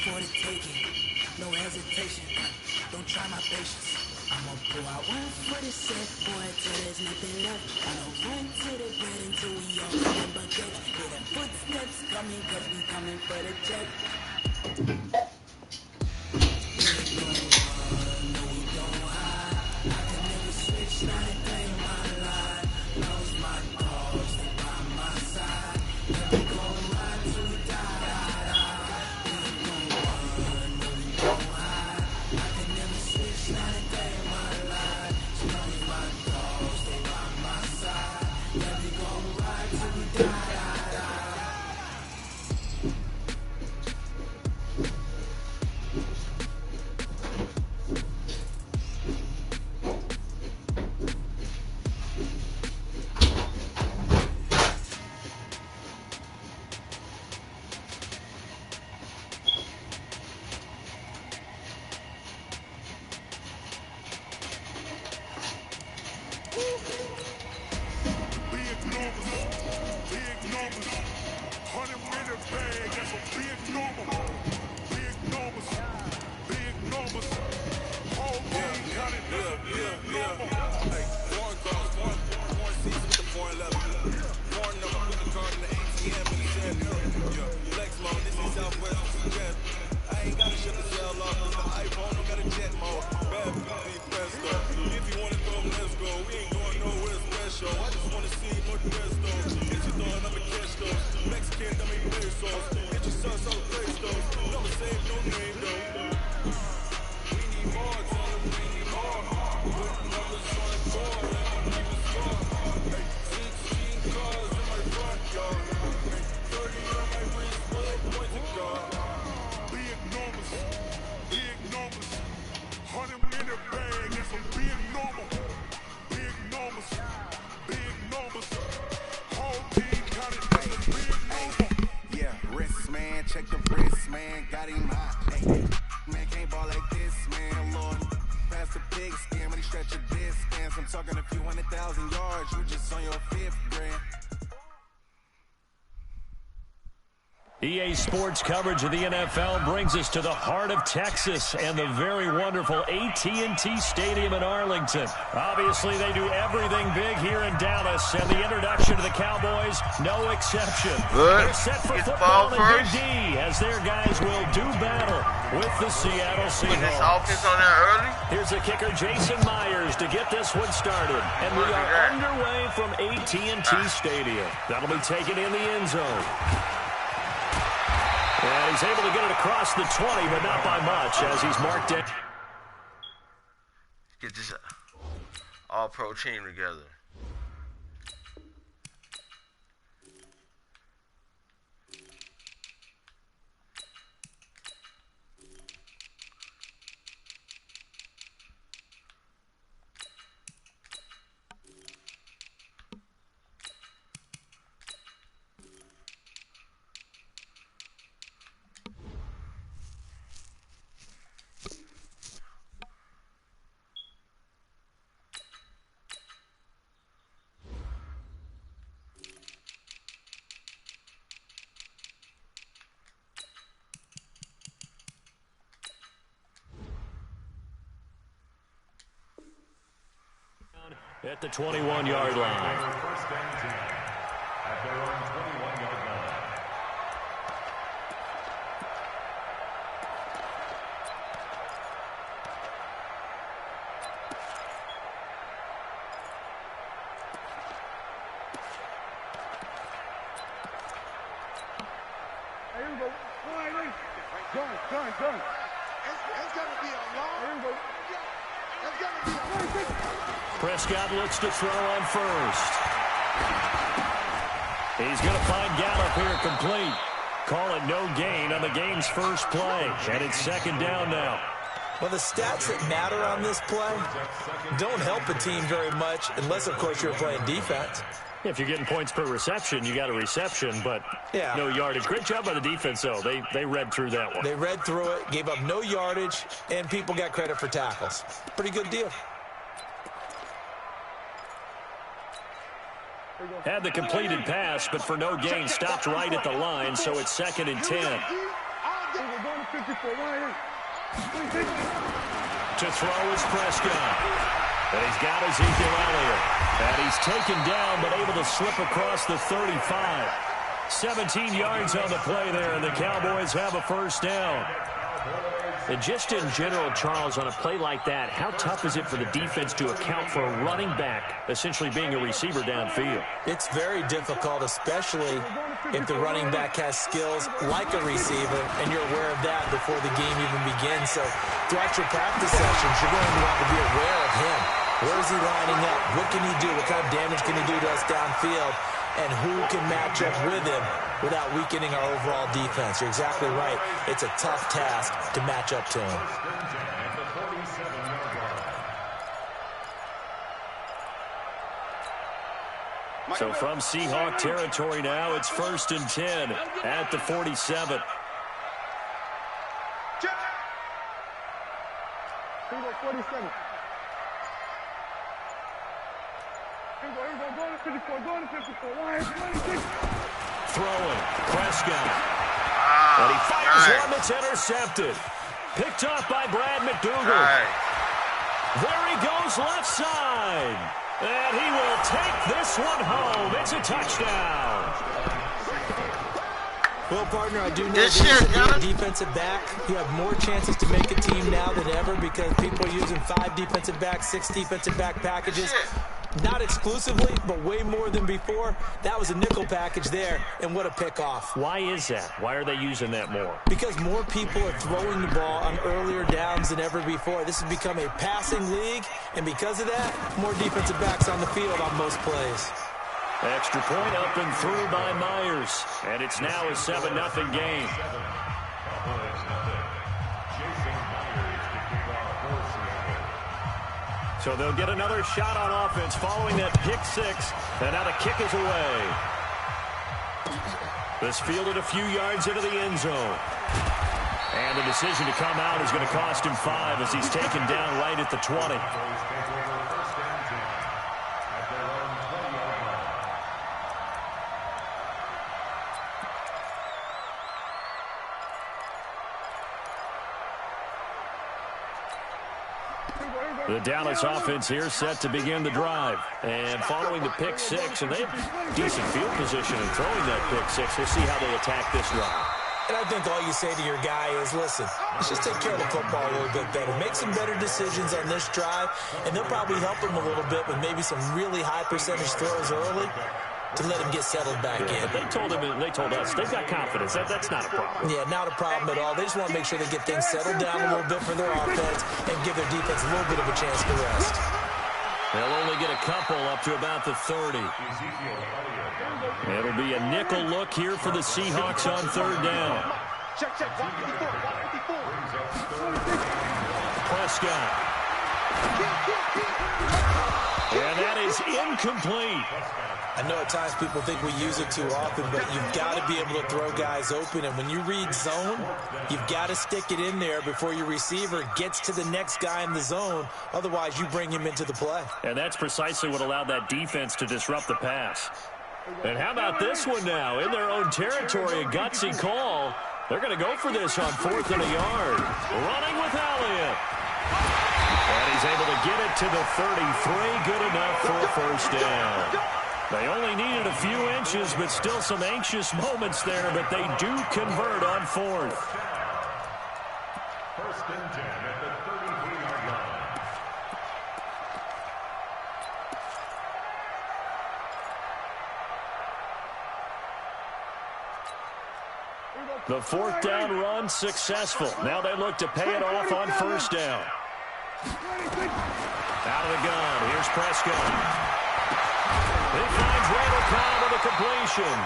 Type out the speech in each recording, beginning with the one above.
for the taking. No hesitation. Don't try my patience. I'ma pull out one for the set, boy, till there's nothing left. I'ma run to the bread until we all in buckets. Hear the footsteps coming, cause we coming for the check. We ain't gon' run, no we don't hide. I can never switch, not a day in my life. Knows my cause, they by my side. Yeah, we gon' ride till we die. We ain't gon' run, no we don't hide. I can never switch, not a day in my life. She knows my cause, they by my side. Yeah, we gon' ride till we die. Check the wrist, man, got him hot. Hey, man, can't ball like this, man, Lord. Pass the pig skin when he stretch a distance. I'm talking a few 100,000 yards, you just on your 5th grand. EA Sports coverage of the NFL brings us to the heart of Texas and the very wonderful AT&T Stadium in Arlington. Obviously, they do everything big here in Dallas, and the introduction to the Cowboys, no exception. Good. They're set for Get the football ball in first. Big D as their guys will do battle with the Seattle Put this Seahawks. offense on there early. Here's the kicker, Jason Myers, to get this one started. And we are underway from AT&T Stadium. That'll be taken in the end zone. And he's able to get it across the 20, but not by much as he's marked it. Get this all-pro team together. At the 21-yard line. First down team at their own 21-yard line. Here we go. Done. It's going to be a long. Here we go. It's going to be a long. Prescott looks to throw on first. He's going to find Gallup here complete. Call it no gain on the game's first play. And it's second down now. Well, the stats that matter on this play don't help a team very much unless, of course, you're playing defense. If you're getting points per reception, you got a reception, but no yardage. Great job by the defense, though. They read through that one. They read through it, gave up no yardage, and people got credit for tackles. Pretty good deal. Had the completed pass, but for no gain, stopped right at the line, so it's second and 10. To throw is Prescott. And he's got Ezekiel Elliott. And he's taken down, but able to slip across the 35. 17 yards on the play there, and the Cowboys have a first down. And just in general, Charles, on a play like that, how tough is it for the defense to account for a running back essentially being a receiver downfield? It's very difficult, especially if the running back has skills like a receiver, and you're aware of that before the game even begins. So throughout your practice sessions, you're going to want to be aware of him. Where is he lining up? What can he do? What kind of damage can he do to us downfield? And who can match up with him without weakening our overall defense? You're exactly right. It's a tough task to match up to him. So from Seahawk territory now, it's 1st and 10 at the 47. Throwing, Prescott. And he fires one that's intercepted. Picked off by Brad McDougal. There he goes left side. And he will take this one home. It's a touchdown. Well, partner, I do know that being a defensive back, you have more chances to make a team now than ever because people are using 5 defensive backs, 6 defensive back packages. Not exclusively, but way more than before. That was a nickel package there, and what a pickoff. Why is that? Why are they using that more? Because more people are throwing the ball on earlier downs than ever before. This has become a passing league, and because of that, more defensive backs on the field on most plays. Extra point up and through by Myers, and it's now a 7-0 game. So they'll get another shot on offense following that pick 6, and now the kick is away. This fielded a few yards into the end zone. And the decision to come out is going to cost him 5 as he's taken down right at the 20. The Dallas offense here set to begin the drive. And following the pick 6, and they have decent field position in throwing that pick 6. We'll see how they attack this drive. And I think all you say to your guy is, listen, let's just take care of the football a little bit better. Make some better decisions on this drive, and they'll probably help him a little bit with maybe some really high percentage throws early to let him get settled back in. They told us they've got confidence. That's not a problem. Yeah, not a problem at all. They just want to make sure they get things settled down a little bit for their offense and give their defense a little bit of a chance to rest. They'll only get a couple up to about the 30. It'll be a nickel look here for the Seahawks on 3rd down. Prescott. And that is incomplete. I know at times people think we use it too often, but you've got to be able to throw guys open. And when you read zone, you've got to stick it in there before your receiver gets to the next guy in the zone. Otherwise, you bring him into the play. And that's precisely what allowed that defense to disrupt the pass. And how about this one now? In their own territory, a gutsy call. They're going to go for this on 4th and a yard. Running with Elliott. And he's able to get it to the 33. Good enough for a first down. They only needed a few inches, but still some anxious moments there, but they do convert on 4th. 1st and 10 at the 33-yard line. The 4th down run successful. Now they look to pay it off on 1st down. Out of the gun, here's Prescott. He finds Randall Cobb with a completion.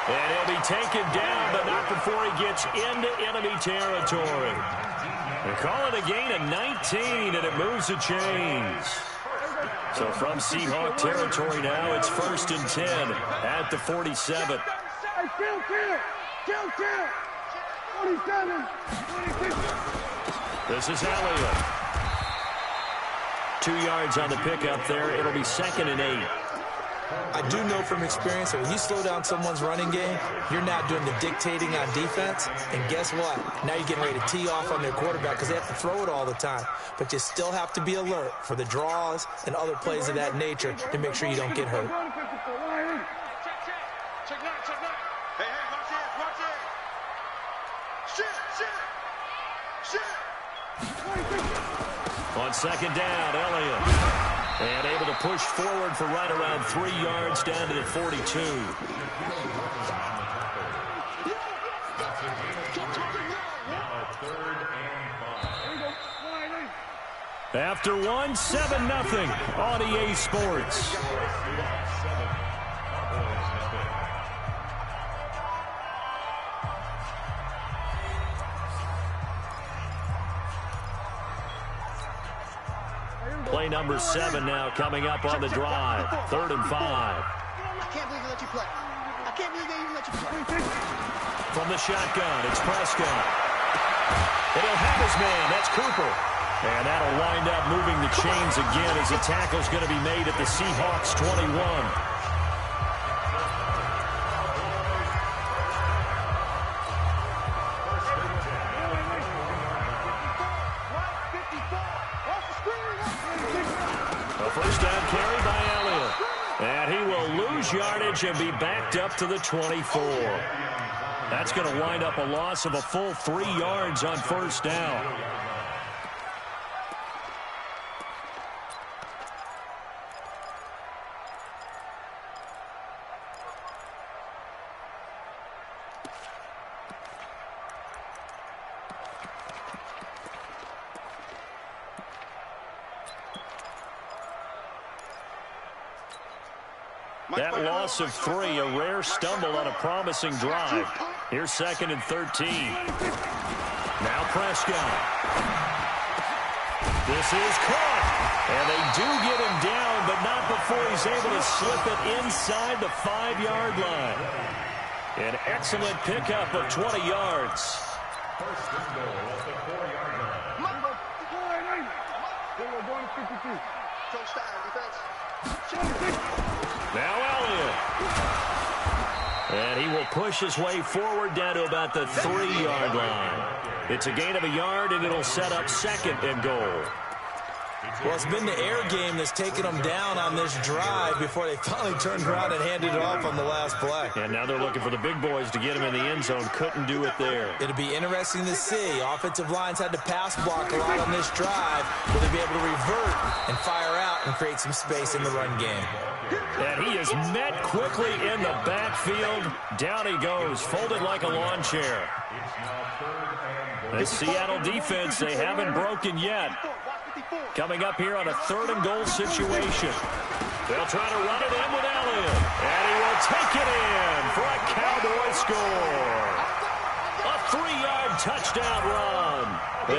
And he'll be taken down, but not before he gets into enemy territory. They call it a gain of 19, and it moves the chains. So from Seahawk territory now, it's 1st and 10 at the 47. This is Elliott. 2 yards on the pickup there. It'll be 2nd and 8. I do know from experience that when you slow down someone's running game, you're now doing the dictating on defense. And guess what? Now you're getting ready to tee off on their quarterback because they have to throw it all the time. But you still have to be alert for the draws and other plays of that nature to make sure you don't get hurt. Check nine. Hey, watch it. Shit. On second down, Elliott. And able to push forward for right around 3 yards down to the 42. After 1, 7-0 on EA Sports. Play number 7 now coming up on the drive. 3rd and 5. I can't believe they let you play. I can't believe they even let you play. From the shotgun, it's Prescott. And he'll have his man. That's Cooper. And that'll wind up moving the chains again as the tackle's going to be made at the Seahawks 21. First down carry by Elliott. And he will lose yardage and be backed up to the 24. That's going to wind up a loss of a full 3 yards on first down. That loss of 3, a rare stumble on a promising drive. Here's 2nd and 13. Now Prescott. This is caught. And they do get him down, but not before he's able to slip it inside the 5-yard line. An excellent pickup of 20 yards. First and goal at the 4-yard line. Now Elliott. And he will push his way forward down to about the 3-yard line. It's a gain of a yard, and it'll set up 2nd and goal. Well, it's been the air game that's taken them down on this drive before they finally turned around and handed it off on the last play. And now they're looking for the big boys to get him in the end zone. Couldn't do it there. It'll be interesting to see. Offensive lines had to pass block a lot on this drive. Will they be able to revert and fire out and create some space in the run game? And he is met quickly in the backfield. Down he goes, folded like a lawn chair. The Seattle defense, they haven't broken yet. Coming up here on a 3rd and goal situation. They'll try to run it in with Elliott. And he will take it in for a Cowboy score. A 3-yard touchdown run.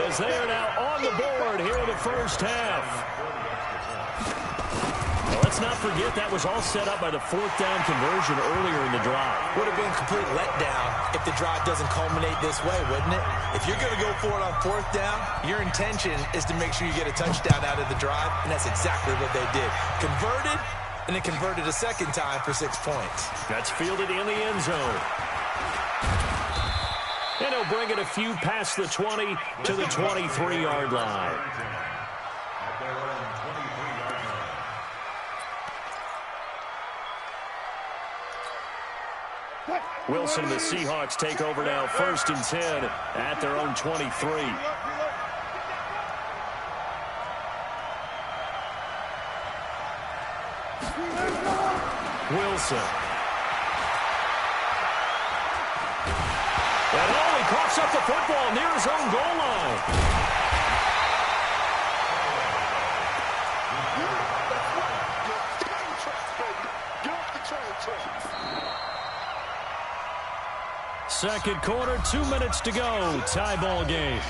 As they are now on the board here in the first half. Now, let's not forget that was all set up by the 4th down conversion earlier in the drive. Would have been a complete letdown if the drive doesn't culminate this way, wouldn't it? If you're going to go for it on 4th down, your intention is to make sure you get a touchdown out of the drive, and that's exactly what they did. Converted, and then converted a 2nd time for 6 points. That's fielded in the end zone. And he'll bring it a few past the 20 to the 23-yard line. Wilson and the Seahawks take over now, 1st and 10 at their own 23. Wilson. And he coughs up the football near his own goal line. Second quarter, 2 minutes to go. Tie ball game.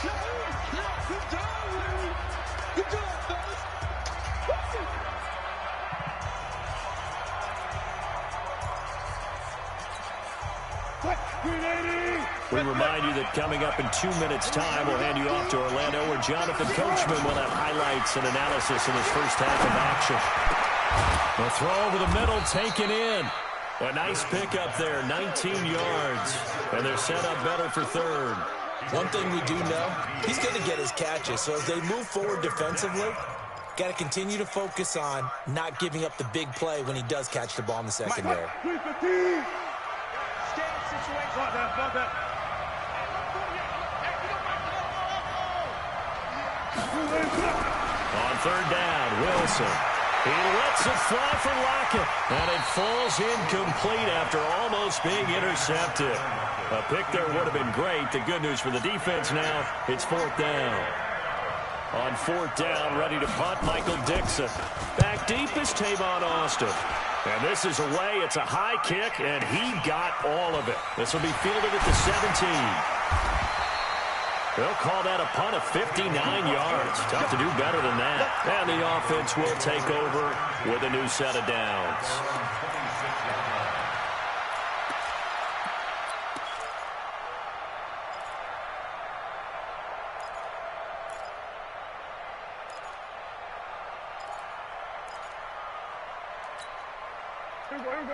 We remind you that coming up in 2 minutes' time, we'll hand you off to Orlando, where Jonathan Coachman will have highlights and analysis in his first half of action. The throw over the middle taken in. A nice pickup there, 19 yards. And they're set up better for third. One thing we do know, he's going to get his catches. So as they move forward defensively, got to continue to focus on not giving up the big play when he does catch the ball in the secondary. On third down, Wilson. He lets it fly for Lockett, and it falls incomplete after almost being intercepted. A pick there would have been great. The good news for the defense now, it's fourth down. On fourth down, ready to punt, Michael Dixon. Back deep is Tavon Austin. And this is away. It's a high kick, and he got all of it. This will be fielded at the 17. They'll call that a punt of 59 yards. Tough to do better than that. And the offense will take over with a new set of downs.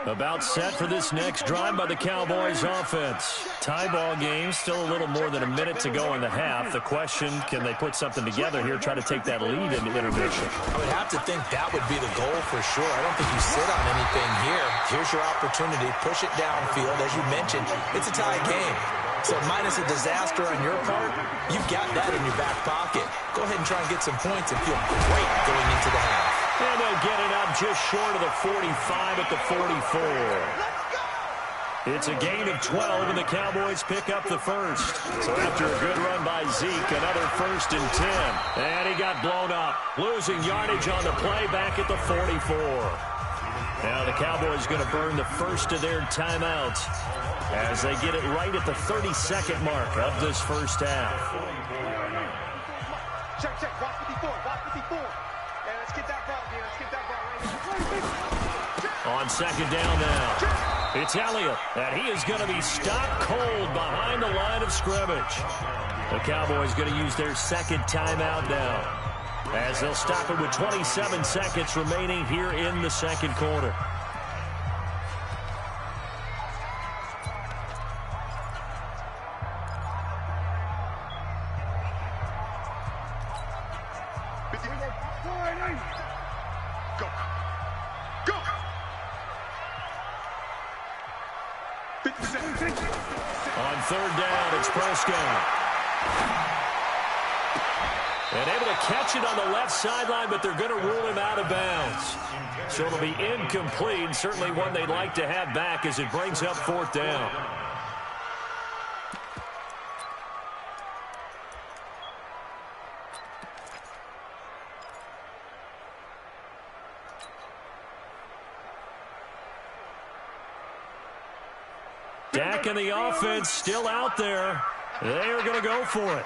About set for this next drive by the Cowboys offense. Tie ball game, still a little more than a minute to go in the half. The question, can they put something together here, try to take that lead into intermission? I would have to think that would be the goal for sure. I don't think you sit on anything here. Here's your opportunity. Push it downfield. As you mentioned, it's a tie game. So minus a disaster on your part, you've got that in your back pocket. Go ahead and try and get some points and feel great going into the half. And they'll get it up just short of the 45 at the 44. It's a gain of 12, and the Cowboys pick up the first. So after a good run by Zeke, another 1st and 10. And he got blown up. Losing yardage on the play back at the 44. Now the Cowboys going to burn the first of their timeouts as they get it right at the 32nd mark of this first half. Check, watch 54, watch 54. Yeah, let's get that ball, dude. Let's get that ball right here. On second down now, it's Elliott, and he is going to be stopped cold behind the line of scrimmage. The Cowboys going to use their second timeout now, as they'll stop it with 27 seconds remaining here in the second quarter. On third down, it's Prescott. And able to catch it on the left sideline, but they're going to rule him out of bounds. So it'll be incomplete, certainly one they'd like to have back as it brings up fourth down. Dak and the offense still out there. They're going to go for it.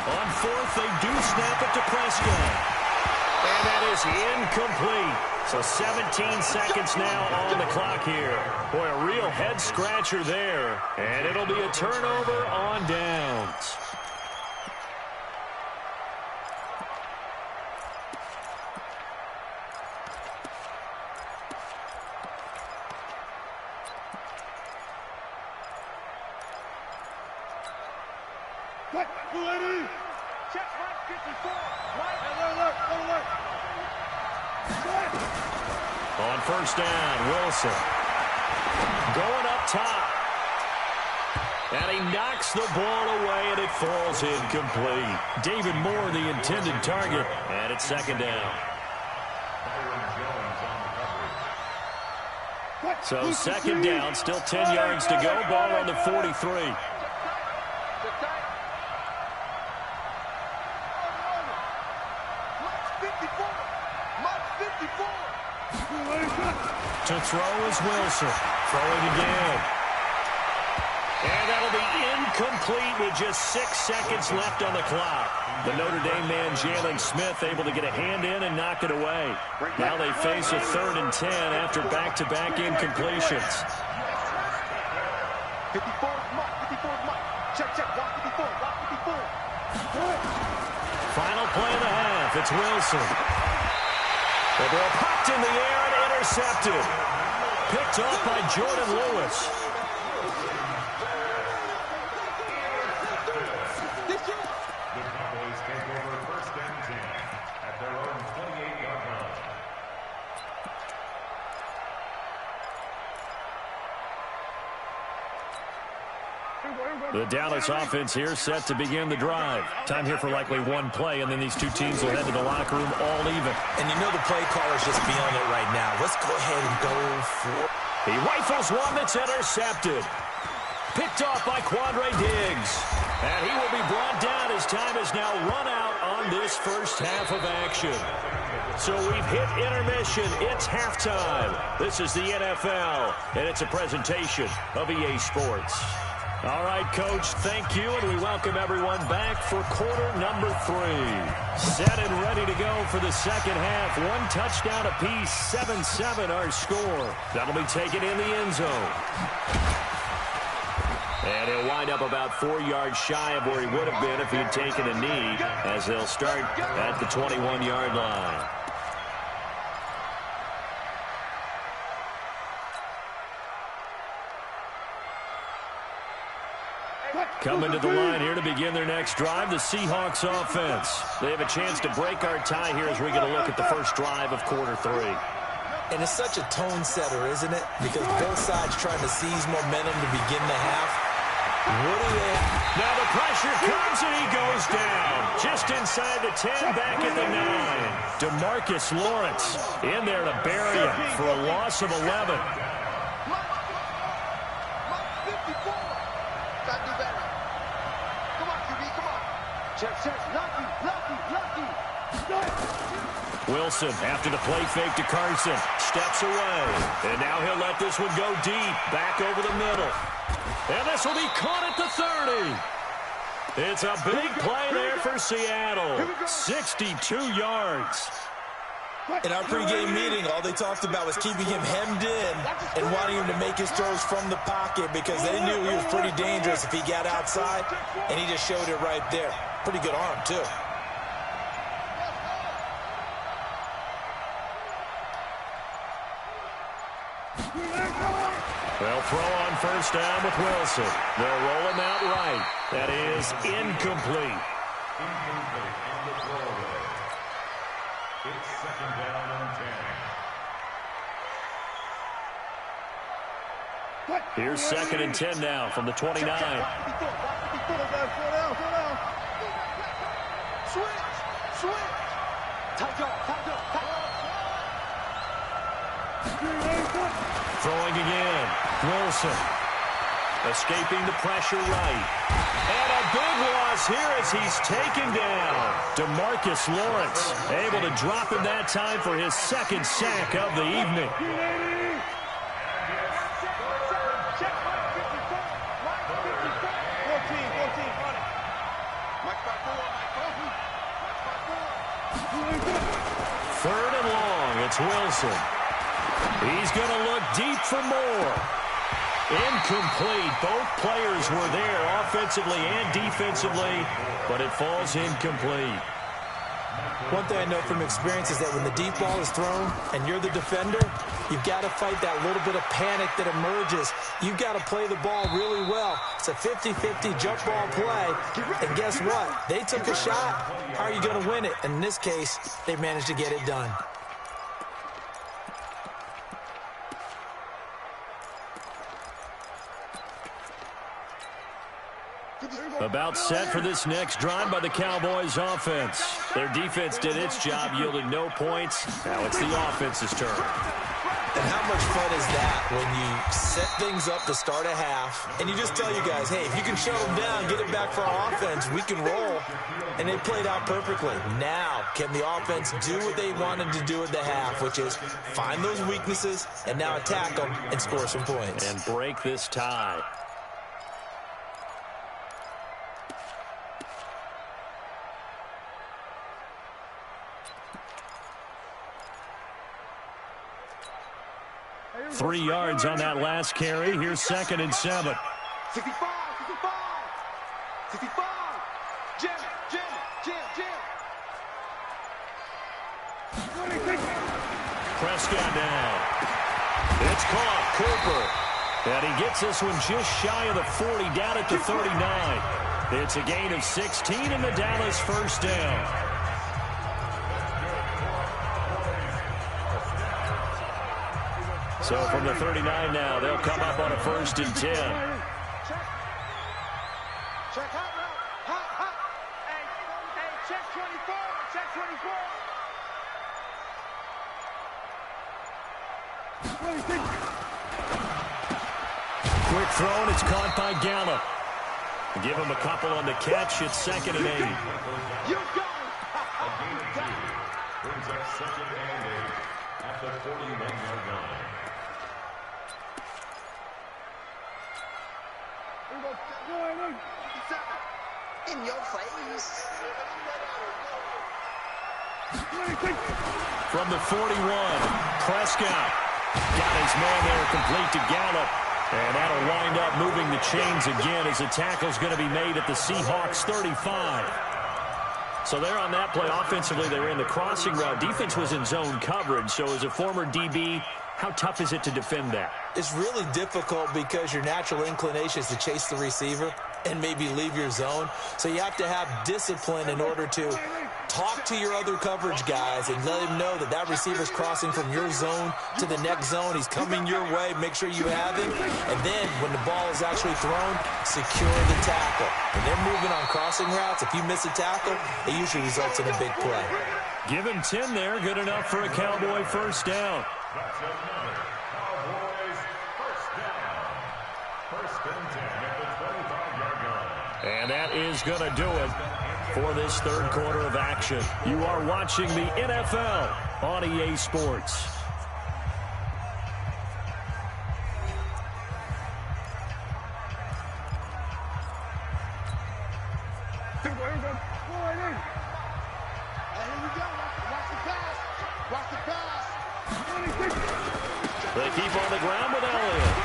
On fourth, they do snap it to Prescott. And that is incomplete. So 17 seconds now on the clock here. Boy, a real head-scratcher there. And it'll be a turnover on downs. On first down, Wilson going up top. And he knocks the ball away, and it falls incomplete. David Moore, the intended target, and it's second down. So second down, still 10 yards to go. Ball on the 43. To throw is Wilson. Throwing again. And that'll be incomplete with just 6 seconds left on the clock. The Notre Dame man, Jalen Smith, able to get a hand in and knock it away. Now they face a 3rd and 10 after back-to-back incompletions. 54 mark, 54 mark. Check, walk 54, walk 54. Final play of the half. It's Wilson. The ball popped in the air and intercepted. Picked off by Jordan Lewis. The Cowboys take over first and 10 at their own 28-yard line. The Dallas offense here set to begin the drive. Time here for likely one play, and then these two teams will head to the locker room all even. And you know the play caller's just feeling it right now. Let's go ahead and go for it. He rifles one that's intercepted. Picked off by Quandre Diggs. And he will be brought down as time is now run out on this first half of action. So we've hit intermission. It's halftime. This is the NFL, and it's a presentation of EA Sports. All right, Coach, thank you, and we welcome everyone back for quarter number 3. Set and ready to go for the second half. One touchdown apiece, 7-7 our score. That'll be taken in the end zone. And he'll wind up about 4 yards shy of where he would have been if he had taken a knee, as they'll start at the 21-yard line. Coming to the line here to begin their next drive, the Seahawks offense. They have a chance to break our tie here as we get a look at the first drive of quarter 3. And it's such a tone setter, isn't it? Because both sides trying to seize momentum to begin the half. What do they... Now the pressure comes and he goes down. Just inside the 10, back at the 9. DeMarcus Lawrence in there to bury him for a loss of 11. Wilson, after the play fake to Carson, steps away. And now he'll let this one go deep, back over the middle. And this will be caught at the 30. It's a big play there for Seattle. 62 yards. In our pregame meeting, all they talked about was keeping him hemmed in and wanting him to make his throws from the pocket because they knew he was pretty dangerous if he got outside, and he just showed it right there. Pretty good arm, too. They'll throw on first down with Wilson. They'll roll him out right. That is incomplete. Incomplete on the throwaway. It's second down and 10. Here's second and 10 now from the 29. Throwing again. Wilson. Escaping the pressure right. And a big loss here as he's taken down. DeMarcus Lawrence able to drop him that time for his second sack of the evening. Third and long, it's Wilson. He's going to look deep for more. Incomplete. Both players were there offensively and defensively, but it falls incomplete. One thing I know from experience is that when the deep ball is thrown and you're the defender, you've got to fight that little bit of panic that emerges. You've got to play the ball really well. It's a 50-50 jump ball play, and guess what? They took a shot. How are you going to win it? And in this case, they managed to get it done. About set for this next drive by the Cowboys offense. Their defense did its job, yielding no points. Now it's the offense's turn. And how much fun is that when you set things up to start a half, and you just tell you guys, hey, if you can shut them down, get it back for our offense, we can roll. And they played out perfectly. Now, can the offense do what they wanted to do at the half, which is find those weaknesses and now attack them and score some points. And break this tie. – 3 yards on that last carry. Here's second and 7. 65. Jam. Prescott now. It's caught. Cooper. And he gets this one just shy of the 40, down at the 39. It's a gain of 16 and the Dallas first down. So from the 39 now, they'll come up on a 1st and 10. Check hot route. Hot. Hey, check 24. Check 24. Quick throw, and it's caught by Gallup. Give him a couple on the catch. It's 2nd and 8. You go. A gain of 2 brings up 2nd and 8 at the 41-yard line. In your face. From the 41, Prescott got his man there, complete to Gallup. And that'll wind up moving the chains again as the tackle's going to be made at the Seahawks 35. So there on that play, offensively, they were in the crossing route. Defense was in zone coverage. So as a former DB, how tough is it to defend that? It's really difficult because your natural inclination is to chase the receiver and maybe leave your zone. So you have to have discipline in order to talk to your other coverage guys and let him know that that receiver's crossing from your zone to the next zone. He's coming your way. Make sure you have him. And then when the ball is actually thrown, secure the tackle. When they're moving on crossing routes, if you miss a tackle, it usually results in a big play. Give him 10 there. Good enough for a Cowboy first down. That's another Cowboys first down. 1st and 10 at the 25-yard line. And that is going to do it for this 3rd quarter of action. You are watching the NFL on EA Sports. They keep on the ground with Elliott.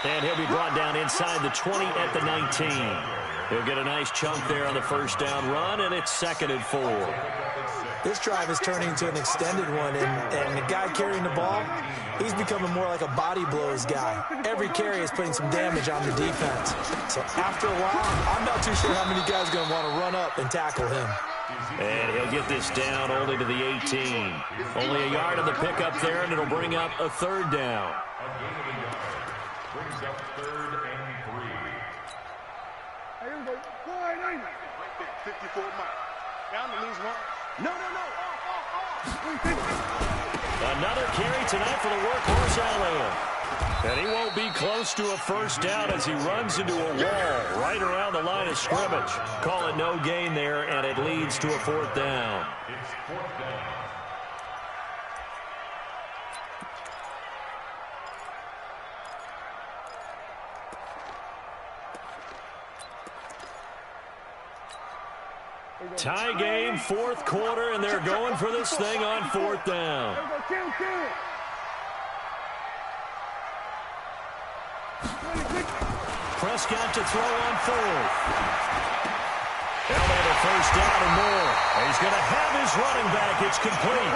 And he'll be brought down inside the 20 at the 19. He'll get a nice chunk there on the first down run, and it's 2nd and 4. This drive is turning into an extended one, and the guy carrying the ball, he's becoming more like a body blows guy. Every carry is putting some damage on the defense. So after a while, I'm not too sure how many guys are going to want to run up and tackle him. And he'll get this down only to the 18. Only a yard on the pickup there, and it'll bring up a 3rd down. A gain of a yard brings up 3rd and 3. 54 miles. Down to lose one. No. Another carry tonight for the workhorse Elliott. And he won't be close to a first down as he runs into a wall right around the line of scrimmage. Call it no gain there, and it leads to a 4th down. It's 4th down. Tie game, 4th quarter, and they're going for this thing on 4th down. Prescott to throw on 4th. Elliott a first down and more. He's going to have his running back. It's complete.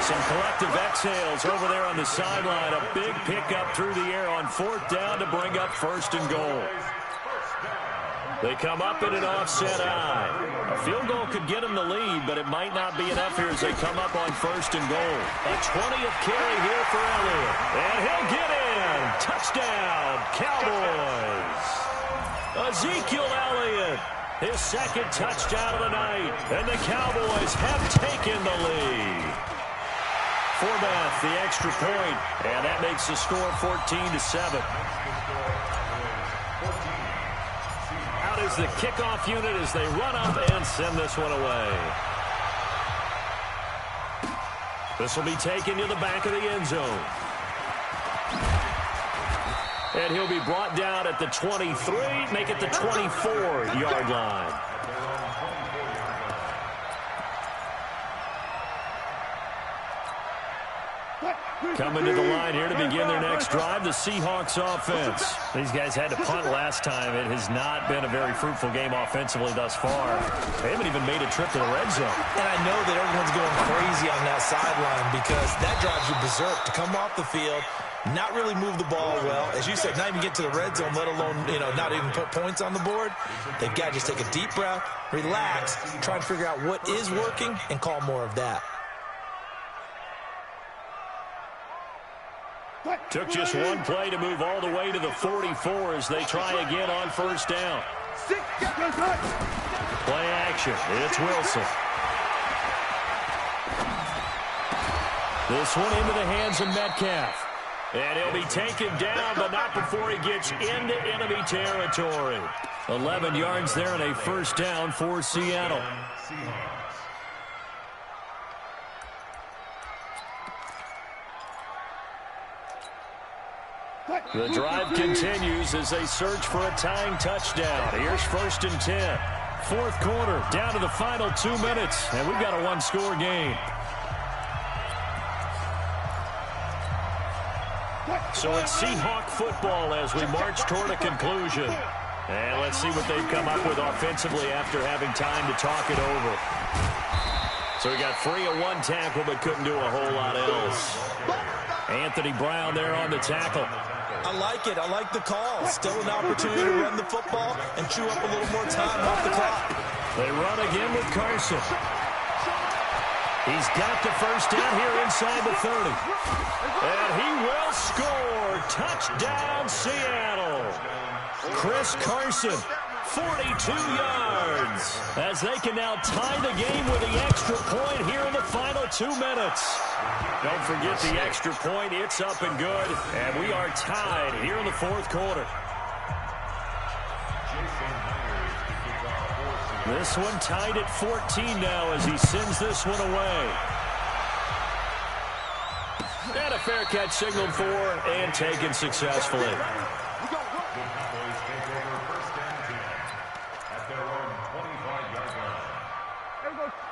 Some collective exhales over there on the sideline. A big pickup through the air on 4th down to bring up 1st and goal. They come up in an offset eye. A field goal could get them the lead, but it might not be enough here as they come up on 1st and goal. A 20th carry here for Elliott. And he'll get in. Touchdown, Cowboys. Ezekiel Elliott, his 2nd touchdown of the night. And the Cowboys have taken the lead. Forbath, the extra point, and that makes the score 14-7. Out is the kickoff unit as they run up and send this one away. This will be taken to the back of the end zone. And he'll be brought down at the 23, make it the 24-yard line. Coming to the line here to begin their next drive, the Seahawks offense. These guys had to punt last time. It has not been a very fruitful game offensively thus far. They haven't even made a trip to the red zone. And I know that everyone's going crazy on that sideline because that drives you berserk to come off the field, not really move the ball well. As you said, not even get to the red zone, let alone, not even put points on the board. They've got to just take a deep breath, relax, try and figure out what is working, and call more of that. Took just one play to move all the way to the 44 as they try again on first down. Play action. It's Wilson. This one into the hands of Metcalf. And he'll be taken down, but not before he gets into enemy territory. 11 yards there and a first down for Seattle. The drive continues as they search for a tying touchdown. Here's 1st and 10. Fourth quarter, down to the final 2 minutes, and we've got a one-score game. So it's Seahawk football as we march toward a conclusion. And let's see what they've come up with offensively after having time to talk it over. So we got 3 of 1 tackle, but couldn't do a whole lot else. Anthony Brown there on the tackle. I like it. I like the call. Still an opportunity to run the football and chew up a little more time off the clock. They run again with Carson. He's got the first down here inside the 30. And he will score. Touchdown, Seattle. Chris Carson, 42 yards. As they can now tie the game with the extra point here in the final 2 minutes. Don't forget the extra point. It's up and good. And we are tied here in the fourth quarter. This one tied at 14 now as he sends this one away. And a fair catch signaled for and taken successfully.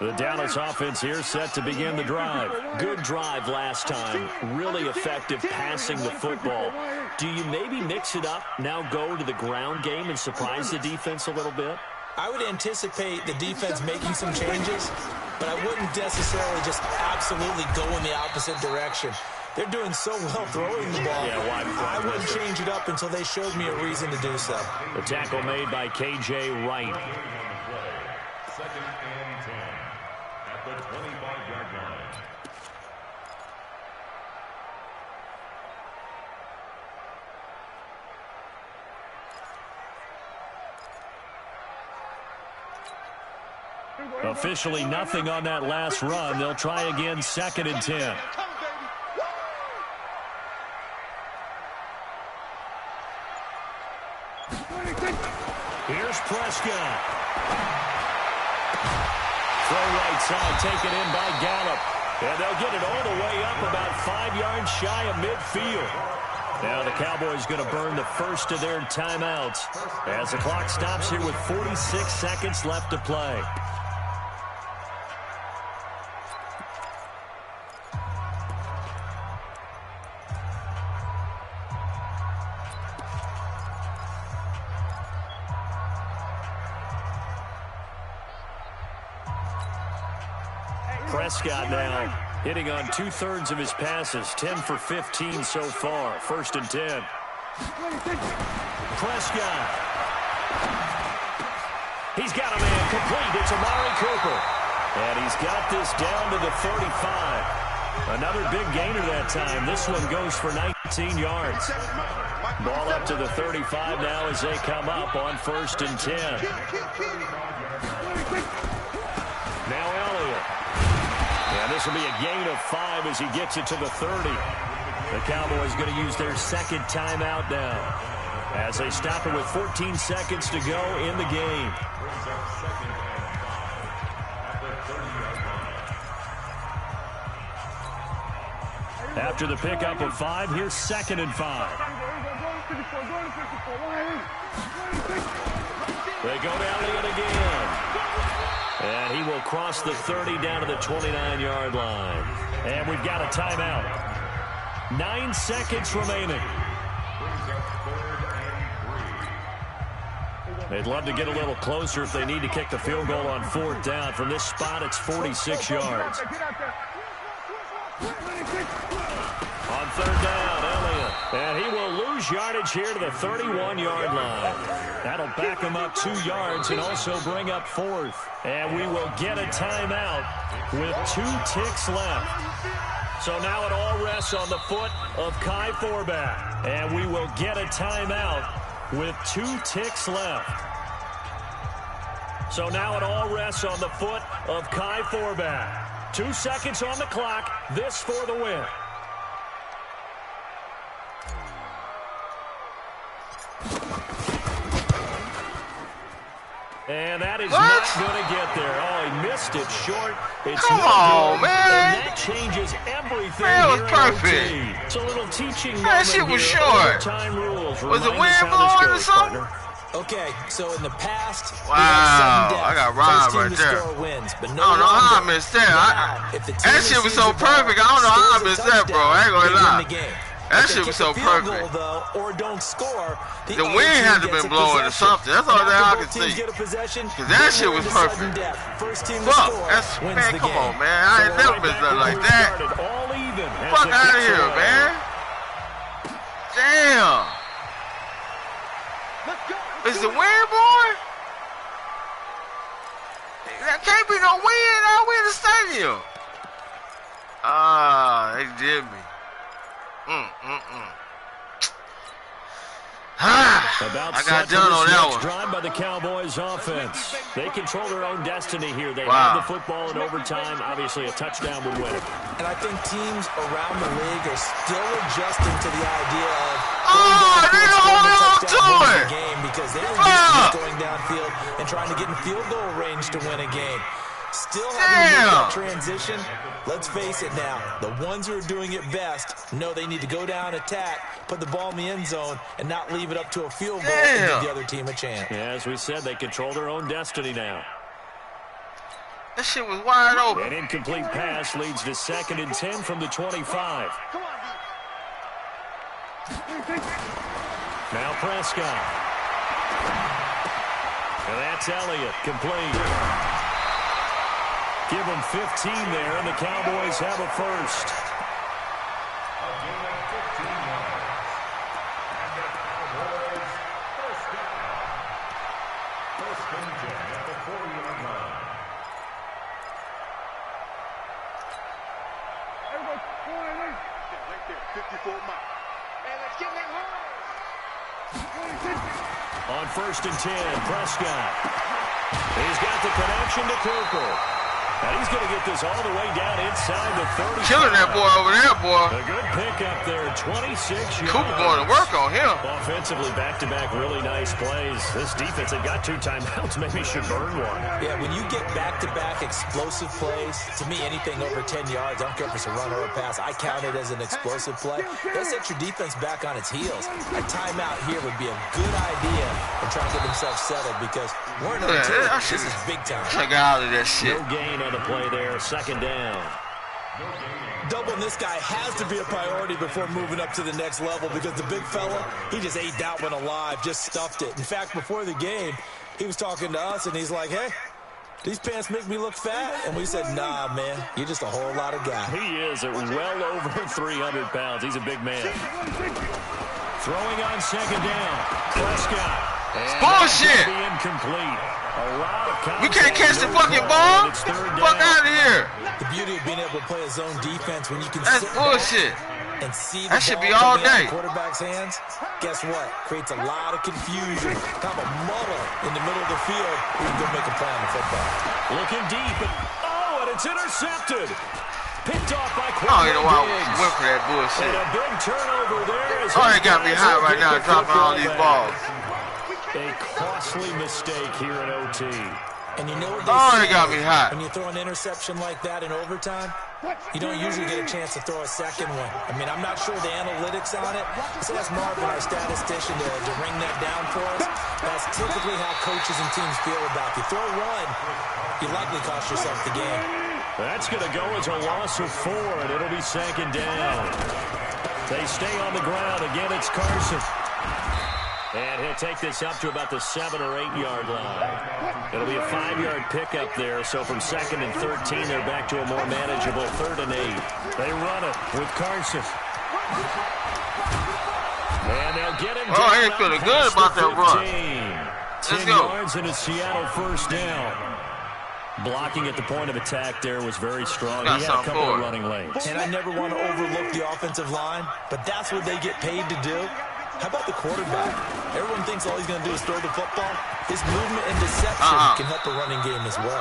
The Dallas offense here set to begin the drive. Good drive last time. Really effective passing the football. Do you maybe mix it up, now go to the ground game and surprise the defense a little bit? I would anticipate the defense making some changes, but I wouldn't necessarily just absolutely go in the opposite direction. They're doing so well throwing the ball. Yeah, I wouldn't change it up until they showed me a reason to do so. The tackle made by K.J. Wright. 2nd and 10 at the 25-yard line. Officially nothing on that last run. They'll try again, 2nd and 10. Here's Prescott. Throw right side, taken in by Gallup. And they'll get it all the way up about 5 yards shy of midfield. Now the Cowboys going to burn the first of their timeouts as the clock stops here with 46 seconds left to play. Prescott now hitting on 2/3 of his passes, 10 for 15 so far. 1st and 10. Prescott. He's got a man complete. It's Amari Cooper. And he's got this down to the 35. Another big gainer that time. This one goes for 19 yards. Ball up to the 35 now as they come up on 1st and 10. Now Elliott. And this will be a gain of 5 as he gets it to the 30. The Cowboys going to use their 2nd timeout now as they stop it with 14 seconds to go in the game. After the pickup of 5, here's 2nd and 5. They go to Elliott again. And he will cross the 30 down to the 29-yard line. And we've got a timeout. 9 seconds remaining. They'd love to get a little closer if they need to kick the field goal on 4th down. From this spot, it's 46 yards. On 3rd down, Elliott. And he will lose yardage here to the 31-yard line. That'll back him up 2 yards and also bring up 4th. And we will get a timeout with 2 ticks left. So now it all rests on the foot of Kai Forbath. And we will get a timeout with 2 ticks left. So now it all rests on the foot of Kai Forbath. 2 seconds on the clock. This for the win. And that is not going to get there. Oh, he missed it short. It's Come on, man. And that changes everything. Man, it was perfect. It's a little teaching That shit was short. Time rules. Was the wind blowing or something? Okay, so in the past, wow, I got robbed right there. Wins, but I don't know how I missed that. That shit was so perfect. I don't know how I missed that, bro. I ain't gonna lie. That shit was so perfect. The wind had to been blowing or something. That's all that I can see. Cause that shit was perfect. Fuck, man, come on, man. I ain't never missed nothing like that. Fuck out of here, man. Damn. Is the wind blowing? There can't be no wind out in the stadium. Ah, they did me. I got done on that one. Drive by the Cowboys offense. They control their own destiny here. They have the football in overtime. Obviously, a touchdown would win it. And I think teams around the league are still adjusting to the idea of they don't hold on to it. Game because they're just going downfield and trying to get in field goal range to win a game. Still having to make that transition. Let's face it now, the ones who are doing it best know they need to go down, attack, put the ball in the end zone, and not leave it up to a field goal and give the other team a chance. Yeah, as we said, they control their own destiny now. That shit was wide open. An incomplete pass leads to 2nd and 10 from the 25. Now Prescott. And that's Elliott, complete. Give them 15 there, and the Cowboys have a first. On 1st and 10, Prescott. He's got the connection to Cooper. And he's going to get this all the way down inside the 30. Killing that boy over there, boy. A good pickup there, 26 yards. Cooper going to work on him. Offensively, back-to-back really nice plays. This defense had got 2 timeouts. Maybe should burn one. Yeah, when you get back-to-back explosive plays, to me, anything over 10 yards, I don't care if it's a run or a pass, I count it as an explosive play. They'll set your defense back on its heels. A timeout here would be a good idea and try to get themselves settled because we're in this is big time. Check out of that shit. No gain on the play there, 2nd down. Doubling this guy has to be a priority before moving up to the next level because the big fella, he just ate that one alive, just stuffed it. In fact, before the game, he was talking to us, and he's like, hey, these pants make me look fat. And we said, nah, man, you're just a whole lot of guy. He is at well over 300 pounds. He's a big man. Throwing on 2nd down. Prescott. It's bullshit. Incomplete. We can't catch the fucking ball. Fuck out of here. The beauty of being able to play a zone defense when you can That's bullshit. And see that should be all day. Quarterback's hands. Guess what? Creates a lot of confusion. Kind of a muddle in the middle of the field. We can go make a play on the football. Looking deep. And it's intercepted. Picked off by I don't even know why I went for that bullshit. And a big turnover there. They got me hot right now dropping all these balls. A costly mistake here in OT. And you know what they got me hot. When you throw an interception like that in overtime, you don't usually get a chance to throw a second one. I mean, I'm not sure the analytics on it. So that's Marvin, our statistician, to ring that down for us. That's typically how coaches and teams feel about it. You throw one, you likely cost yourself the game. That's going to go as a loss of 4, and it'll be 2nd down. They stay on the ground. Again, it's Carson. And he'll take this up to about the 7 or 8 yard line. It'll be a 5-yard pickup there. So from 2nd and 13, they're back to a more manageable 3rd and 8. They run it with Carson. And they'll get him down. Oh, he ain't feeling good about that run. 10 yards and a Seattle first down. Blocking at the point of attack there was very strong. He had a couple of running lanes. And I never want to overlook the offensive line, but that's what they get paid to do. How about the quarterback? Everyone thinks all he's going to do is throw the football. His movement and deception can help a running game as well.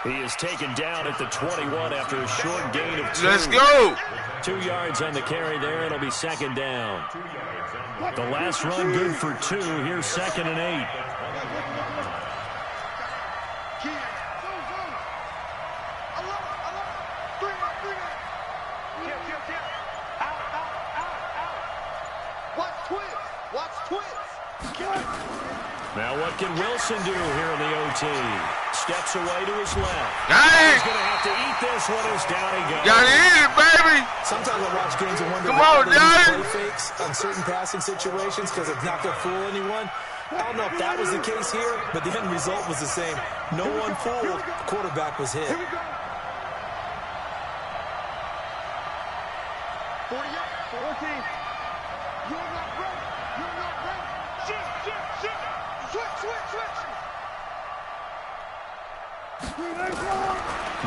He is taken down at the 21 after a short gain of 2. Let's go. 2 yards on the carry there. It'll be 2nd down. The last run good for 2. Here's 2nd and 8. Now what can Wilson do here in the OT? Steps away to his left. He's going to have to eat this one as down he goes. Gotta eat it, baby. Sometimes I watch games and wonder Come on, play fakes on certain passing situations because it's not going to fool anyone. I don't know if that was the case here, but the end result was the same. No one fooled. The quarterback was hit. 48, You're not ready. You're not ready. Shift. Switch.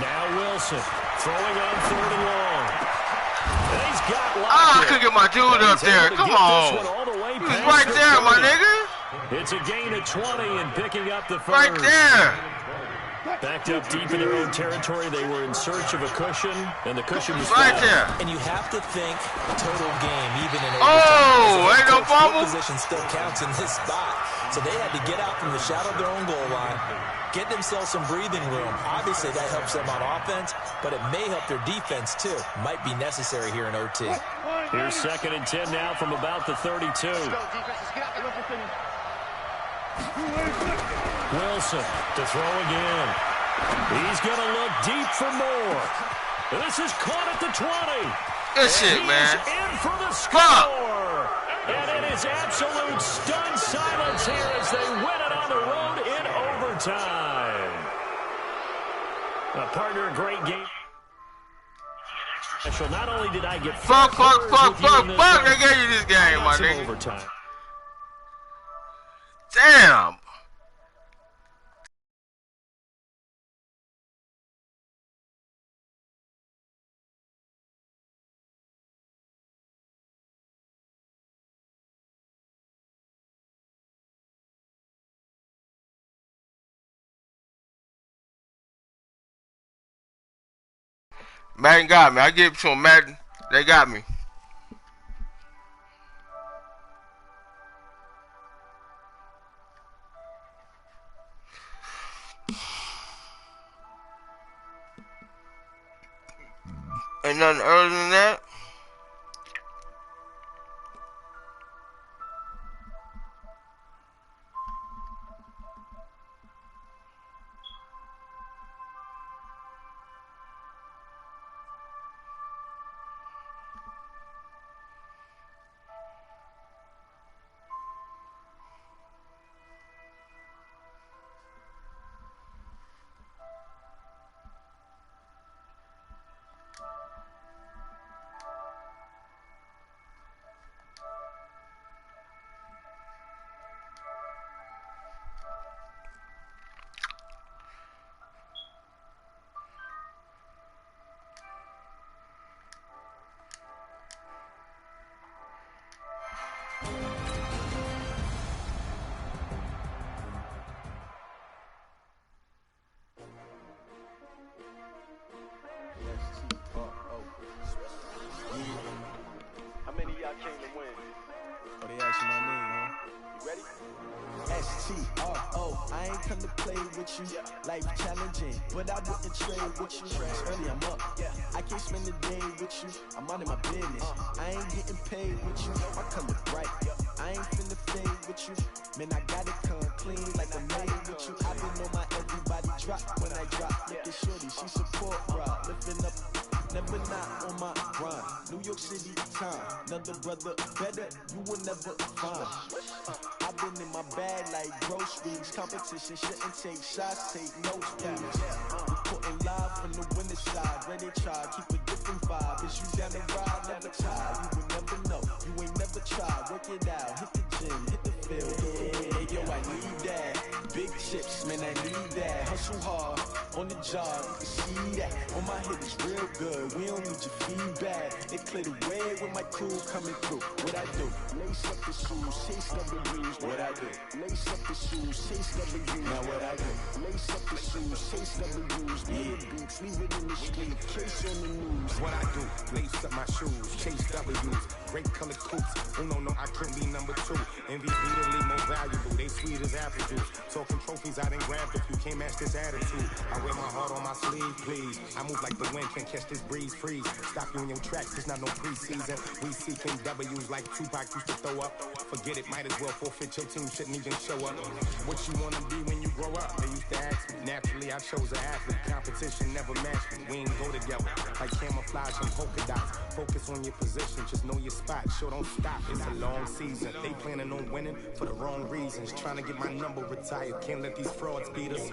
Now Wilson throwing on 3rd and long. And he's got I could get my dude up there. Come on. He was right there, my nigga. It's a gain of 20 and picking up the first. Right there. Backed up deep in their own territory. They were in search of a cushion, and the cushion was right found. there. And you have to think total game, even in overtime. Ain't no fumble. Position still counts in this spot. So they had to get out from the shadow of their own goal line, get themselves some breathing room. Obviously, that helps them on offense, but it may help their defense, too. Might be necessary here in OT. Here's 2nd and 10 now from about the 32. Wilson to throw again. He's going to look deep for more. This is caught at the 20. Good shit, man. In for the score. And it is absolute stunned silence here as they win it on the road in overtime. Partner, a great game. Not only did I get fuck. They gave you this game, my nigga. Overtime. Damn. Madden got me. I give it to him, Madden. They got me. Ain't nothing earlier than that. STRO, I ain't come to play with you. Life challenging, but I wouldn't trade with you. Early I'm up, I can't spend the day with you. I'm out of my business. I ain't getting paid with you. My color bright. I ain't finna fade with you. Man, I gotta come clean like a maid with you. I been on my everybody drop when I drop. Look at shorty, she support rock. Lifting up never not on my grind. New York City time, another brother better, you will never find. I've been in my bag like groceries. Competition shouldn't take shots, take notes, please. Reporting live from the winning side. Ready to try, keep a different vibe. Is you down the ride, never tired. You will never know, you ain't never tried. Work it out, hit the gym, hit the field. Hey, yo, I need that. Big chips, man, I need that. Hustle hard, on the job, you can see that. On my hit is real good, we don't need your feedback. It clear the way with my crew coming through. What I do? Lace up the shoes, chase W's. What I do? Lace up the shoes, chase W's. Now what I do? Lace up the shoes, chase W's. Beat the beats, leave it in the street, case on the news. What I do? Lace up my shoes, chase W's. Great colored coops. Oh no, I couldn't be number 2. MVP the league most valuable. They sweet as apple juice. Talking trophies, I didn't grab a few. Can't match this attitude. I wear my heart on my sleeve, please. I move like the wind, can't catch this breeze, freeze. Stop you in your tracks, it's not no preseason. We seeking W's like Tupac used to throw up. Forget it, might as well forfeit your team, shouldn't even show up. What you wanna be when you grow up? They used to ask me. Naturally, I chose an athlete. Competition never matched me. We ain't go together. Like camouflage and polka dots. Focus on your position, just know your spot. Sure, don't stop, it's a long season. They planning on winning for the wrong reasons. Trying to get my number retired. Can't let these frauds beat us.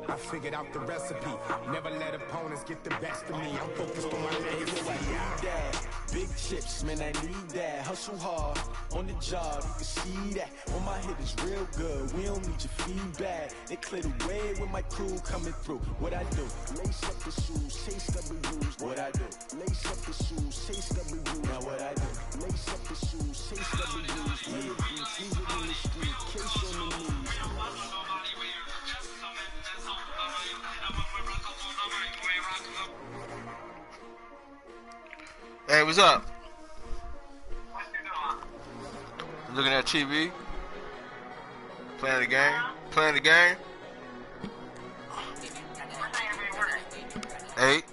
I figured out the recipe. Never let opponents get the best of me. I'm focused on my legacy. I need that. Big chips, man, I need that. Hustle hard, on the job, you can see that. On my hit is real good, we don't need your feedback. It clear the way with my crew coming through. What I do? Lace up the shoes, chase W's. What I do? Lace up the shoes, chase W's. Now what I do? Lace up the shoes, chase W's. Leave it in the street, case on the news. Hey, what's up? Looking at TV? Playing the game? Playing the game? 8.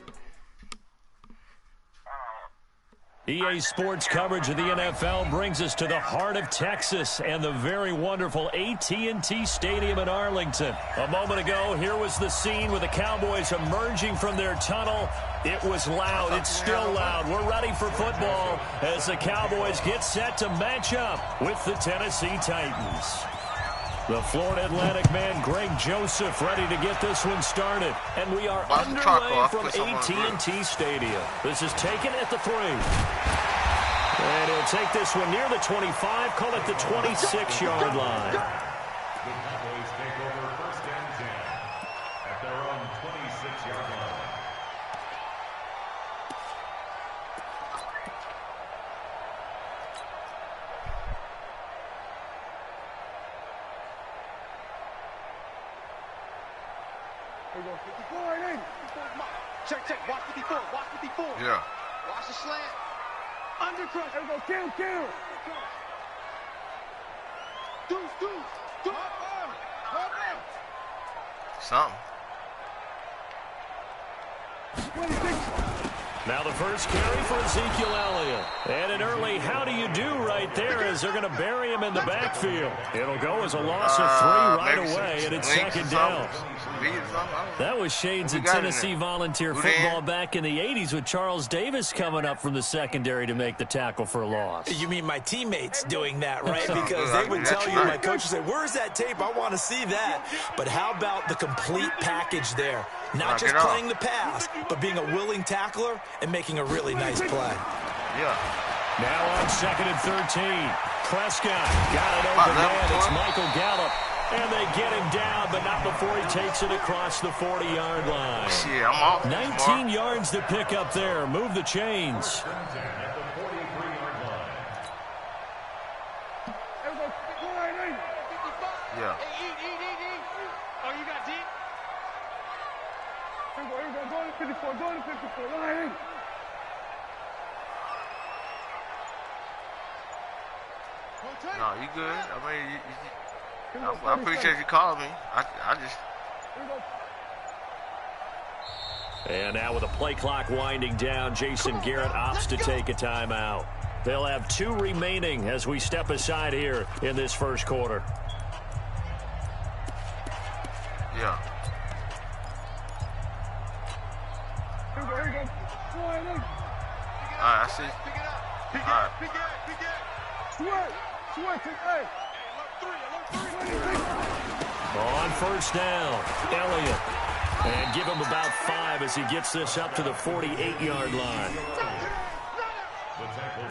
EA Sports coverage of the NFL brings us to the heart of Texas and the very wonderful AT&T Stadium in Arlington. A moment ago, here was the scene with the Cowboys emerging from their tunnel. It was loud. It's still loud. We're ready for football as the Cowboys get set to match up with the Tennessee Titans. The Florida Atlantic man, Greg Joseph, ready to get this one started. And we are underway from AT&T Stadium. This is taken at the 3. And he'll take this one near the 25, call it the 26-yard line. The Cowboys take over 1st and 10 at their own 26-yard line. Here we go, 54 and in. Check, watch 54, watch 54. Yeah. Watch the slant. Undercrush, here we go, kill. Deuce. Something. 26. Now the first carry for Ezekiel Elliott. And an early how do you do right there as they're going to bury him in the backfield. It'll go as a loss of 3 right away, and it's 2nd down. That was shades of Tennessee volunteer football back in the 80s with Charles Davis coming up from the secondary to make the tackle for a loss. You mean my teammates doing that, right? Because they would tell you, my coach would say, where's that tape? I want to see that. But how about the complete package there? Not just playing the pass, but being a willing tackler and making a really nice play. Yeah. Now on 2nd and 13. Prescott got it open man. It's Michael Gallup. And they get him down, but not before he takes it across the 40-yard line. Shit, I'm off. 19 yards to pick up there. Move the chains. At the 43-yard line. Here we go, 54 and in. 55. Yeah. Hey, eat. Oh, you got deep? Here we go, go to 54, line in. No, you good. I mean, I appreciate you calling me. I just... And now with the play clock winding down, Jason Garrett opts to take a timeout. They'll have 2 remaining as we step aside here in this first quarter. Here we go. I see. All right. On first down, Elliott. And give him about 5 as he gets this up to the 48-yard line.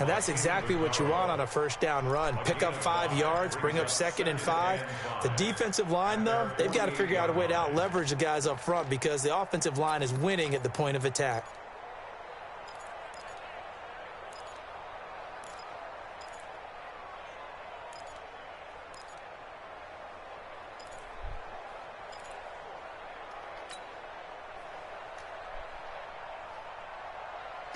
And that's exactly what you want on a first down run. Pick up 5 yards, bring up 2nd and 5. The defensive line, though, they've got to figure out a way to out-leverage the guys up front because the offensive line is winning at the point of attack.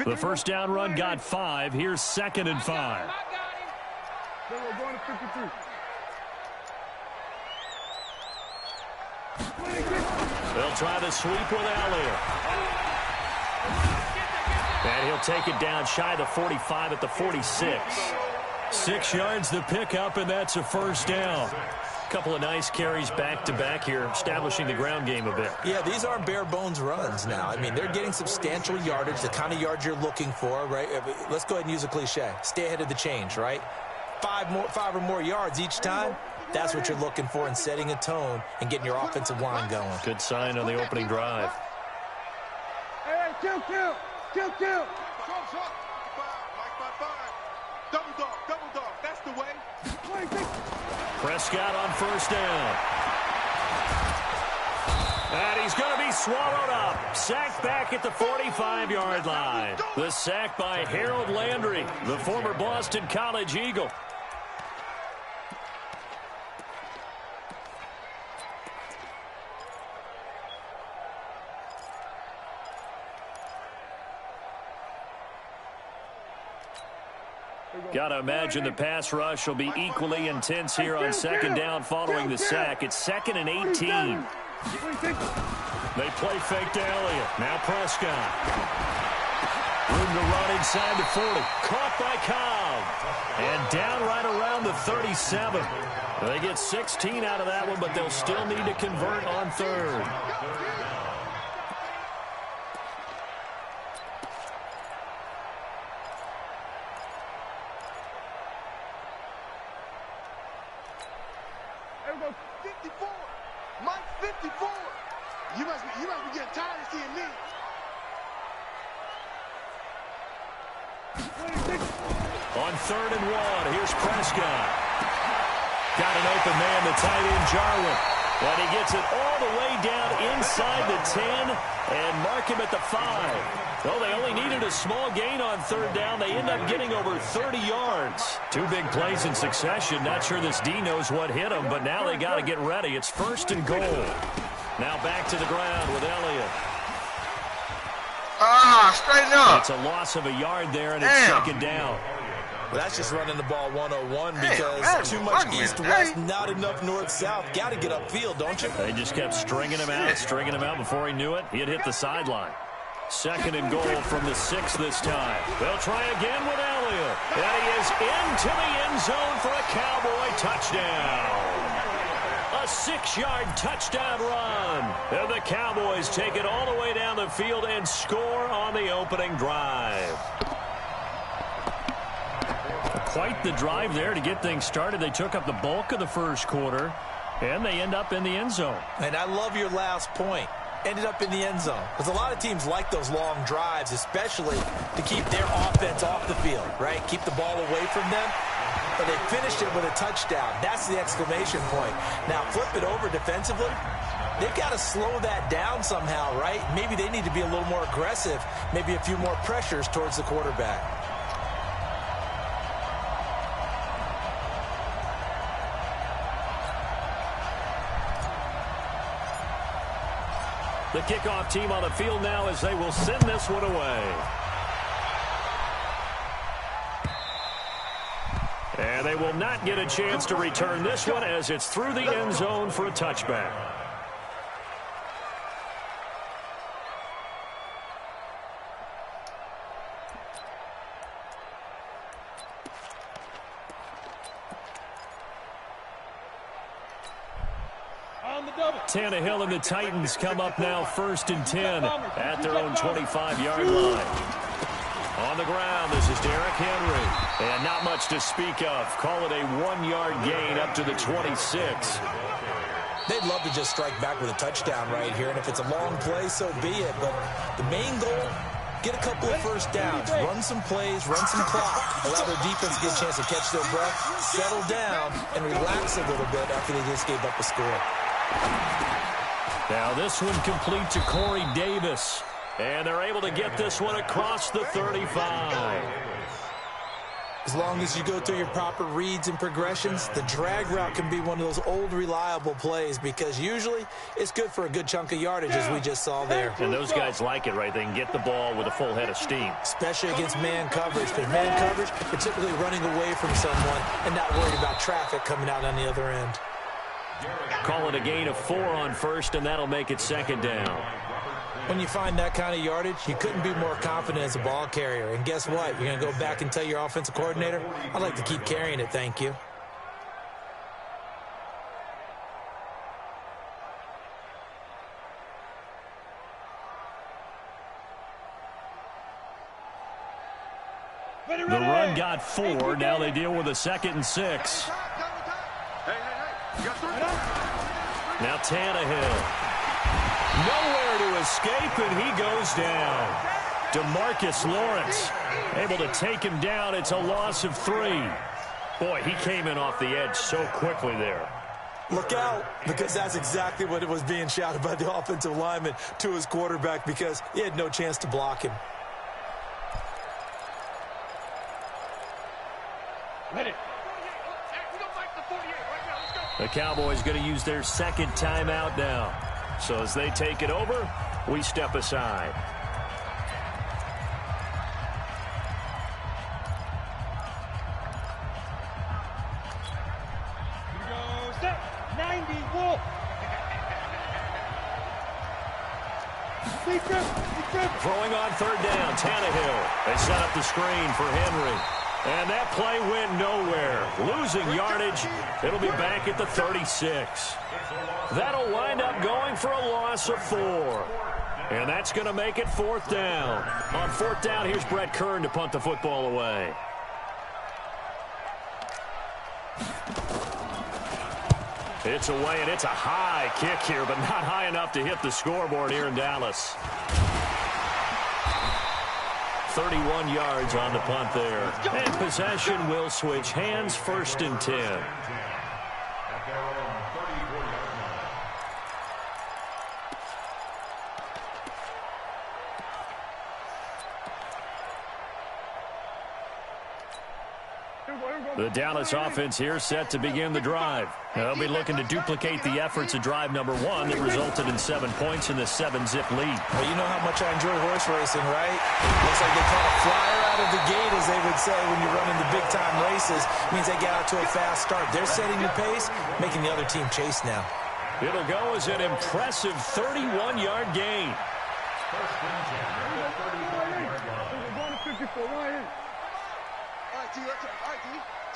The first down run got 5. Here's 2nd and 5. They'll try the sweep with Elliott. And he'll take it down shy of the 45 at the 46. 6 yards the pickup, and that's a first down. Couple of nice carries back-to-back here, establishing the ground game a bit. Yeah, these aren't bare-bones runs now. I mean, they're getting substantial yardage, the kind of yards you're looking for, right? Let's go ahead and use a cliche. Stay ahead of the change, right? 5 or more yards each time, that's what you're looking for in setting a tone and getting your offensive line going. Good sign on the opening drive. Hey, kill. Double dog, that's the way. Prescott on first down. And he's going to be swallowed up. Sacked back at the 45-yard line. The sack by Harold Landry, the former Boston College Eagle. Got to imagine the pass rush will be equally intense here on second down following the sack. It's 2nd and 18. They play fake to Elliott. Now Prescott. Room to run inside the 40. Caught by Cobb. And down right around the 37. They get 16 out of that one, but they'll still need to convert on third. You must be getting tired of seeing me. On 3rd and 1, here's Prescott. Got an open man, the tight end Jarwin. And he gets it all the way down inside the 10 and mark him at the 5. Well, they only needed a small gain on 3rd down. They end up getting over 30 yards. 2 big plays in succession. Not sure this D knows what hit him, but now they got to get ready. It's 1st and goal. Now back to the ground with Elliott. Straighten up. It's a loss of a yard there, and it's 2nd down. Well, that's just running the ball 101 because too much east-west, not enough north-south. Got to get upfield, don't you? They just kept stringing him out before he knew it. He'd hit the sideline. 2nd and goal from the 6 this time. They'll try again with Elliott. And he is into the end zone for a Cowboy touchdown. A 6-yard touchdown run. And the Cowboys take it all the way down the field and score on the opening drive. Quite the drive there to get things started. They took up the bulk of the first quarter, and they end up in the end zone. And I love your last point. Ended up in the end zone. Because a lot of teams like those long drives, especially to keep their offense off the field, right? Keep the ball away from them. But they finished it with a touchdown. That's the exclamation point. Now flip it over defensively. They've got to slow that down somehow, right? Maybe they need to be a little more aggressive. Maybe a few more pressures towards the quarterback. The kickoff team on the field now as they will send this one away. And they will not get a chance to return this one as it's through the end zone for a touchback. Tannehill and the Titans come up now 1st and 10 at their own 25-yard line. the ground. This is Derrick Henry. And not much to speak of. Call it a 1-yard gain up to the 26. They'd love to just strike back with a touchdown right here, and if it's a long play, so be it. But the main goal, get a couple of first downs, run some plays, run some clock, allow their defense to get a chance to catch their breath, settle down, and relax a little bit after they just gave up a score. Now this one complete to Corey Davis, and they're able to get this one across the 35. As long as you go through your proper reads and progressions, the drag route can be one of those old reliable plays because usually it's good for a good chunk of yardage as we just saw there. And those guys like it, right? They can get the ball with a full head of steam. Especially against man coverage. Because man coverage, you're typically running away from someone and not worried about traffic coming out on the other end. Call it a gain of 4 on first, and that'll make it second down. When you find that kind of yardage, you couldn't be more confident as a ball carrier. And guess what? You're going to go back and tell your offensive coordinator, I'd like to keep carrying it, thank you. The run got 4. Now they deal with a 2nd and 6. Now Tannehill. Nowhere to escape, and he goes down. DeMarcus Lawrence able to take him down. It's a loss of 3. Boy, he came in off the edge so quickly there. Look out, because that's exactly what it was being shouted by the offensive lineman to his quarterback because he had no chance to block him. The Cowboys going to use their 2nd timeout now. So as they take it over, we step aside. Step 90 Wolf. Throwing on 3rd down, Tannehill. They set up the screen for Henry. And that play went nowhere. Losing yardage. It'll be back at the 36. That'll wind up going for a loss of 4. And that's going to make it 4th down. On 4th down, here's Brett Kern to punt the football away. It's away, and it's a high kick here, but not high enough to hit the scoreboard here in Dallas. 31 yards on the punt there. And possession will switch hands, 1st and 10. The Dallas offense here set to begin the drive. They'll be looking to duplicate the efforts of drive number 1 that resulted in 7 points in the 7-zip lead. Well, you know how much I enjoy horse racing, right? Looks like they caught a flyer out of the gate, as they would say when you're running the big-time races. It means they get out to a fast start. They're setting the pace, making the other team chase now. It'll go as an impressive 31-yard gain.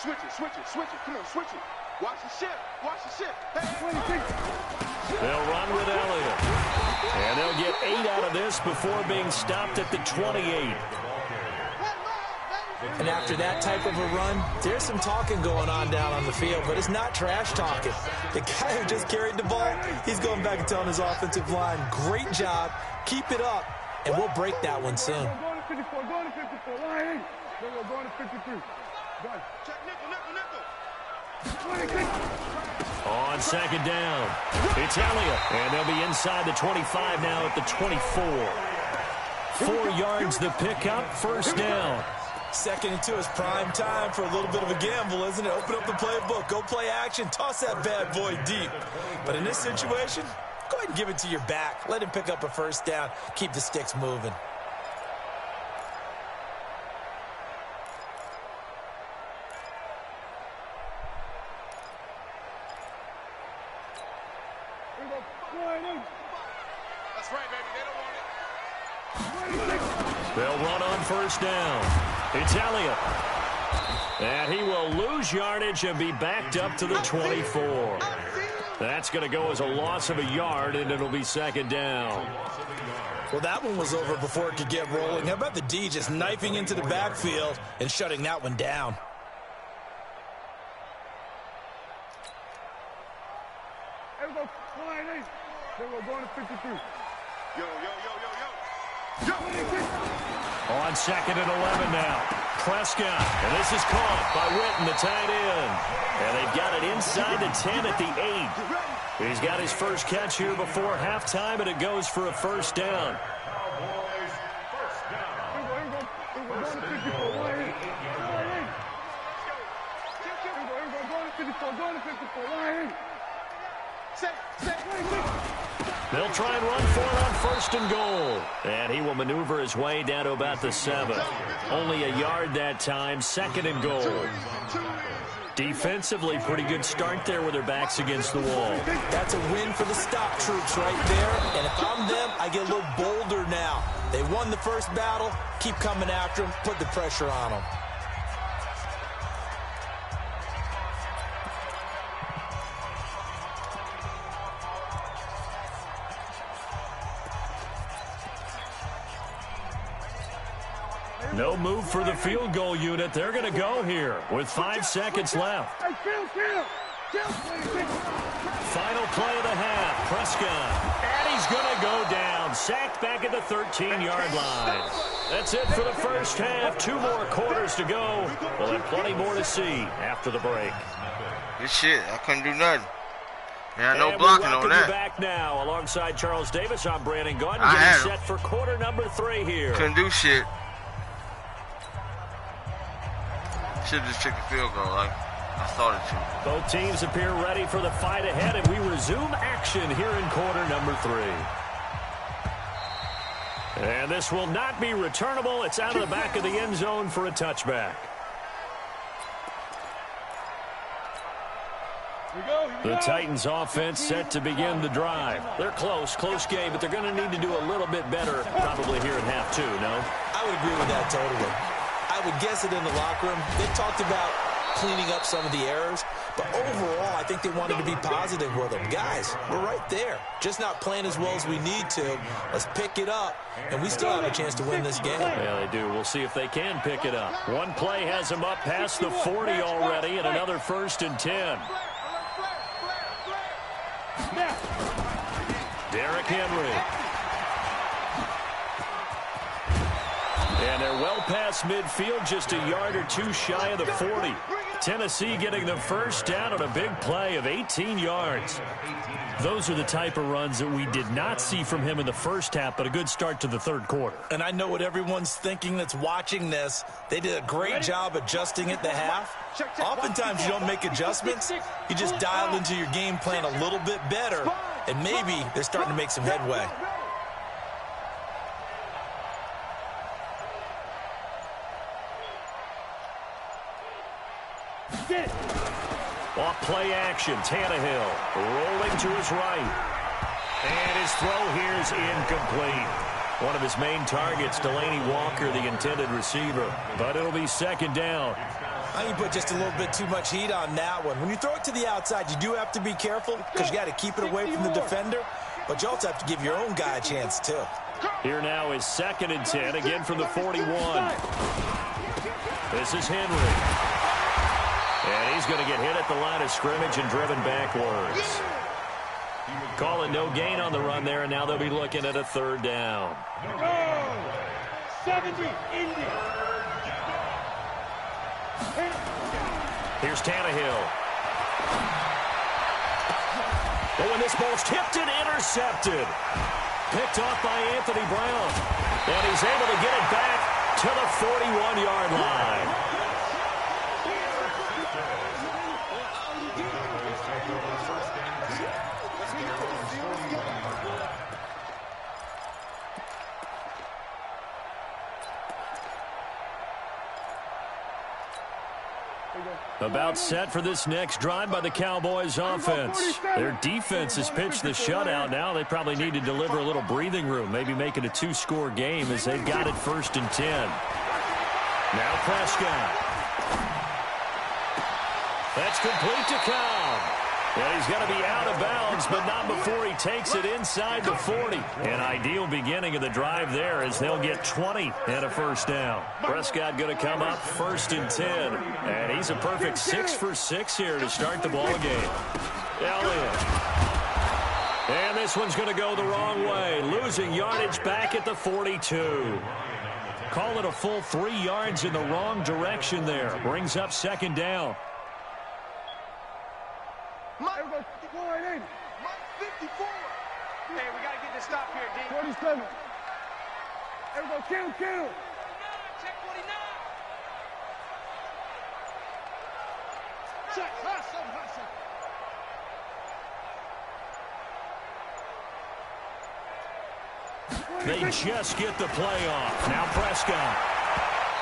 Switch it. Come on, switch it. Watch the ship. Hey. They'll run with Elliott. And they'll get 8 out of this before being stopped at the 28. And after that type of a run, there's some talking going on down on the field, but it's not trash talking. The guy who just carried the ball, he's going back and telling his offensive line, great job, keep it up, and we'll break that one soon. Going to 54, going to 54. Line. Going to 53. Check nickel. On 2nd down, it's Elliott. And they'll be inside the 25 now at the 24. 4 yards the pickup, 1st down. 2nd and 2 is prime time for a little bit of a gamble, isn't it? Open up the playbook, go play action, toss that bad boy deep. But in this situation, go ahead and give it to your back. Let him pick up a 1st down, keep the sticks moving. That's right, baby. They don't want it. They'll run on 1st down. It's Elliott. And he will lose yardage and be backed up to the 24. That's going to go as a loss of a yard, and it'll be 2nd down. Well, that one was over before it could get rolling. How about the D just knifing into the backfield and shutting that one down? There we go. Line 8. There we go. Going to 53. Yo. On 2nd and 11 now. Prescott, and this is caught by Witten, the tight end. And they've got it inside the 10 at the 8. He's got his first catch here before halftime, and it goes for a first down. Cowboys, first down. Going to 54. Line 8. Going to 54. Going to 54. Line 8. They'll try and run for it on 1st and goal. And he will maneuver his way down to about the 7. Only a yard that time, 2nd and goal. Defensively, pretty good start there with their backs against the wall. That's a win for the stop troops right there. And if I'm them, I get a little bolder now. They won the first battle. Keep coming after them. Put the pressure on them. No move for the field goal unit. They're going to go here with 5 seconds left. Final play of the half. Prescott. And he's going to go down. Sacked back at the 13-yard line. That's it for the first half. 2 more quarters to go. We'll have plenty more to see after the break. Good shit. I couldn't do nothing. Yeah, no blocking on that. Back now alongside Charles Davis. I'm Brandon Gordon. Getting set for quarter number 3 here. Couldn't do shit. Should have just took the field goal like I started to. Both teams appear ready for the fight ahead, and we resume action here in quarter number 3. And this will not be returnable. It's out of the back of the end zone for a touchback. The Titans offense set to begin the drive. They're close game, but they're going to need to do a little bit better probably here in half 2, no? I would agree with that totally. I would guess it in the locker room. They talked about cleaning up some of the errors, but overall, I think they wanted to be positive with them. Guys, we're right there. Just not playing as well as we need to. Let's pick it up, and we still have a chance to win this game. Yeah, they do. We'll see if they can pick it up. One play has them up past the 40 already, and another 1st and 10. Derrick Henry. And they're well past midfield, just a yard or 2 shy of the 40. Tennessee getting the first down on a big play of 18 yards. Those are the type of runs that we did not see from him in the first half, but a good start to the 3rd quarter. And I know what everyone's thinking that's watching this. They did a great job adjusting at the half. Oftentimes you don't make adjustments. You just dial into your game plan a little bit better, and maybe they're starting to make some headway. Off play action, Tannehill rolling to his right. And his throw here is incomplete. One of his main targets, Delaney Walker, the intended receiver. But it'll be 2nd down. I think you put just a little bit too much heat on that one. When you throw it to the outside, you do have to be careful because you got to keep it away from the defender. But you also have to give your own guy a chance, too. Here now is 2nd and 10, again from the 41. This is Henry. And he's going to get hit at the line of scrimmage and driven backwards. Calling no gain on the run there, and now they'll be looking at a 3rd down. 70, Indy. Here's Tannehill. But when this ball's tipped and intercepted. Picked off by Anthony Brown. And he's able to get it back to the 41-yard line. About set for this next drive by the Cowboys offense. Their defense has pitched the shutout now. They probably need to deliver a little breathing room, maybe make it a 2-score game as they've got it 1st and 10. Now Prescott. That's complete to Cobb. And he's going to be out of bounds, but not before he takes it inside the 40. An ideal beginning of the drive there as they'll get 20 and a first down. Prescott going to come up 1st and 10. And he's a perfect 6 for 6 here to start the ball game. Elliott. And this one's going to go the wrong way. Losing yardage back at the 42. Call it a full 3 yards in the wrong direction there. Brings up 2nd down. Mike 54. Hey, we got to get this stop here, D. 47. Everybody, kill. Check 49. Check, hot something. They just get the play off. Now Prescott.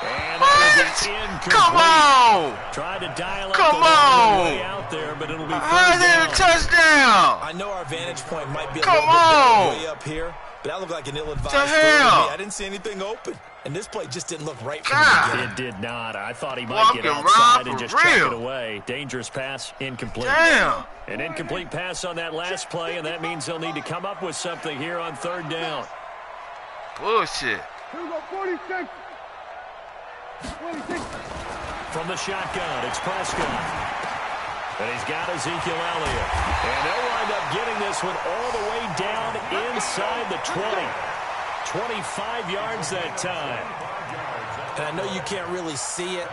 And incomplete. Come on! Tried to dial up Come the way on! out there, but it'll be How is it a touchdown? I know our vantage point might be a Come little bit on! better way up here, but that looked like an ill-advised The throw to me. hell? I didn't see anything open, and this play just didn't look right for God. me. It did not. I thought he might Walking get outside around and for just check real. it away. Dangerous pass, incomplete. Damn. An incomplete pass on that last play, and that means they'll need to come up with something here on 3rd down. Bullshit. Here we go, 46. 26. From the shotgun, it's Prescott. And he's got Ezekiel Elliott. And they'll wind up getting this one all the way down inside the 20. 25 yards that time. And I know you can't really see it,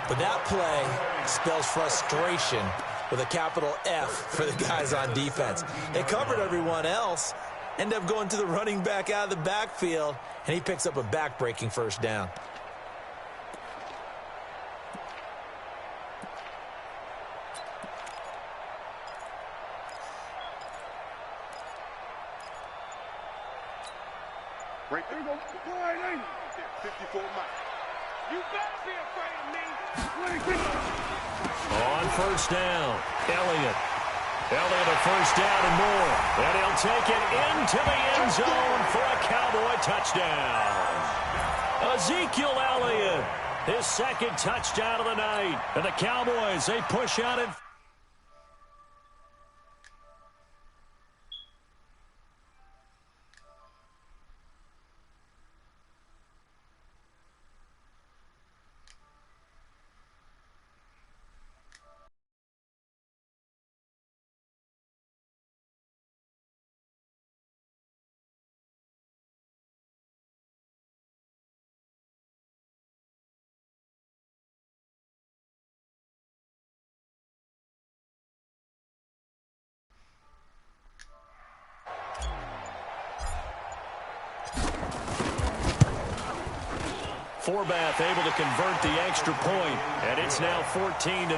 but that play spells frustration with a capital F for the guys on defense. They covered everyone else, end up going to the running back out of the backfield, and he picks up a back-breaking first down. Right there. Here we go, 54 Mike. You better be afraid of me. 26. On 1st down, Elliott. Elliott a first down and more. And he'll take it into the end zone for a Cowboy touchdown. Ezekiel Elliott, his 2nd touchdown of the night. And the Cowboys, they push out in. Forbath able to convert the extra point, and it's now 14-0.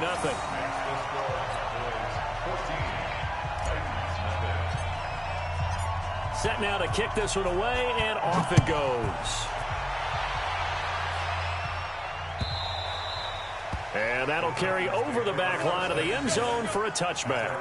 Set now to kick this one away, and off it goes. And that'll carry over the back line of the end zone for a touchback.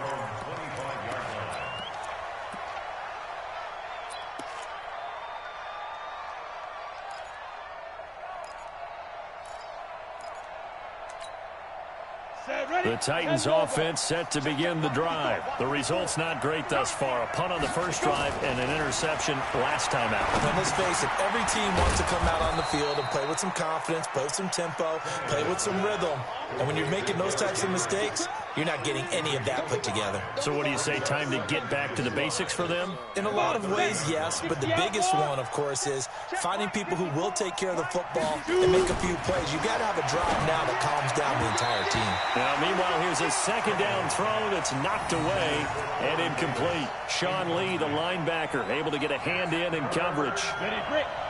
The Titans offense set to begin the drive. The result's not great thus far. A punt on the first drive and an interception last time out. And let's face it, every team wants to come out on the field and play with some confidence, play with some tempo, play with some rhythm. And when you're making those types of mistakes, you're not getting any of that put together. So what do you say, time to get back to the basics for them? In a lot of ways, yes, but the biggest one, of course, is finding people who will take care of the football and make a few plays. You've got to have a drive now that calms down the entire team. Now, meanwhile, here's a 2nd down throw that's knocked away and incomplete. Sean Lee, the linebacker, able to get a hand in coverage.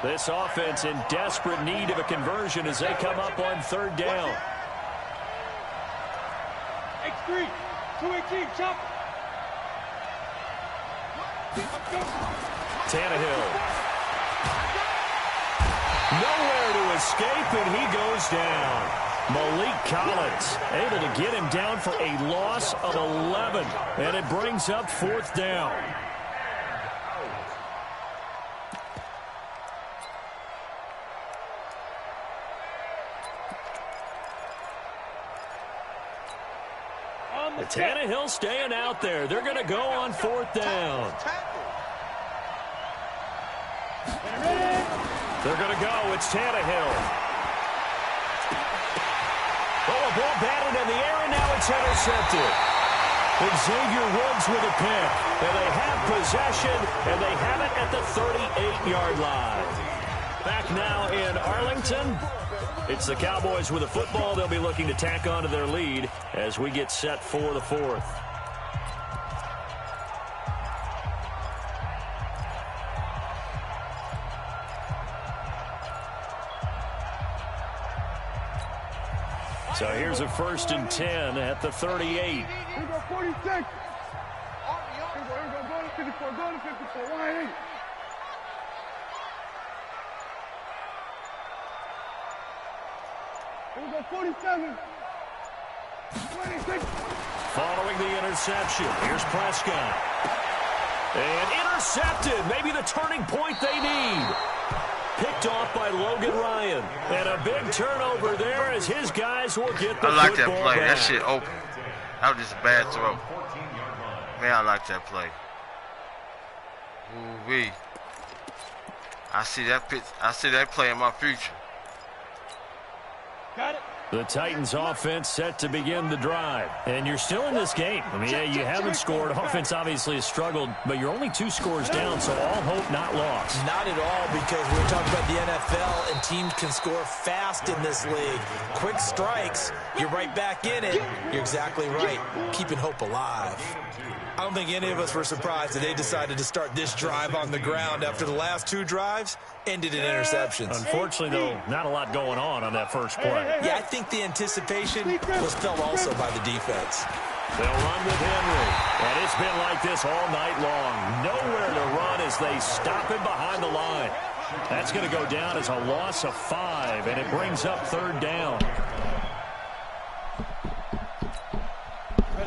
This offense in desperate need of a conversion as they come up on 3rd down. X3, 218, chop. Tannehill. Nowhere to escape, and he goes down. Malik Collins able to get him down for a loss of 11, and it brings up 4th down. Tannehill staying out there. They're going to go on 4th down. They're going to go. It's Tannehill. Oh, a ball batted in the air, and now it's intercepted. Xavier Woods with a pick. And they have possession, and they have it at the 38-yard line. Back now in Arlington. It's the Cowboys with a football. They'll be looking to tack on to their lead as we get set for the 4th. So here's a 1st and 10 at the 38. Here we go, 46. Here we go, go to 54, go to 54, 180. Here we go, 47. 26. Following the interception, here's Prescott. And intercepted, maybe the turning point they need. Picked off by Logan Ryan. And a big turnover there as his guys will get the I like football that play. back. That shit open. That was just a bad throw. Man, I like that play. Ooh-wee. I see that pitch. I see that play in my future. Got it. The Titans offense set to begin the drive. And you're still in this game. I mean, yeah, you haven't scored. Offense obviously has struggled, but you're only 2 scores down, so all hope not lost. Not at all, because we're talking about the NFL, and teams can score fast in this league. Quick strikes, you're right back in it. You're exactly right. Keeping hope alive. I don't think any of us were surprised that they decided to start this drive on the ground after the last 2 drives ended in interceptions. Unfortunately, though, not a lot going on that first play. Yeah, I think the anticipation was felt also by the defense. They'll run with Henry, and it's been like this all night long. Nowhere to run as they stop him behind the line. That's going to go down as a loss of 5, and it brings up 3rd down.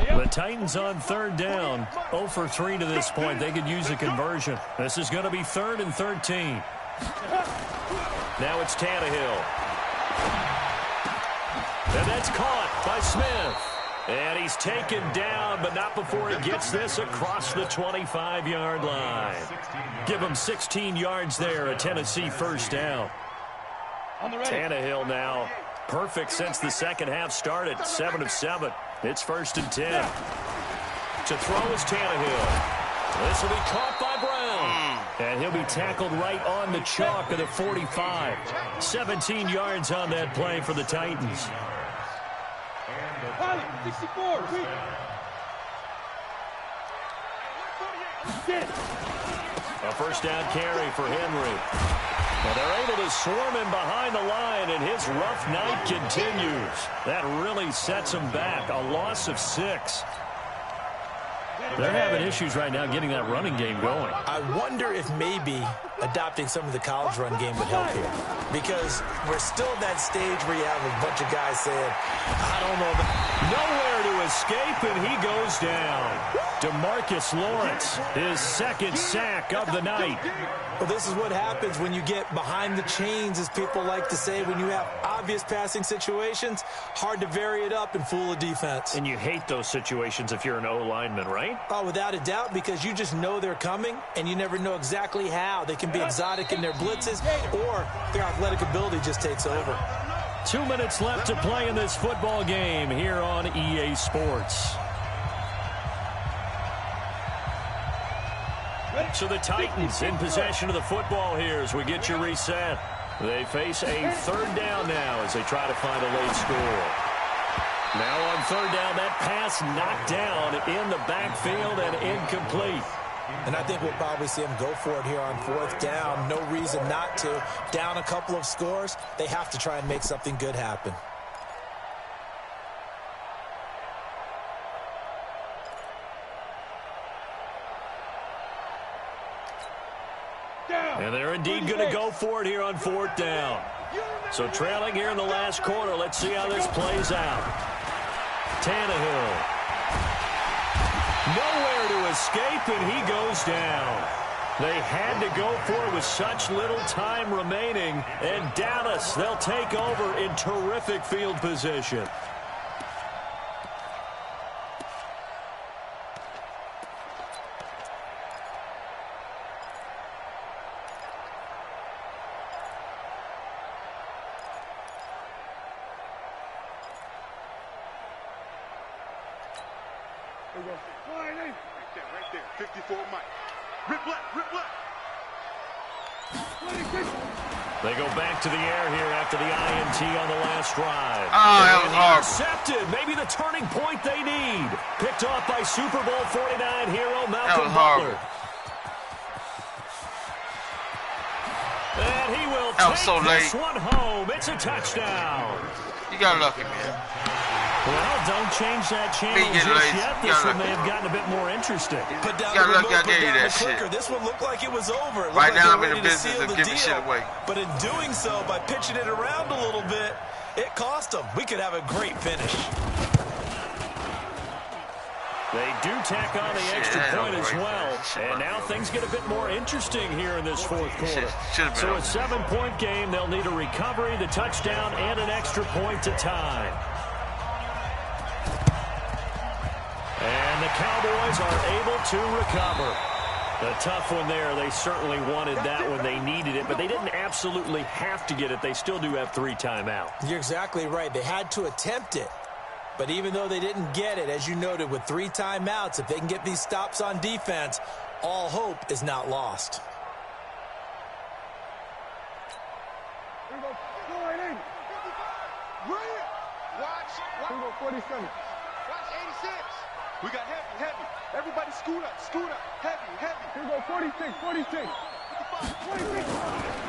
The Titans on 3rd down, 0 for 3 to this point. They could use a conversion. This is going to be 3rd and 13. Now it's Tannehill. And that's caught by Smith. And he's taken down, but not before he gets this across the 25-yard line. Give him 16 yards there, a Tennessee 1st down. Tannehill now perfect since the second half started, 7 of 7. It's 1st and 10. To throw is Tannehill. This will be caught by Brown. And he'll be tackled right on the chalk of the 45. 17 yards on that play for the Titans. 64. A 1st down carry for Henry. Well, they're able to swarm him behind the line, and his rough night continues. That really sets him back. A loss of 6. They're having issues right now getting that running game going. I wonder if maybe adopting some of the college run game would help here. Because we're still at that stage where you have a bunch of guys saying, I don't know about... Nowhere to escape, and he goes down. DeMarcus Lawrence, his 2nd sack of the night. Well, this is what happens when you get behind the chains, as people like to say. When you have obvious passing situations, hard to vary it up and fool a defense. And you hate those situations if you're an O-lineman, right? Oh, without a doubt, because you just know they're coming, and you never know exactly how. They can be exotic in their blitzes, or their athletic ability just takes over. 2 minutes left to play in this football game here on EA Sports. So the Titans in possession of the football here as we get you reset. They face a 3rd down now as they try to find a late score. Now on 3rd down, that pass knocked down in the backfield and incomplete. And I think we'll probably see them go for it here on 4th down. No reason not to. Down a couple of scores, they have to try and make something good happen. And they're indeed going to go for it here on 4th down. So trailing here in the last quarter. Let's see how this plays out. Tannehill. Nowhere to escape, and he goes down. They had to go for it with such little time remaining. And Dallas, they'll take over in terrific field position. Right there. 54 Mike. Rip left. They go back to the air here after the INT on the last drive. Oh, that was horrible. Intercepted. Maybe the turning point they need. Picked off by Super Bowl 49 hero Malcolm That was Butler. horrible. And he will That was take so this late. one home. It's a touchdown. You got lucky, man. Well, don't change that channel Me getting just lazy. yet. You This got one may lucky. have gotten a bit more interesting. Put down You got the lucky remote, I gave put you down that the clicker. shit. This one looked like it was over. It looked Right like now, they I'm were in the ready to business seal of the giving deal. shit away. But in doing so, by pitching it around a little bit, it cost them. We could have a great finish. They do tack on the extra point as well. And now things get a bit more interesting here in this fourth quarter. So a 7-point game, they'll need a recovery, the touchdown, and an extra point to tie. And the Cowboys are able to recover. A tough one there. They certainly wanted that when they needed it, but they didn't absolutely have to get it. They still do have 3 timeouts. You're exactly right. They had to attempt it. But even though they didn't get it, as you noted, with 3 timeouts, if they can get these stops on defense, all hope is not lost. Here we go. Go right in. Right. Watch. 47. Watch 86. We got heavy. Everybody scoot up. Heavy. Here we go. 46.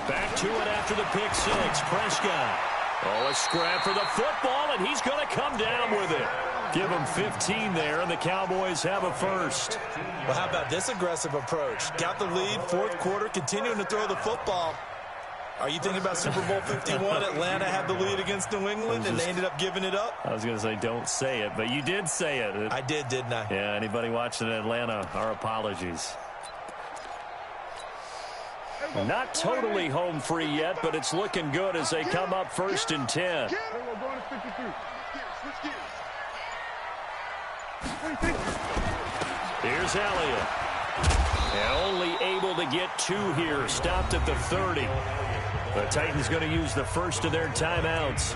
Back to it after the pick 6. Prescott. Oh, a scrap for the football, and he's going to come down with it. Give him 15 there, and the Cowboys have a first. Well, how about this aggressive approach? Got the lead, fourth quarter, continuing to throw the football. Are you thinking about Super Bowl 51? Atlanta had the lead against New England, and they ended up giving it up? I was going to say don't say it, but you did say it. I did, didn't I? Yeah, anybody watching Atlanta, our apologies. Not totally home free yet, but it's looking good as they come up 1st and 10. Here's Elliott. And only able to get 2 here. Stopped at the 30. The Titans going to use the first of their timeouts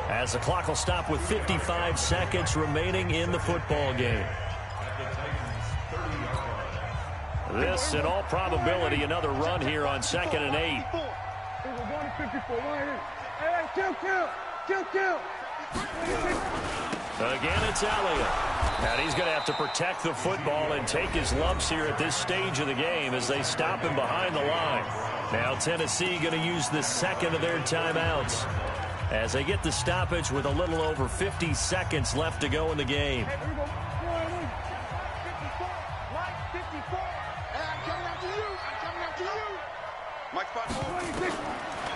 as the clock will stop with 55 seconds remaining in the football game. This, in all probability, another run here on 2nd and 8. Again, it's Elliott. And he's going to have to protect the football and take his lumps here at this stage of the game as they stop him behind the line. Now Tennessee going to use the second of their timeouts as they get the stoppage with a little over 50 seconds left to go in the game.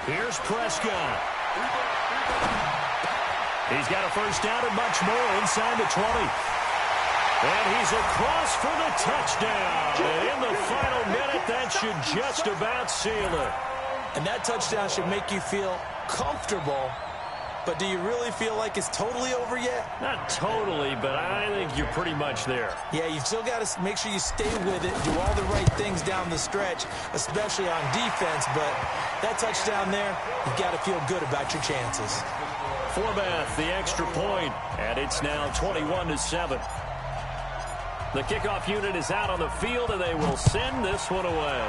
Here's Prescott. He's got a first down and much more inside the 20. And he's across for the touchdown. And in the final minute, that should just about seal it. And that touchdown should make you feel comfortable. But do you really feel like it's totally over yet? Not totally, but I think you're pretty much there. Yeah, you've still got to make sure you stay with it, do all the right things down the stretch, especially on defense. But that touchdown there, you've got to feel good about your chances. Forbath, the extra point, and it's now 21-7. The kickoff unit is out on the field, and they will send this one away.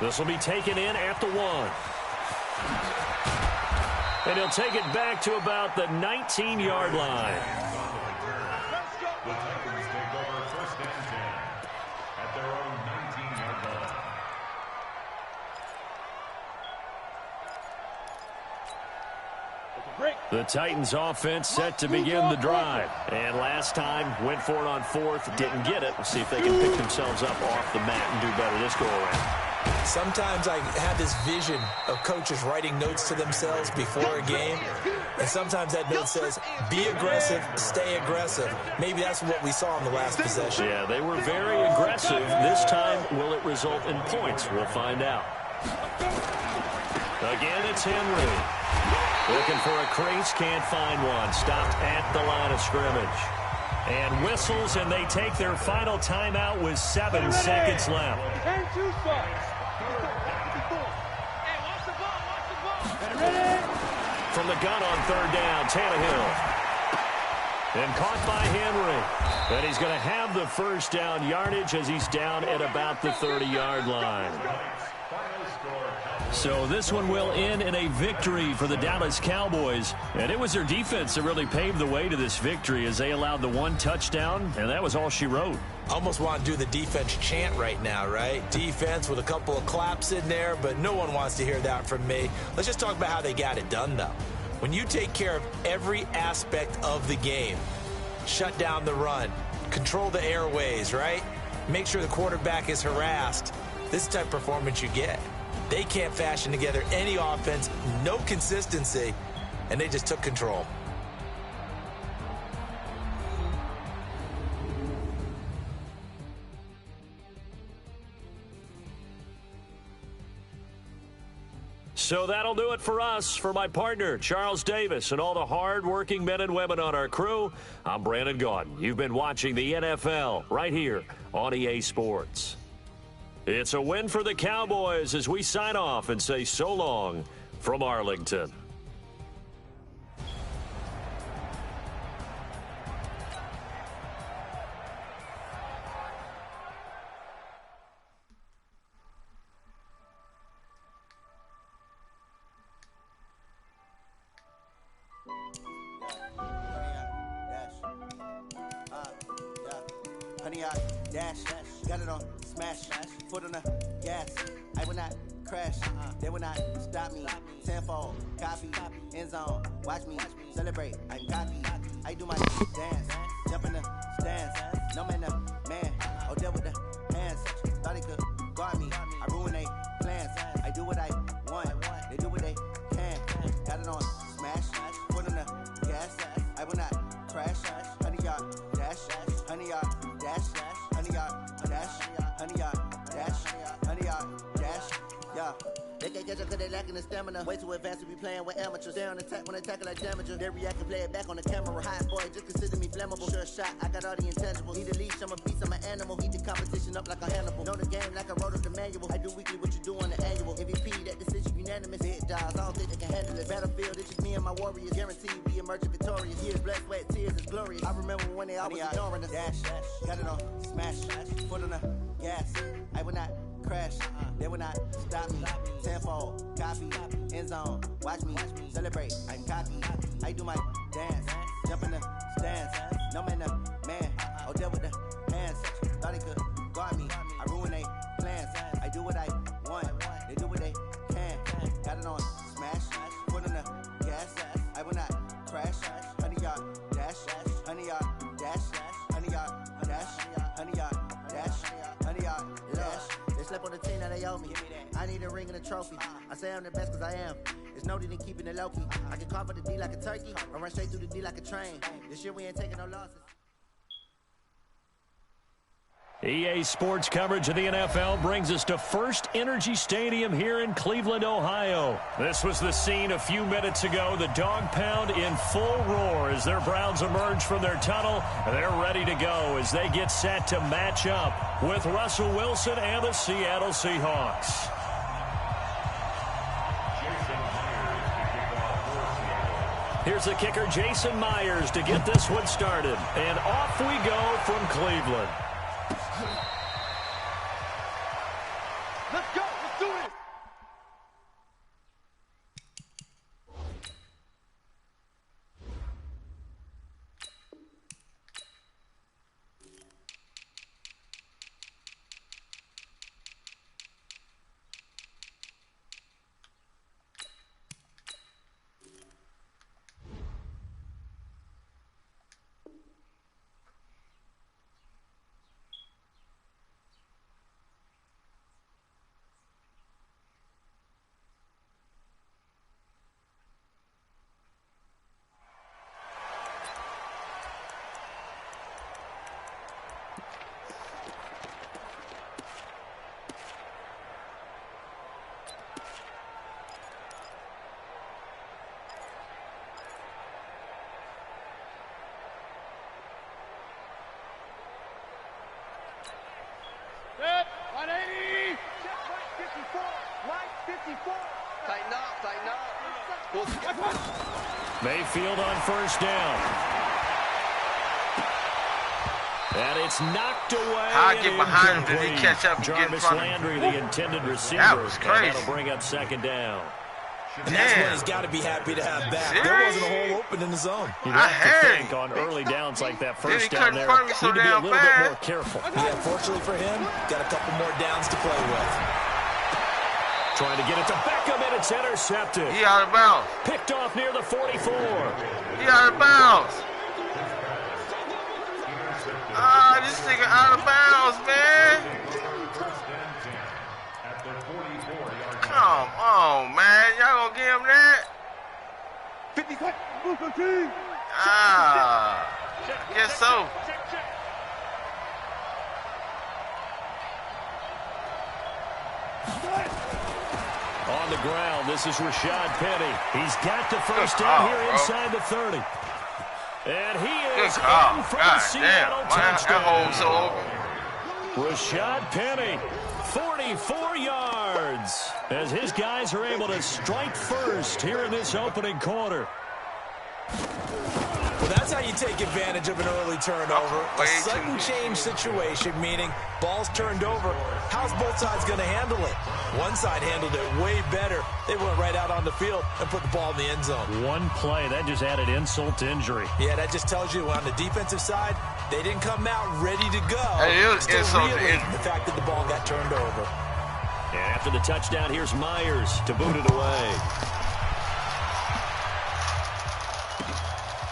This will be taken in at the 1. And he'll take it back to about the 19-yard line. The Titans take over 1st and 10 at their own 19-yard line. The Titans offense set to begin the drive. And last time, went for it on 4th, didn't get it. We'll see if they can pick themselves up off the mat and do better this go-around. Sometimes I have this vision of coaches writing notes to themselves before a game. And sometimes that note says, be aggressive, stay aggressive. Maybe that's what we saw in the last possession. Yeah, they were very aggressive. This time, will it result in points? We'll find out. Again, it's Henry. Looking for a crease, can't find one. Stopped at the line of scrimmage. And whistles, and they take their final timeout with 7 seconds left. And 2 spots. From the gun on 3rd down, Tannehill. And caught by Henry. And he's going to have the first down yardage as he's down at about the 30-yard line. So this one will end in a victory for the Dallas Cowboys. And it was their defense that really paved the way to this victory as they allowed the one touchdown, and that was all she wrote. Almost want to do the defense chant right now, right? Defense with a couple of claps in there, but no one wants to hear that from me. Let's just talk about how they got it done, though. When you take care of every aspect of the game, shut down the run, control the airways, right? Make sure the quarterback is harassed. This is the type of performance you get. They can't fashion together any offense, no consistency, and they just took control. So that'll do it for us. For my partner, Charles Davis, and all the hard-working men and women on our crew, I'm Brandon Gaudin. You've been watching the NFL right here on EA Sports. It's a win for the Cowboys as we sign off and say so long from Arlington. Dash, got it on, smash, foot on the gas. I will not crash, they will not stop me. Tenfold, copy, end zone, watch me celebrate. I'm cocky, I do my dance, jump in the stands. No man, man, oh deal with the hands. Thought he could guard me, I ruin they plans. I do what I want, they do what they can. Got it on, smash, foot on the gas. I will not crash, 100-yard dash, 100-yard dash, 100-yard dash, 100-yard dash, 100-yard dash, yeah. They can't catch up cause they lacking the stamina. Way too advanced to be playing with amateurs. Stay on attack when they tackle like damager. They react and play it back on the camera. Hot boy, just consider me flammable. Sure shot, I got all the intangibles. Need a leash, I'm a beast, I'm an animal. Heat the competition up like a Hannibal. Know the game like I wrote up the manual. I do weekly what you do on the annual. MVP, that decision unanimous. Hit dials, I don't think they can handle it. Battlefield, it's just me and my warriors. Guaranteed we emerge victorious. Years, blood, sweat, tears is glorious. I remember when they always ignoring us. Dash, got it on, smash, foot on the gas. I will not crash, they will not stop me. Tenfold, copy, end zone, watch me celebrate. I'm cocky, I do my dance, jump in the stands. No man, man, oh deal with the hands. Thought he could guard me, I ruin they plans. I do what I want, they do what they can. Got it on, smash, foot on the gas. I will not crash, 100-yard dash, 100-yard dash, 100-yard dash, 100-yard dash, 100-yard dash. They slept on the team that they owe me. I need a ring and a trophy. I say I'm the best cause I am. It's no need in keeping it low-key. I can carve up the D like a turkey or run straight through the D like a train. This year we ain't taking no losses. EA Sports coverage of the NFL brings us to First Energy Stadium here in Cleveland, Ohio. This was the scene a few minutes ago. The dog pound in full roar as their Browns emerge from their tunnel. They're ready to go as they get set to match up with Russell Wilson and the Seattle Seahawks. Here's the kicker, Jason Myers, to get this one started. And off we go from Cleveland. Let's go. Let's do this. Set, 180. Check, right 54. Right 54. Tighten up, tighten up. Mayfield on first down. And it's knocked away. I'll get behind him, then he catch up and get in front of him. Landry, the intended receiver. That was crazy. And that'll bring up second down. And that's what he's got to be happy to have back. Serious? There wasn't a hole open in the zone. You'd have to think on early downs like that first down there, me so need to be a little bit more careful. Yeah, fortunately for him, got a couple more downs to play with. Trying to get it to Beckham, and it's intercepted. He out of bounds. Picked off near the 44. He out of bounds. Ah, this nigga out of bounds, man. Come on, man. Y'all gonna give him that? 50 seconds. Ah, guess so. On the ground, this is Rashad Penny. He's got the first down here inside the 30. And he is in for the Seattle touchdown. So open. Rashad Penny, 44 yards, as his guys are able to strike first here in this opening quarter. Well, that's how you take advantage of an early turnover. A sudden change situation, meaning ball's turned over. How's both sides going to handle it? One side handled it way better. They went right out on the field and put the ball in the end zone. One play, that just added insult to injury. Yeah, that just tells you on the defensive side, they didn't come out ready to go. Hey, it was insult to injury. The fact that the ball got turned over. And after the touchdown, here's Myers to boot it away.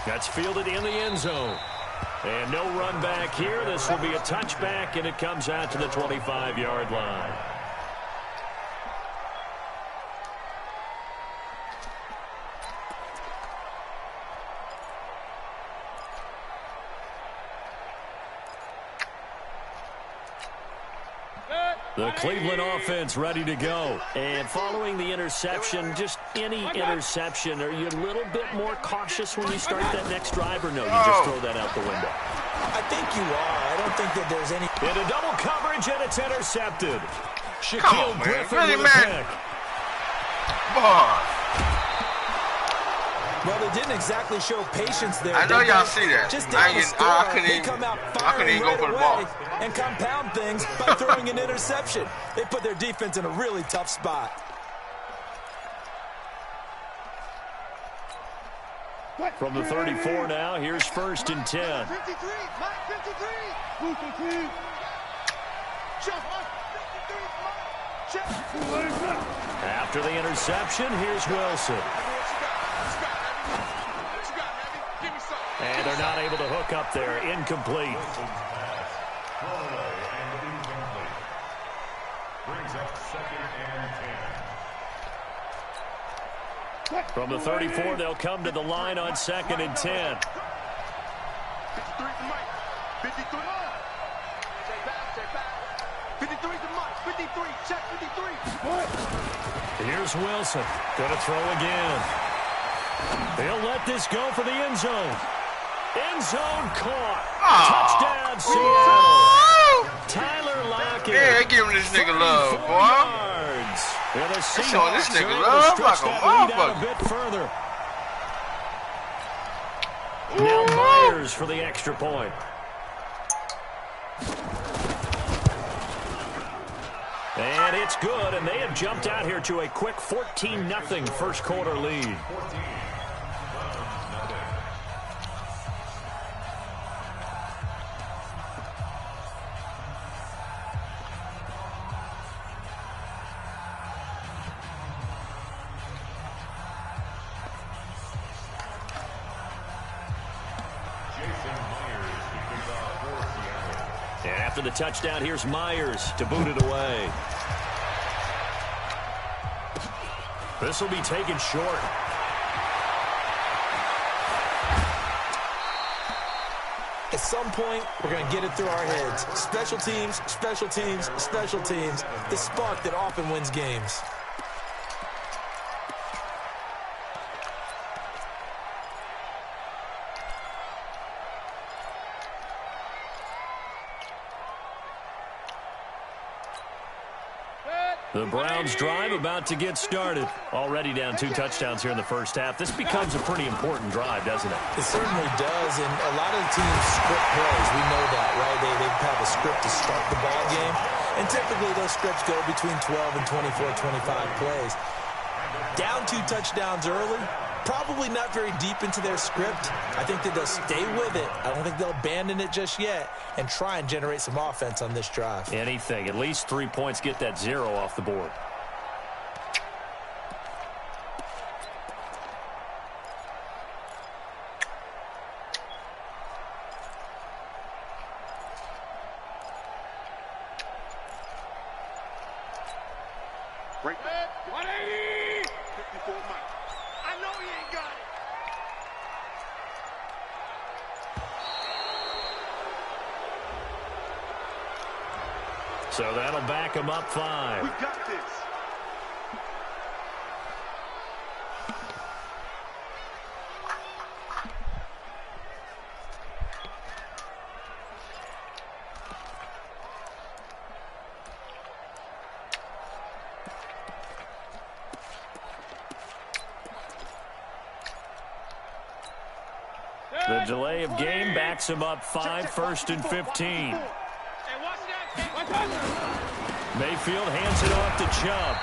That's fielded in the end zone. And no run back here. This will be a touchback, and it comes out to the 25-yard line. The Cleveland offense ready to go. And following the interception, just any interception, are you a little bit more cautious when you start that next drive, or no, you just throw that out the window? I think you are. I don't think that there's any... Into double coverage, and it's intercepted. Come on, man. Really, man? Boy. Well, they didn't exactly show patience there. I know y'all see that. Just I couldn't even go for the ball. And compound things by throwing an interception. They put their defense in a really tough spot. From the 34 now, here's 1st and 10. 53, Mike 53. After the interception, here's Wilson. And they're not able to hook up there. Incomplete. Brings up 2nd and 10. From the 34, they'll come to the line on 2nd and 10. 53 to Mike. 53. Check back. 53 to Mike. 53. Check 53. Here's Wilson. Going to throw again. They'll let this go for the end zone. End zone caught. Touchdown, Seattle. Tyler Lockett. Yeah, they giving this nigga love, boy. They're showing this nigga love like a motherfucker. A bit further. Now Myers for the extra point. And it's good, and they have jumped out here to a quick 14-0 first quarter lead. And after the touchdown, here's Myers to boot it away. This will be taken short. At some point, we're going to get it through our heads. Special teams, special teams, special teams. The spark that often wins games. The Browns drive about to get started. Already down 2 touchdowns here in the first half. This becomes a pretty important drive, doesn't it? It certainly does, and a lot of the teams script plays. We know that, right? They have a script to start the ball game, and typically those scripts go between 12 and 24, 25 plays. Down 2 touchdowns early, probably not very deep into their script. I think that they'll stay with it. I don't think they'll abandon it just yet and try and generate some offense on this drive. Anything. At least 3 points, get that 0 off the board. Break that. 180. 54 Mike. I know he ain't got it. So that'll back him up 5. We got this. The delay of game backs him up 5, 1st and 15. Mayfield hands it off to Chubb.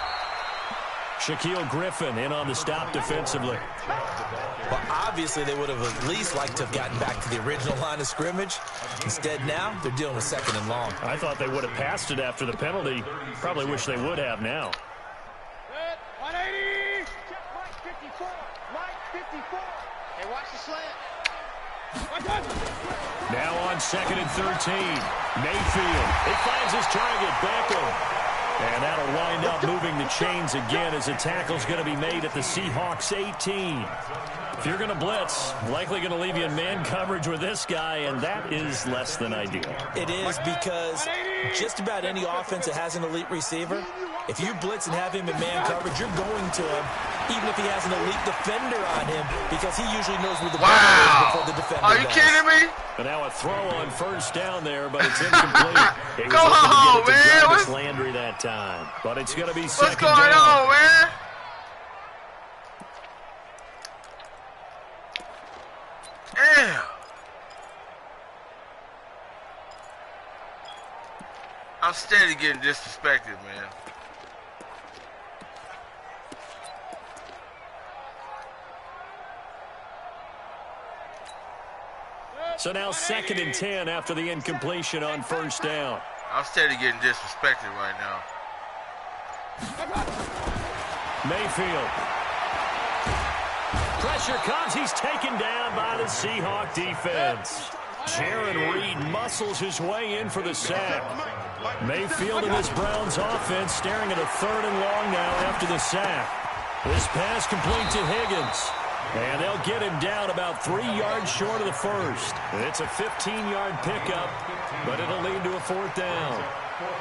Shaquille Griffin in on the stop defensively. Well, obviously they would have at least liked to have gotten back to the original line of scrimmage. Instead now, they're dealing with 2nd and long. I thought they would have passed it after the penalty. Probably wish they would have now. 180. Mike 54. Mike 54. Hey, watch the slant. Now on 2nd and 13. Mayfield. He finds his target, Beckham. And that'll wind up moving the chains again as a tackle's going to be made at the Seahawks 18. If you're going to blitz, likely going to leave you in man coverage with this guy, and that is less than ideal. It is, because just about any offense that has an elite receiver, if you blitz and have him in man coverage, you're going to him, even if he has an elite defender on him, because he usually knows where the ball is before the defender Are you does. kidding me? And now a throw on 1st down there, but it's incomplete. He was Go looking home, to get it to man. Jarvis Landry that time. But it's going to be 2nd What's going down. on, man? Damn. I'm steady getting disrespected, man. So now 2nd and 10 after the incompletion on 1st down. I'm steady getting disrespected right now. Mayfield. Pressure comes. He's taken down by the Seahawk defense. Jaron Reed muscles his way in for the sack. Mayfield and this Browns offense staring at a 3rd and long now after the sack. This pass complete to Higgins. And they'll get him down about 3 yards short of the 1st. It's a 15-yard pickup, but it'll lead to a 4th down.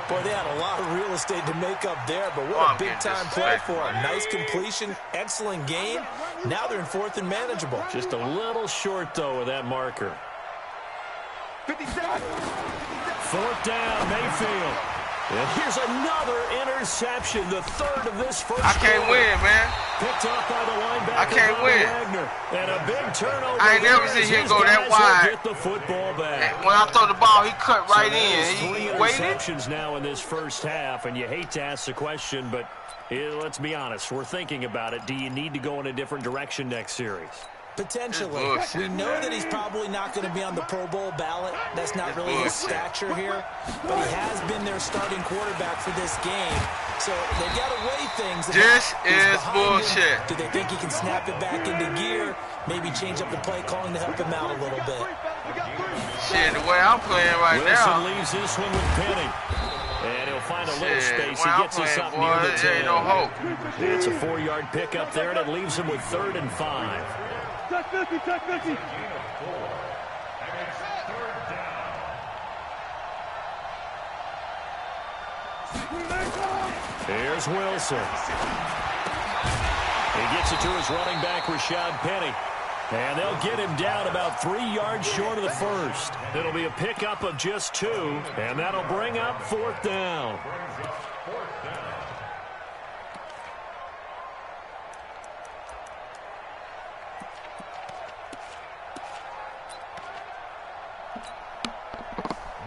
Boy, they had a lot of real estate to make up there, but what a big-time play for him. Nice completion, excellent game. Now they're in 4th and manageable. Just a little short, though, with that marker. 4th down, Mayfield. And here's another interception, the 3rd of this first I can't quarter. win, man. Picked up by the linebacker. I can't win. Wagner. And a big turnover. I ain't never seen him go that wide. Get the football back. When I throw the ball, he cut right in. Three He waited. interceptions now in this first half, and you hate to ask the question, but let's be honest. We're thinking about it. Do you need to go in a different direction next series? Potentially. Bullshit, We know that he's probably not going to be on the Pro Bowl ballot. That's not really his stature here. But he has been their starting quarterback for this game. So they've got to weigh things. This is bullshit. Do they think he can snap it back into gear? Maybe change up the play calling to help him out a little bit. Shit, the way I'm playing right Wilson now. leaves this one with Penny. And he'll find a little space. He gets us up near the 10. There ain't no hope. It's a 4-yard pickup there, and it leaves him with 3rd and 5. Touch 50, touch 50. Here's Wilson. He gets it to his running back, Rashad Penny. And they'll get him down about 3 yards short of the 1st. It'll be a pickup of just 2, and that'll bring up 4th down.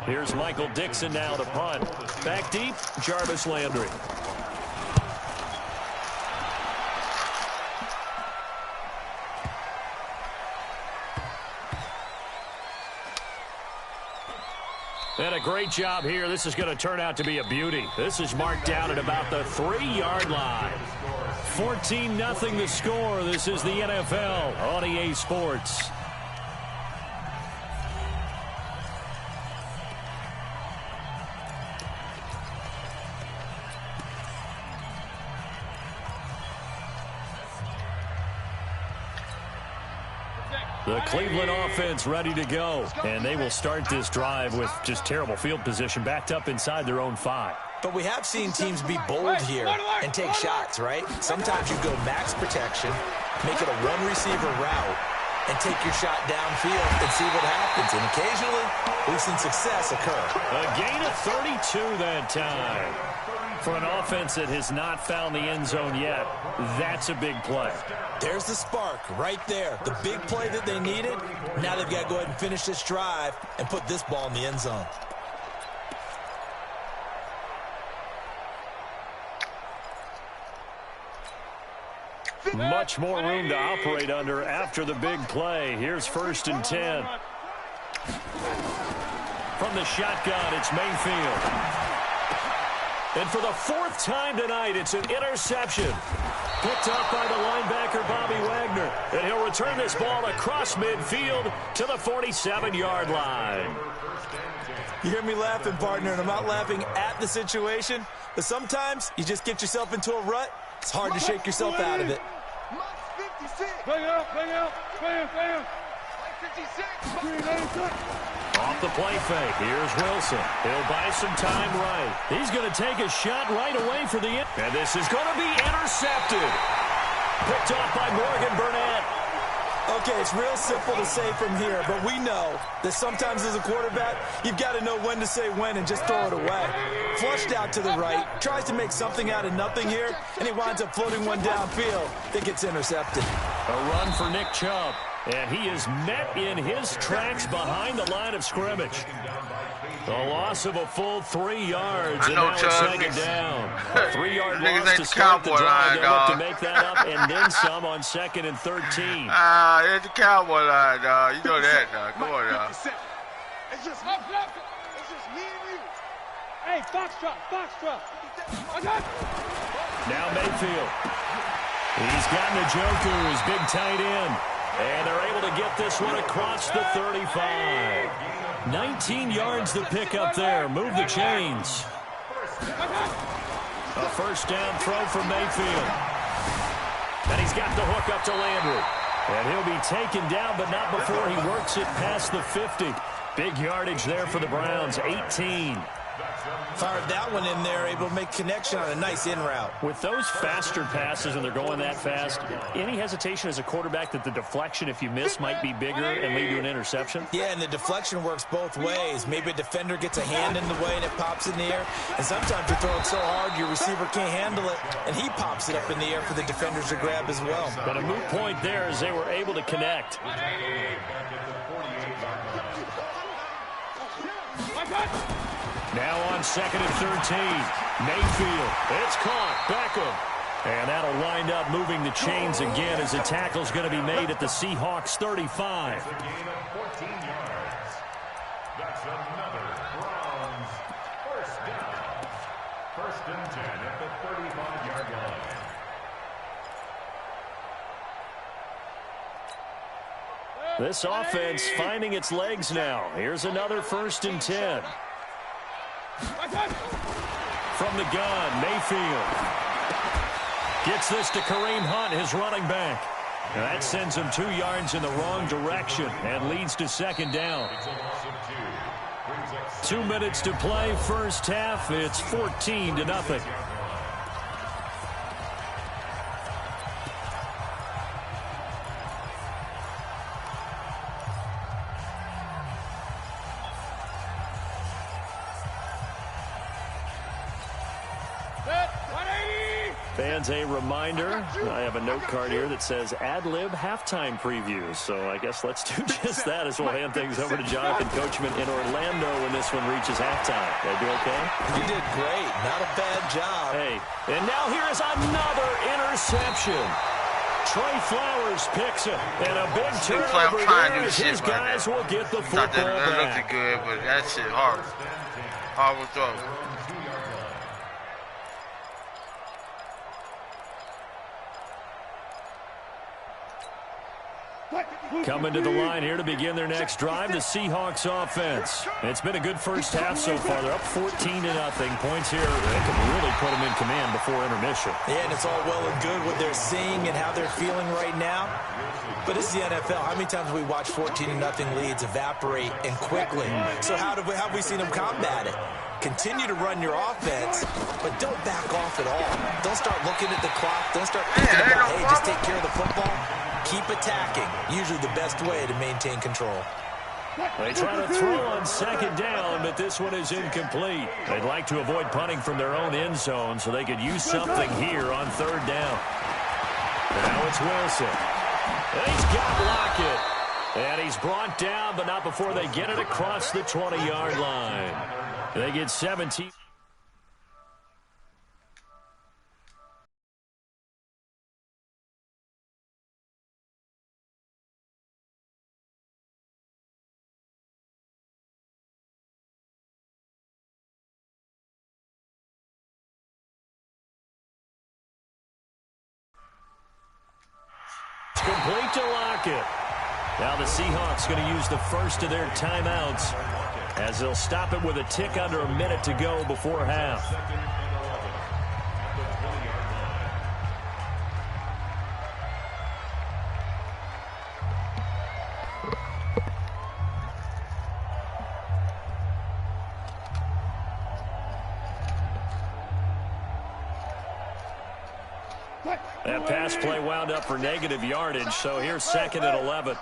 Here's Michael Dixon now to punt. Back deep, Jarvis Landry. And a great job here. This is going to turn out to be a beauty. This is marked down at about the 3-yard line. 14-0 the score. This is the NFL on EA Sports. The Cleveland offense ready to go, and they will start this drive with just terrible field position, backed up inside their own 5. But we have seen teams be bold here and take shots, right? Sometimes you go max protection, make it a one-receiver route, and take your shot downfield and see what happens. And occasionally, we've seen success occur. A gain of 32 that time. For an offense that has not found the end zone yet, that's a big play. There's the spark right there. The big play that they needed. Now they've got to go ahead and finish this drive and put this ball in the end zone. Much more room to operate under after the big play. Here's 1st and 10. From the shotgun, it's Mayfield. And for the 4th time tonight, it's an interception. Picked up by the linebacker, Bobby Wagner. And he'll return this ball across midfield to the 47-yard line. You hear me laughing, partner, and I'm not laughing at the situation. But sometimes you just get yourself into a rut. It's hard to shake yourself out of it. Bring it up, bring it up, bring it, bring it. 56. Off the play fake. Here's Wilson. He'll buy some time right. He's going to take a shot right away for the end. And this is going to be intercepted. Picked off by Morgan Burnett. Okay, it's real simple to say from here, but we know that sometimes as a quarterback, you've got to know when to say when and just throw it away. Flushed out to the right, tries to make something out of nothing here, and he winds up floating one downfield that gets intercepted. A run for Nick Chubb. And he is met in his tracks behind the line of scrimmage. The loss of a full 3 yards, and now it's 2nd down. A 3-yard loss to start the drive. They'll look to make that up and then some on 2nd and 13. It's the Cowboy line, dog. You know that, dog. Come on, dog. It's just me and you. Hey, Foxtrot. I got it. Now Mayfield. He's got Njoku, his big tight end. And they're able to get this one across the 35. 19 yards to pick up there. Move the chains. A 1st down throw from Mayfield. And he's got the hook up to Landry. And he'll be taken down, but not before he works it past the 50. Big yardage there for the Browns, 18. Fired that one in there, able to make connection on a nice in route. With those faster passes and they're going that fast, any hesitation as a quarterback that the deflection, if you miss, might be bigger and lead to an interception? Yeah, and the deflection works both ways. Maybe a defender gets a hand in the way and it pops in the air. And sometimes you throw it so hard your receiver can't handle it, and he pops it up in the air for the defenders to grab as well. But a moot point there as they were able to connect. Now on 2nd and 13. Mayfield. It's caught. Beckham. And that'll wind up moving the chains again as the tackle's going to be made at the Seahawks 35. It's a gain of 14 yards. That's another Browns 1st down. 1st and 10 at the 35-yard line. This offense finding its legs now. Here's another 1st and 10. From the gun, Mayfield gets this to Kareem Hunt, his running back. And that sends him 2 yards in the wrong direction and leads to 2nd down. 2 minutes to play, 1st half. It's 14-0. fans, a reminder. I have a note card here that says ad-lib halftime previews. So I guess let's do just that as we'll hand things over to Jonathan Coachman in Orlando when this one reaches halftime. Did I do okay? You did great. Not a bad job. Hey, and now here is another interception. Trey Flowers picks it, and a big turnover there as his guys will get the football back. That looked good, but that shit hard. Horrible throw. Coming to the line here to begin their next drive, the Seahawks offense. It's been a good first half so far. They're up 14-0. Points here. They can really put them in command before intermission. Yeah, and it's all well and good what they're seeing and how they're feeling right now. But it's the NFL. How many times have we watched 14-0 leads evaporate and quickly? So how have we seen them combat it? Continue to run your offense, but don't back off at all. Don't start looking at the clock. Don't start thinking about, hey, just take care of the football. Keep attacking. Usually the best way to maintain control. They try to throw on second down, but this one is incomplete. They'd like to avoid punting from their own end zone so they could use something here on third down. Now it's Wilson. And he's got Lockett. And he's brought down, but not before they get it across the 20-yard line. They get 17. Complete to Lockett. Now the Seahawks going to use the first of their timeouts as they'll stop it with a tick under a minute to go before half. That pass play wound up for negative yardage, so here's second and 11.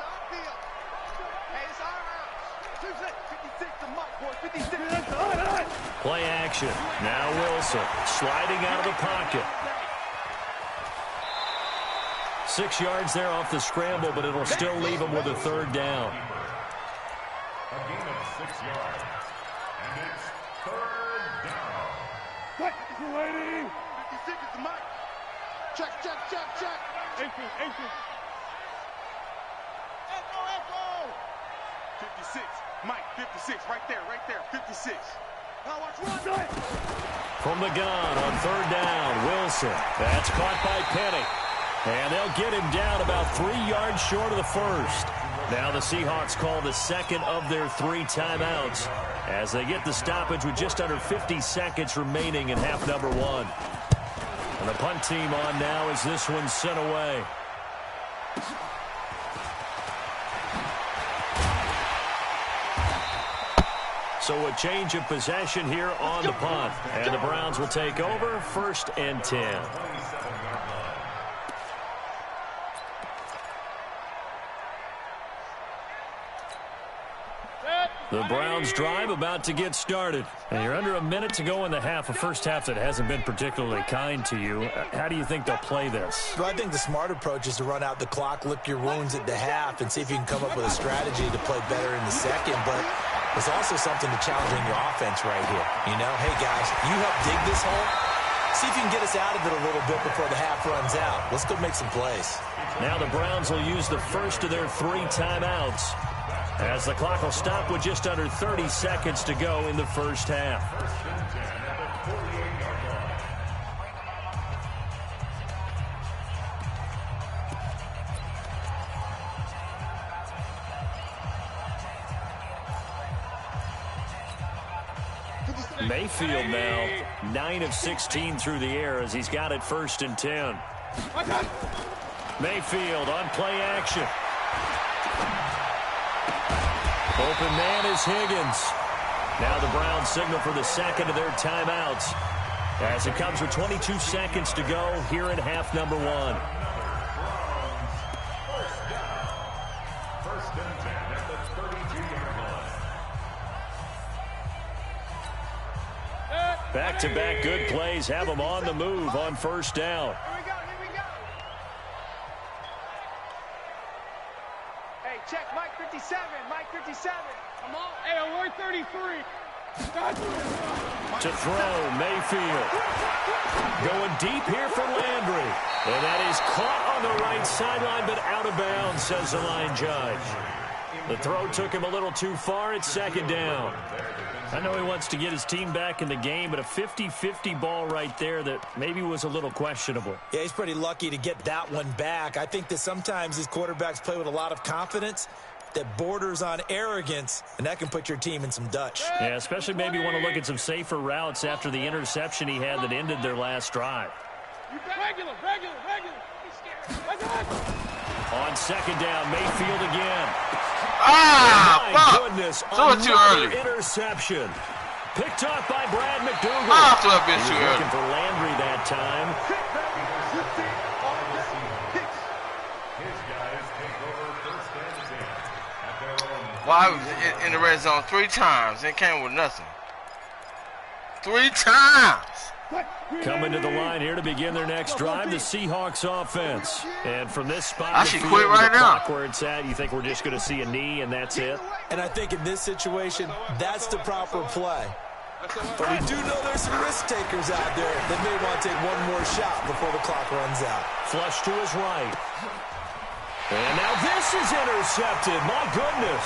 Play action. Now Wilson sliding out of the pocket. 6 yards there off the scramble, but it'll still leave him with a third down. A gain of 6 yards. And it's third down. 56 is the mic. Check. Echo. Echo. 56. Mike, 56. Right there. 56. Now watch run. From the gun on third down, Wilson. That's caught by Penny. And they'll get him down about 3 yards short of the first. Now the Seahawks call the second of their 3 timeouts as they get the stoppage with just under 50 seconds remaining in half number 1. And the punt team on now as this one's sent away. So a change of possession here on the punt. And the Browns will take over, 1st and 10. The Browns drive about to get started. And you're under a minute to go in the half, a first half that hasn't been particularly kind to you. How do you think they'll play this? Well, I think the smart approach is to run out the clock, lick your wounds at the half, and see if you can come up with a strategy to play better in the second. But there's also something to challenging your offense right here. You know, hey, guys, you help dig this hole. See if you can get us out of it a little bit before the half runs out. Let's go make some plays. Now the Browns will use the first of their 3 timeouts as the clock will stop with just under 30 seconds to go in the first half. Mayfield now 9 of 16 through the air as he's got it 1st and 10. Mayfield on play action. Open man is Higgins. Now the Browns signal for the second of their timeouts as it comes with 22 seconds to go here in half number 1. First and 10 at the 32-yard line. Back-to-back good plays have them on the move on first down. Here we go. Hey, check Mike 57. Mike 57. Come on. Hey, I'm 133. To throw, Mayfield. Going deep here for Landry. And that is caught on the right sideline, but out of bounds, says the line judge. The throw took him a little too far. It's second down. I know he wants to get his team back in the game, but a 50-50 ball right there that maybe was a little questionable. Yeah, he's pretty lucky to get that one back. I think that sometimes these quarterbacks play with a lot of confidence that borders on arrogance, and that can put your team in some Dutch. Yeah, especially maybe want to look at some safer routes after the interception he had that ended their last drive. Regular. On second down, Mayfield again. Ah, My goodness, throw it too another early. interception. Picked off by Brad McDougal. Ah, throw it a bit He was too looking early. for Landry that time. His guys take over first and 10 at their own. Well, I was in the red zone 3 times and came with nothing. 3 times. Coming to the line here to begin their next drive, the Seahawks offense. And from this spot, I in the should field, quit right the now. clock where it's at, you think we're just going to see a knee and that's it? And I think in this situation, that's the proper play. But we do know there's some risk takers out there that may want to take one more shot before the clock runs out. Flush to his right. And now this is intercepted. My goodness.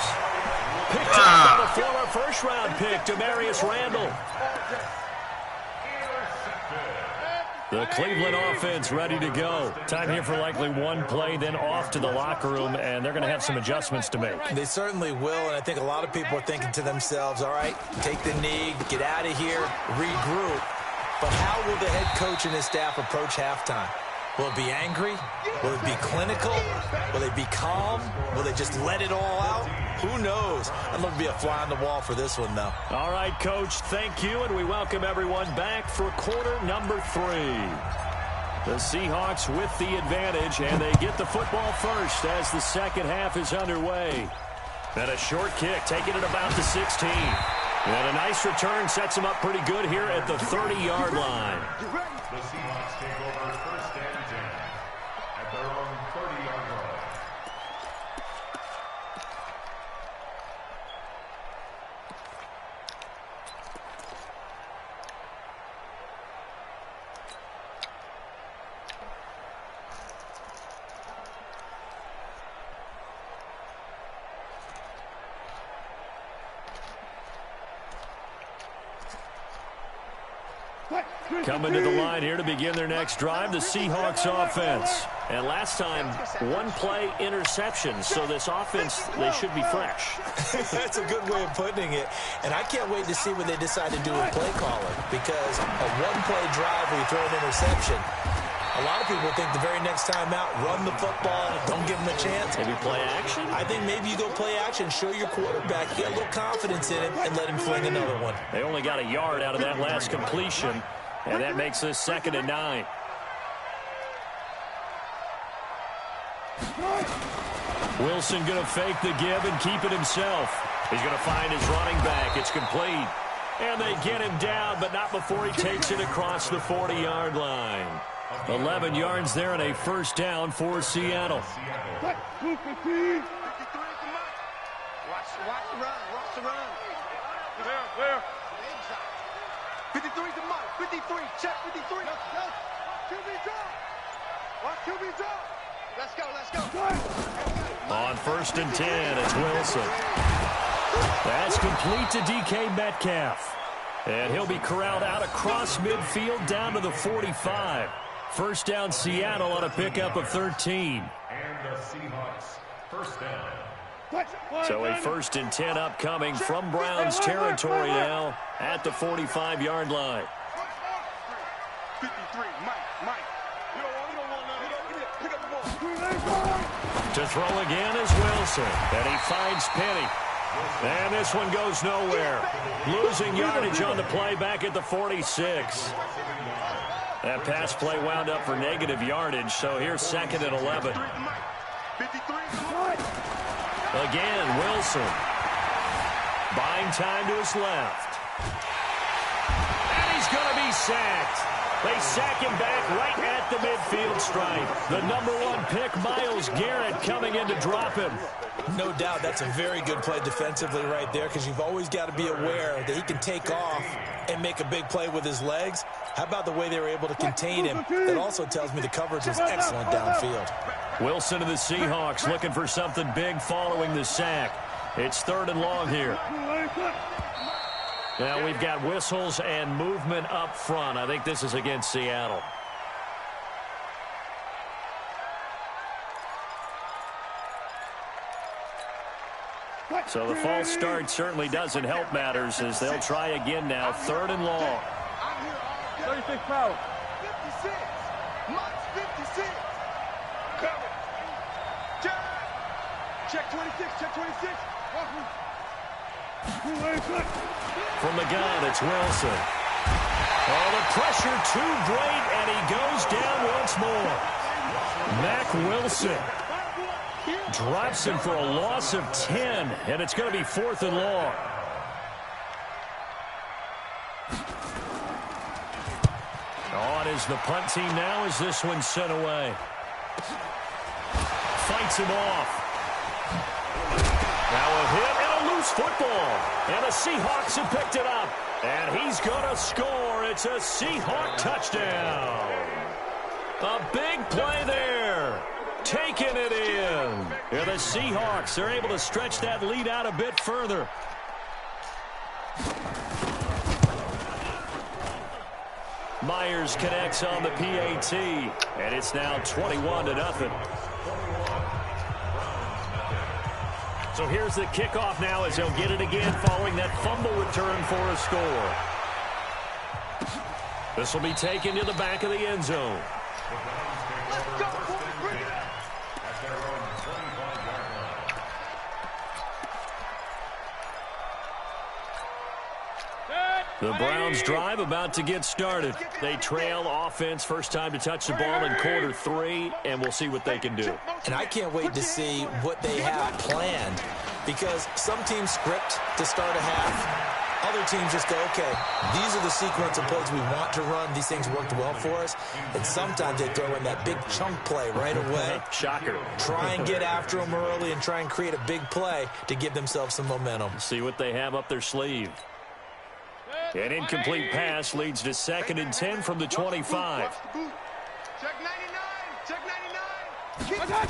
Picked up by the former first-round pick, Demarius Randall. The Cleveland offense ready to go. Time here for likely one play, then off to the locker room, and they're going to have some adjustments to make. They certainly will, and I think a lot of people are thinking to themselves, all right, take the knee, get out of here, regroup. But how will the head coach and his staff approach halftime? Will it be angry? Will it be clinical? Will they be calm? Will they just let it all out? Who knows? I'd love to be a fly on the wall for this one, though. All right, Coach, thank you, and we welcome everyone back for quarter number 3. The Seahawks with the advantage, and they get the football first as the second half is underway. And a short kick, taking it about the 16. And a nice return sets them up pretty good here at the 30-yard line. The Seahawks take over first and 10 at their own 30-yard line. Coming to the line here to begin their next drive, the Seahawks offense. And last time, one play interception, so this offense, they should be fresh. That's a good way of putting it. And I can't wait to see what they decide to do with play calling, because a one-play drive where you throw an interception, a lot of people think the very next time out, run the football, don't give them a chance. Maybe play action? I think maybe you go play action, show your quarterback, get a little confidence in it, and let him fling another one. They only got a yard out of that last completion, and that makes this 2nd and 9. Wilson going to fake the give and keep it himself. He's going to find his running back. It's complete. And they get him down, but not before he takes it across the 40-yard line. 11 yards there and a first down for Seattle. Watch the run. Where? 53 to Mike. 53. Check 53. QB drop. Watch QB drop. Let's go. On 1st and 10, it's Wilson. That's complete to DK Metcalf. And he'll be corralled out across midfield down to the 45. First down Seattle on a pickup of 13. And the Seahawks first down. So a 1st and 10 upcoming from Browns territory now at the 45-yard line. 53. Mike. You don't want none. Pick up the ball. To throw again is Wilson. And he finds Penny. And this one goes nowhere. Losing yardage on the play back at the 46. That pass play wound up for negative yardage, so here's 2nd and 11. Again, Wilson. Buying time to his left. And he's going to be sacked. They sack him back right at the midfield stripe. The #1 pick, Myles Garrett, coming in to drop him. No doubt that's a very good play defensively right there, because you've always got to be aware that he can take off and make a big play with his legs. How about the way they were able to contain him? That also tells me the coverage was excellent downfield. Wilson of the Seahawks looking for something big following the sack. It's 3rd and long here. Now we've got whistles and movement up front. I think this is against Seattle. So the false start certainly doesn't help matters, as they'll try again now. 3rd and long. 36 power. 56. Max 56. Cover. Check 26. Check 26. From the gun, it's Wilson. Oh, the pressure too great, and he goes down once more. Mack Wilson drops him for a loss of 10, and it's going to be 4th and long. On is the punt team now as this one's sent away. Fights him off. Now a hit and a loose football. And the Seahawks have picked it up. And he's going to score. It's a Seahawk touchdown. A big play there. Taking it in. Yeah, the Seahawks are able to stretch that lead out a bit further. Myers connects on the PAT. And it's now 21-0. So here's the kickoff now as they'll get it again following that fumble return for a score. This will be taken to the back of the end zone. The Browns drive about to get started. They trail offense, first time to touch the ball in quarter 3, and we'll see what they can do. And I can't wait to see what they have planned, because some teams script to start a half. Other teams just go, okay, these are the sequence of plays we want to run. These things worked well for us. And sometimes they throw in that big chunk play right away. Shocker. Try and get after them early and try and create a big play to give themselves some momentum. See what they have up their sleeve. An incomplete pass leads to 2nd and 10 from the 25. Check 99. Check 99.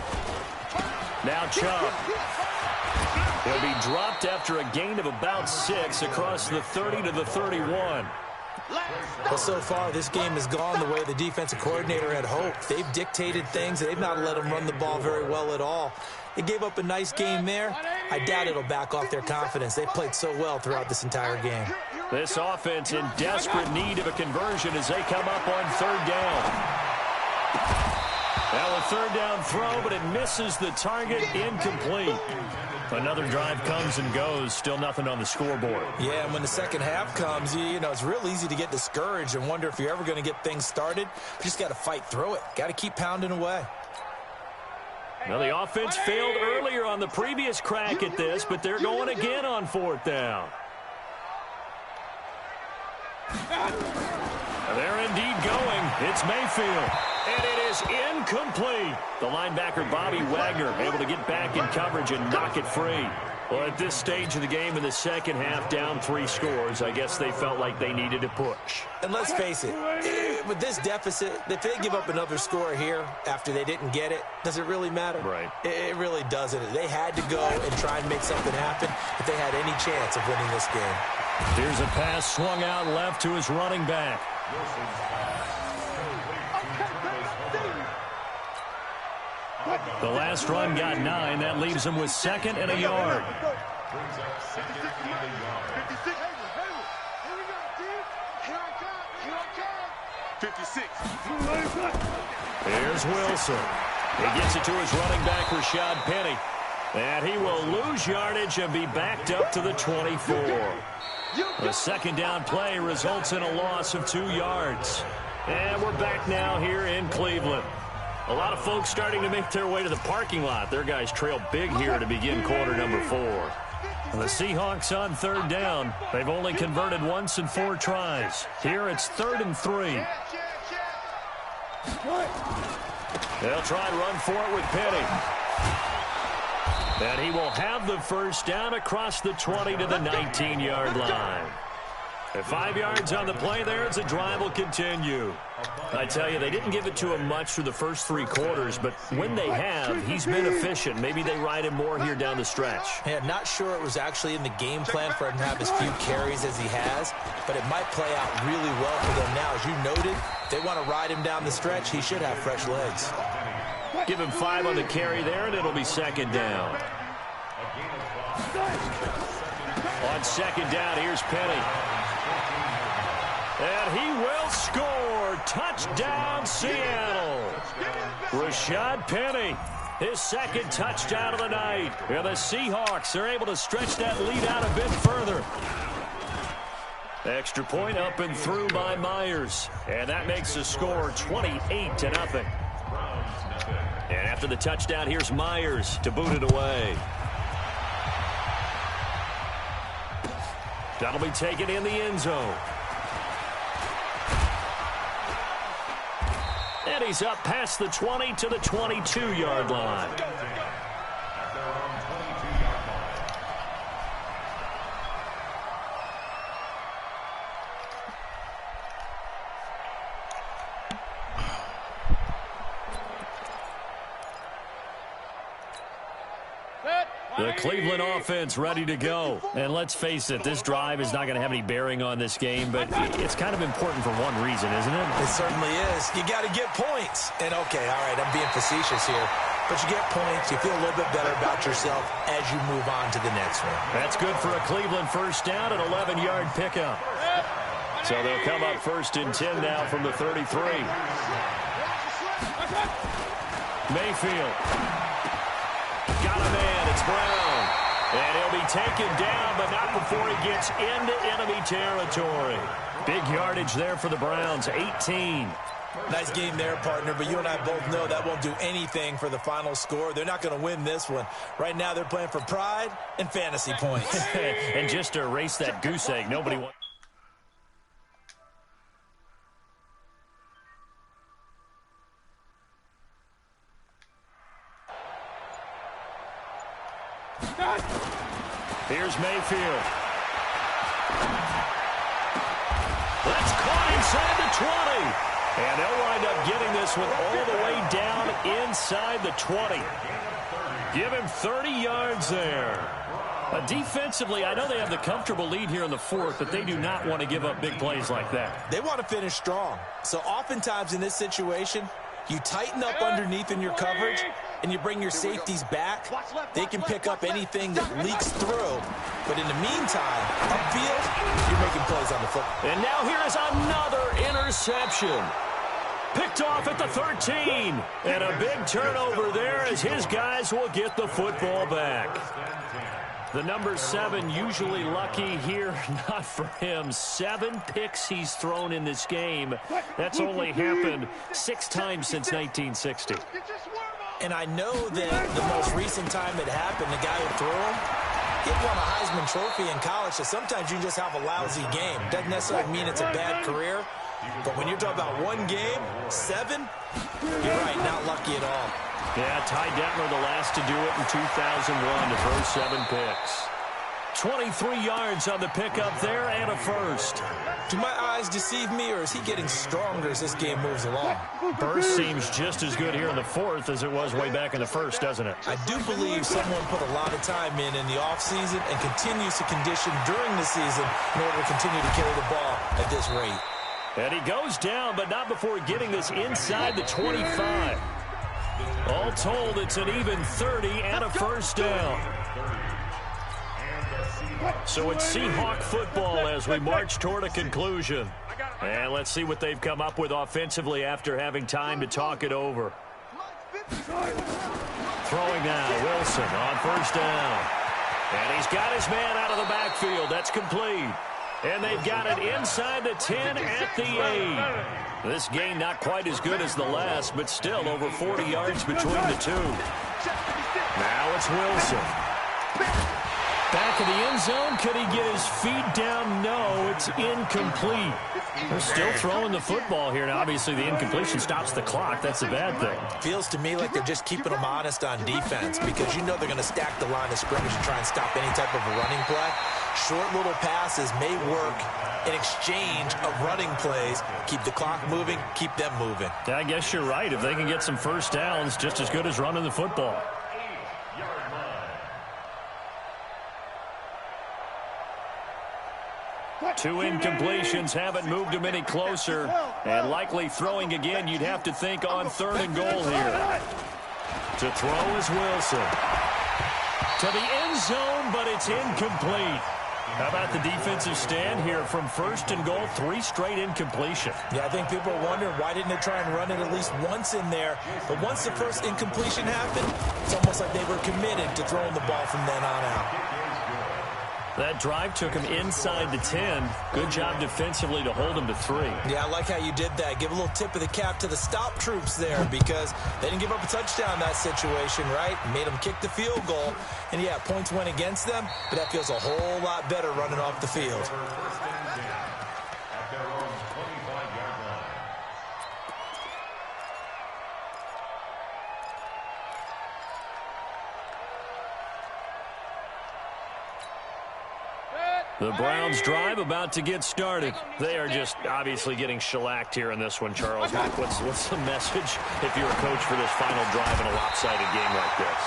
Now Chubb. He'll be dropped after a gain of about 6 across the 30 to the 31. Well, so far, this game has gone the way the defensive coordinator had hoped. They've dictated things, and they've not let them run the ball very well at all. They gave up a nice game there. I doubt it'll back off their confidence. They've played so well throughout this entire game. This offense in desperate need of a conversion as they come up on 3rd down. Now a 3rd down throw, but it misses the target, incomplete. Another drive comes and goes, still nothing on the scoreboard. Yeah, and when the second half comes, you know, it's real easy to get discouraged and wonder if you're ever going to get things started. You just got to fight through it. Got to keep pounding away. Now the offense failed earlier on the previous crack at this, but they're going again on 4th down. They're indeed going. It's Mayfield. And it is incomplete. The linebacker, Bobby Wagner, able to get back in coverage and knock it free. Well, at this stage of the game in the second half, down 3 scores, I guess they felt like they needed to push. And let's face it, with this deficit, if they give up another score here after they didn't get it, does it really matter? Right. It really doesn't. They had to go and try and make something happen if they had any chance of winning this game. Here's a pass swung out left to his running back. The last run got 9. That leaves him with 2nd and a yard. Here's Wilson. He gets it to his running back, Rashad Penny. And he will lose yardage and be backed up to the 24. A 2nd down play results in a loss of 2 yards. And we're back now here in Cleveland. A lot of folks starting to make their way to the parking lot. Their guys trail big here to begin quarter number 4. The Seahawks on third down. They've only converted once in 4 tries. Here it's 3rd and 3. They'll try and run for it with Penny. And he will have the first down across the 20 to the 19-yard line. At 5 yards on the play there, as the drive will continue. I tell you, they didn't give it to him much through the first 3 quarters, but when they have, he's been efficient. Maybe they ride him more here down the stretch. Yeah, not sure it was actually in the game plan for him to have as few carries as he has, but it might play out really well for them now. As you noted, they want to ride him down the stretch. He should have fresh legs. Give him 5 on the carry there, and it'll be 2nd down. On 2nd down, here's Penny. And he will score. Touchdown, Seattle. Rashad Penny, his 2nd touchdown of the night. And the Seahawks are able to stretch that lead out a bit further. Extra point up and through by Myers. And that makes the score 28-0. And after the touchdown, here's Myers to boot it away. That'll be taken in the end zone. And he's up past the 20 to the 22-yard line. The Cleveland offense ready to go. And let's face it, this drive is not going to have any bearing on this game, but it's kind of important for one reason, isn't it? It certainly is. You got to get points. And, okay, all right, I'm being facetious here. But you get points, you feel a little bit better about yourself as you move on to the next one. That's good for a Cleveland first down, an 11-yard pickup. So they'll come up 1st and 10 now from the 33. Mayfield. Got a man. It's Brown. And he'll be taken down, but not before he gets into enemy territory. Big yardage there for the Browns, 18. Nice game there, partner, but you and I both know that won't do anything for the final score. They're not going to win this one. Right now they're playing for pride and fantasy points. And just to erase that goose egg, nobody wants. Here's Mayfield. That's caught inside the 20. And they'll wind up getting this one all the way down inside the 20. Give him 30 yards there. Defensively, I know they have the comfortable lead here in the 4th, but they do not want to give up big plays like that. They want to finish strong. So oftentimes in this situation, you tighten up underneath in your coverage, and you bring your safeties back. They can pick up anything that leaks through. But in the meantime, upfield, you're making plays on the football. And now here is another interception. Picked off at the 13. And a big turnover there as his guys will get the football back. The number 7 usually lucky here. Not for him. 7 picks he's thrown in this game. That's only happened 6 times since 1960. And I know that the most recent time it happened, the guy who threw him, he won a Heisman Trophy in college, so sometimes you just have a lousy game. Doesn't necessarily mean it's a bad career, but when you're talking about one game, 7, you're right, not lucky at all. Yeah, Ty Detmer the last to do it in 2001 to throw 7 picks. 23 yards on the pickup there and a first. Do my eyes deceive me, or is he getting stronger as this game moves along? Burst seems just as good here in the 4th as it was way back in the 1st, doesn't it? I do believe someone put a lot of time in the offseason and continues to condition during the season in order to continue to carry the ball at this rate. And he goes down, but not before getting this inside the 25. All told, it's an even 30 and a first down. So it's Seahawk football as we march toward a conclusion. And let's see what they've come up with offensively after having time to talk it over. Throwing now, Wilson on first down. And he's got his man out of the backfield. That's complete. And they've got it inside the 10 at the 8. This game not quite as good as the last, but still over 40 yards between the two. Now it's Wilson. Back of the end zone. Could he get his feet down? No, it's incomplete. They're still throwing the football here. Now, obviously, the incompletion stops the clock. That's a bad thing. Feels to me like they're just keeping them honest on defense because you know they're going to stack the line of scrimmage and try and stop any type of a running play. Short little passes may work in exchange of running plays. Keep the clock moving, keep them moving. I guess you're right. If they can get some first downs, just as good as running the football. Two incompletions haven't moved him any closer. And likely throwing again, you'd have to think on 3rd and goal here. To throw is Wilson. To the end zone, but it's incomplete. How about the defensive stand here from 1st and goal, 3 straight incompletion? Yeah, I think people are wondering why didn't they try and run it at least once in there. But once the first incompletion happened, it's almost like they were committed to throwing the ball from then on out. That drive took him inside the 10. Good job defensively to hold him to 3. Yeah, I like how you did that. Give a little tip of the cap to the stop troops there because they didn't give up a touchdown in that situation, right? Made them kick the field goal. And, yeah, points went against them, but that feels a whole lot better running off the field. The Browns drive about to get started. They are just obviously getting shellacked here in this one, Charles. What's the message if you're a coach for this final drive in a lopsided game like this?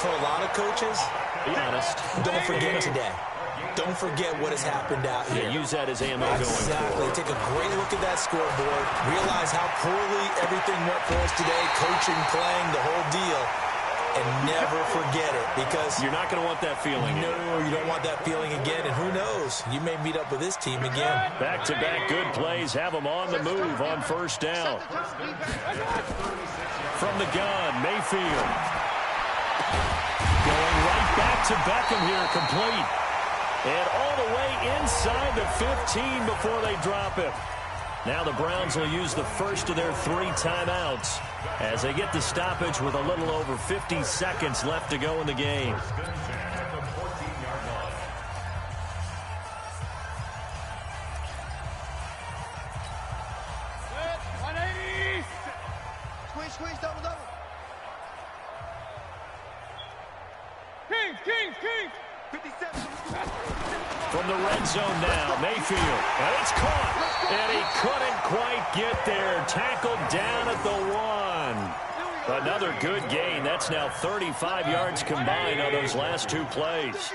For a lot of coaches, be honest, don't forget today. Don't forget what has happened out here. Yeah, use that as ammo going Exactly. Take a great look at that scoreboard. Realize how poorly everything went for us today. Coaching, playing, the whole deal. And never forget it because you're not going to want that feeling. No, you don't want that feeling again. And who knows? You may meet up with this team again. Back-to-back good plays have them on the move on 1st down. From the gun, Mayfield. Going right back to Beckham here, complete. And all the way inside the 15 before they drop it. Now the Browns will use the first of their 3 timeouts as they get the stoppage with a little over 50 seconds left to go in the game. Squeeze, double. Kings. 57. From the red zone now, Mayfield. And it's caught. And he couldn't quite get there. Tackled down at the 1. Another good gain. That's now 35 yards combined on those last 2 plays.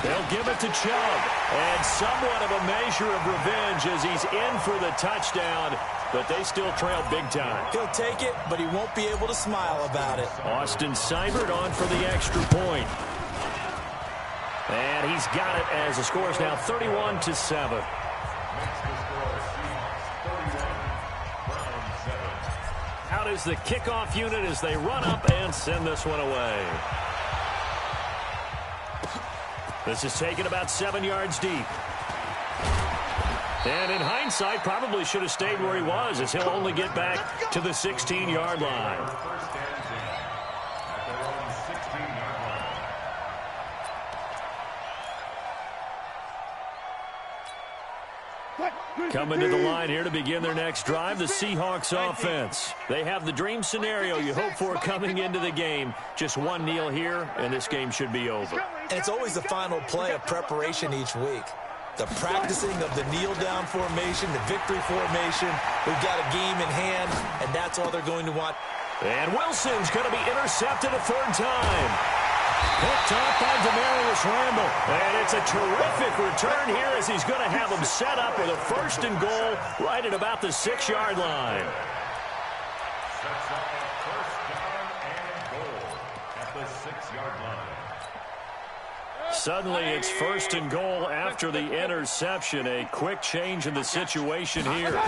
They'll give it to Chubb. And somewhat of a measure of revenge as he's in for the touchdown. But they still trail big time. He'll take it, but he won't be able to smile about it. Austin Seibert on for the extra point. And he's got it as the score is now 31-7. Out is the kickoff unit as they run up and send this one away. This is taken about 7 yards deep. And in hindsight, probably should have stayed where he was as he'll only get back to the 16-yard line. Coming to the line here to begin their next drive, the Seahawks offense. They have the dream scenario you hope for coming into the game. Just one kneel here, and this game should be over. And it's always the final play of preparation each week. The practicing of the kneel-down formation, the victory formation. We've got a game in hand, and that's all they're going to want. And Wilson's going to be intercepted a 3rd time. Picked off by Demarius Randall. And it's a terrific return here as he's going to have him set up with a 1st and goal right at about the 6-yard line. Sets up a 1st down and goal at the 6-yard line. Suddenly it's 1st and goal after the interception. A quick change in the situation here.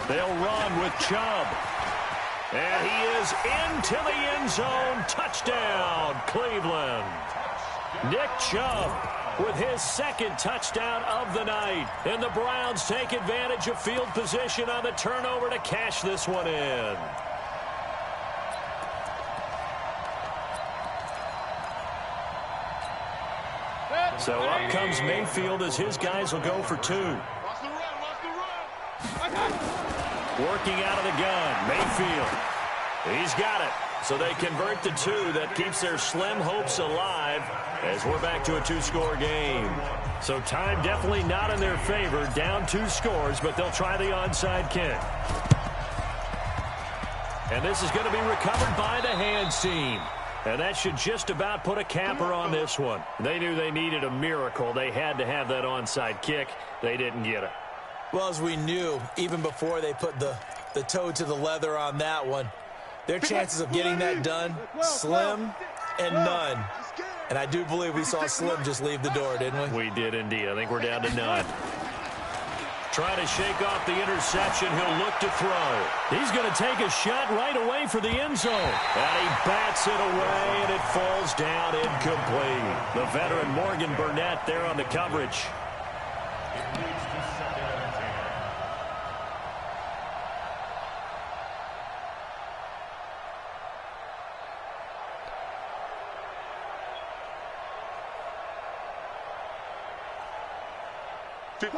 They'll run with Chubb. And he is into the end zone. Touchdown, Cleveland. Nick Chubb with his 2nd touchdown of the night. And the Browns take advantage of field position on the turnover to cash this one in. So up comes Mayfield as his guys will go for 2. Watch the run, watch the run. Working out of the gun, Mayfield. He's got it. So they convert the 2. That keeps their slim hopes alive as we're back to a 2-score game. So time definitely not in their favor. Down 2 scores, but they'll try the onside kick. And this is going to be recovered by the hands team. And that should just about put a capper on this one. They knew they needed a miracle. They had to have that onside kick. They didn't get it. Well, as we knew, even before they put the toe to the leather on that one, their chances of getting that done, slim and none. And I do believe we saw Slim just leave the door, didn't we? We did indeed. I think we're down to none. Trying to shake off the interception. He'll look to throw. He's going to take a shot right away for the end zone. And he bats it away, and it falls down incomplete. The veteran Morgan Burnett there on the coverage. It leads to 2nd and 10.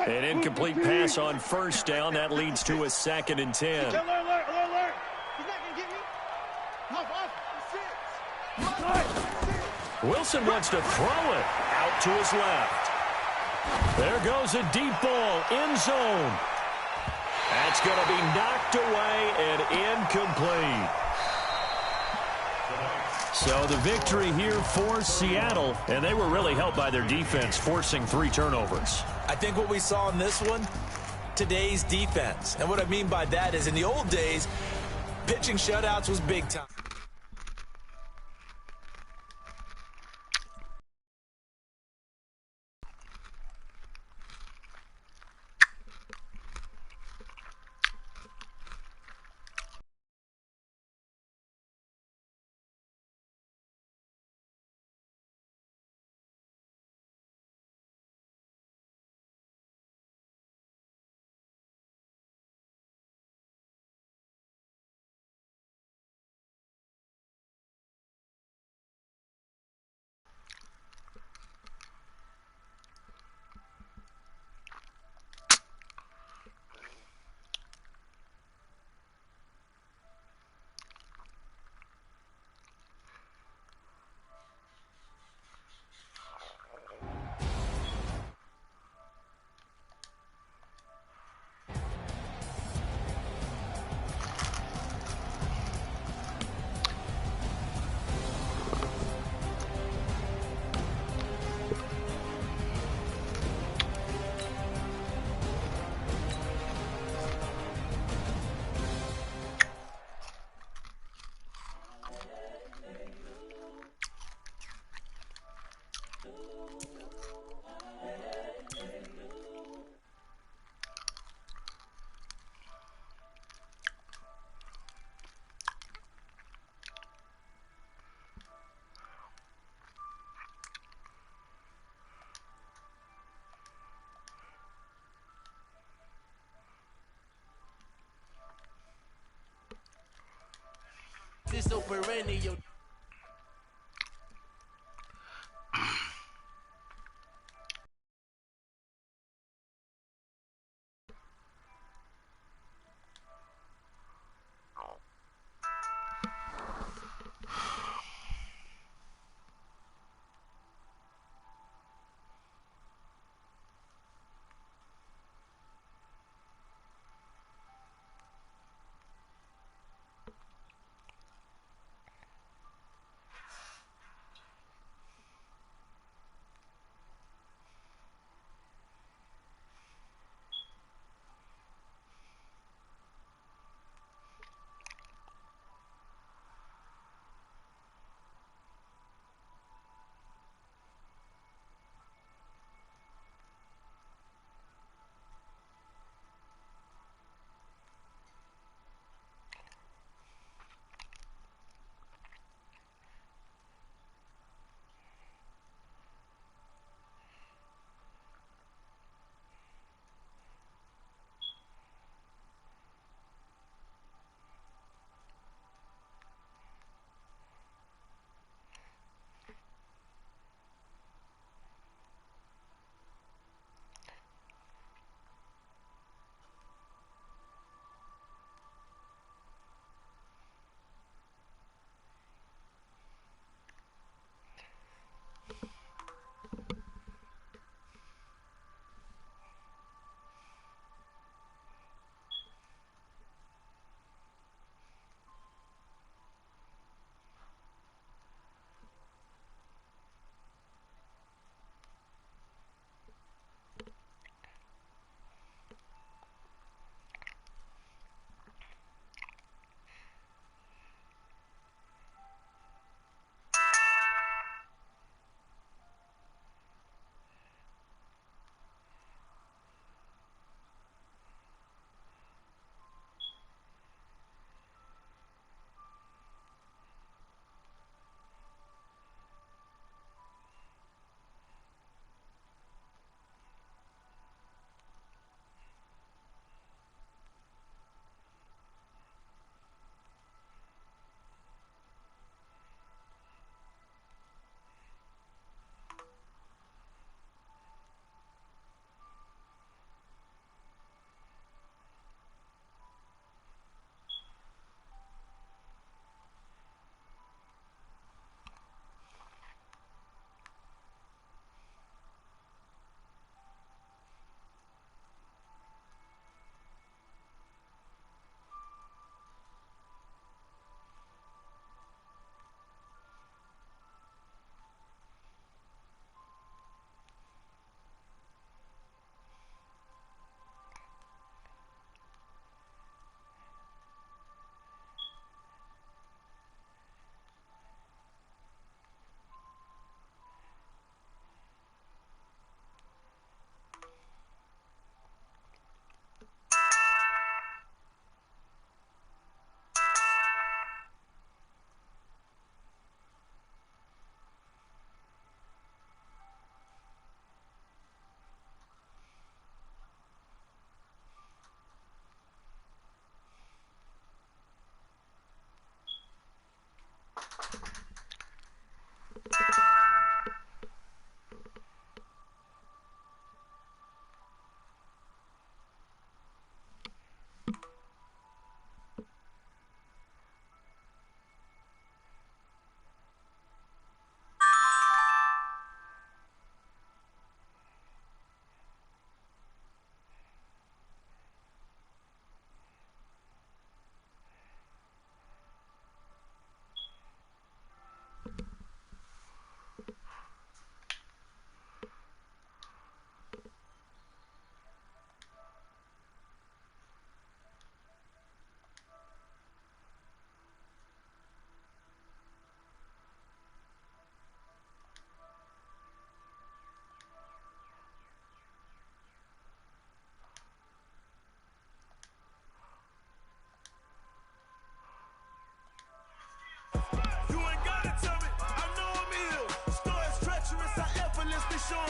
An incomplete pass on first down. That leads to a 2nd and 10. Alert, alert, alert. He's not going to get me. Off. Wilson wants to throw it out to his left. There goes a deep ball, end zone. That's going to be knocked away and incomplete. So the victory here for Seattle, and they were really helped by their defense, forcing 3 turnovers. I think what we saw in this one, today's defense. And what I mean by that is in the old days, pitching shutouts was big time. This open radio.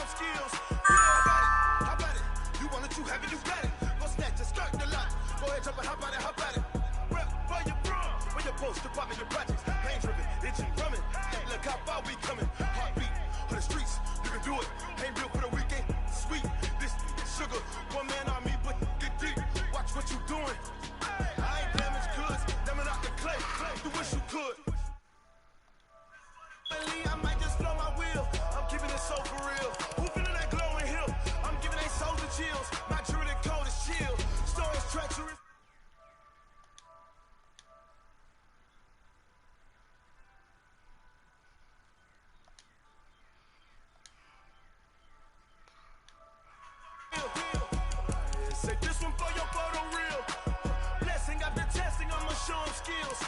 skills. Yeah, how about it? You want it, you have it, you got it. Go snatch it, skirt the lot. Go ahead, jump it, how about it, how about it? Rep for your bro, for your post, your pop, your projects. Pain driven, itching, drumming. Look how far we coming. Heartbeat on the streets, you can do it. Ain't built for the weekend, sweet. This sugar, one man on me, but get deep. Watch what you doing. I ain't damaged goods, damn it out the clay. You wish you could. I might just blow my wheel. I'm keeping it so for real. Who feeling that glowing hill? I'm giving they souls the chills. My true the cold is chill. Stories treacherous. Say this one for your photo real. Blessing after testing, I'ma show them skills.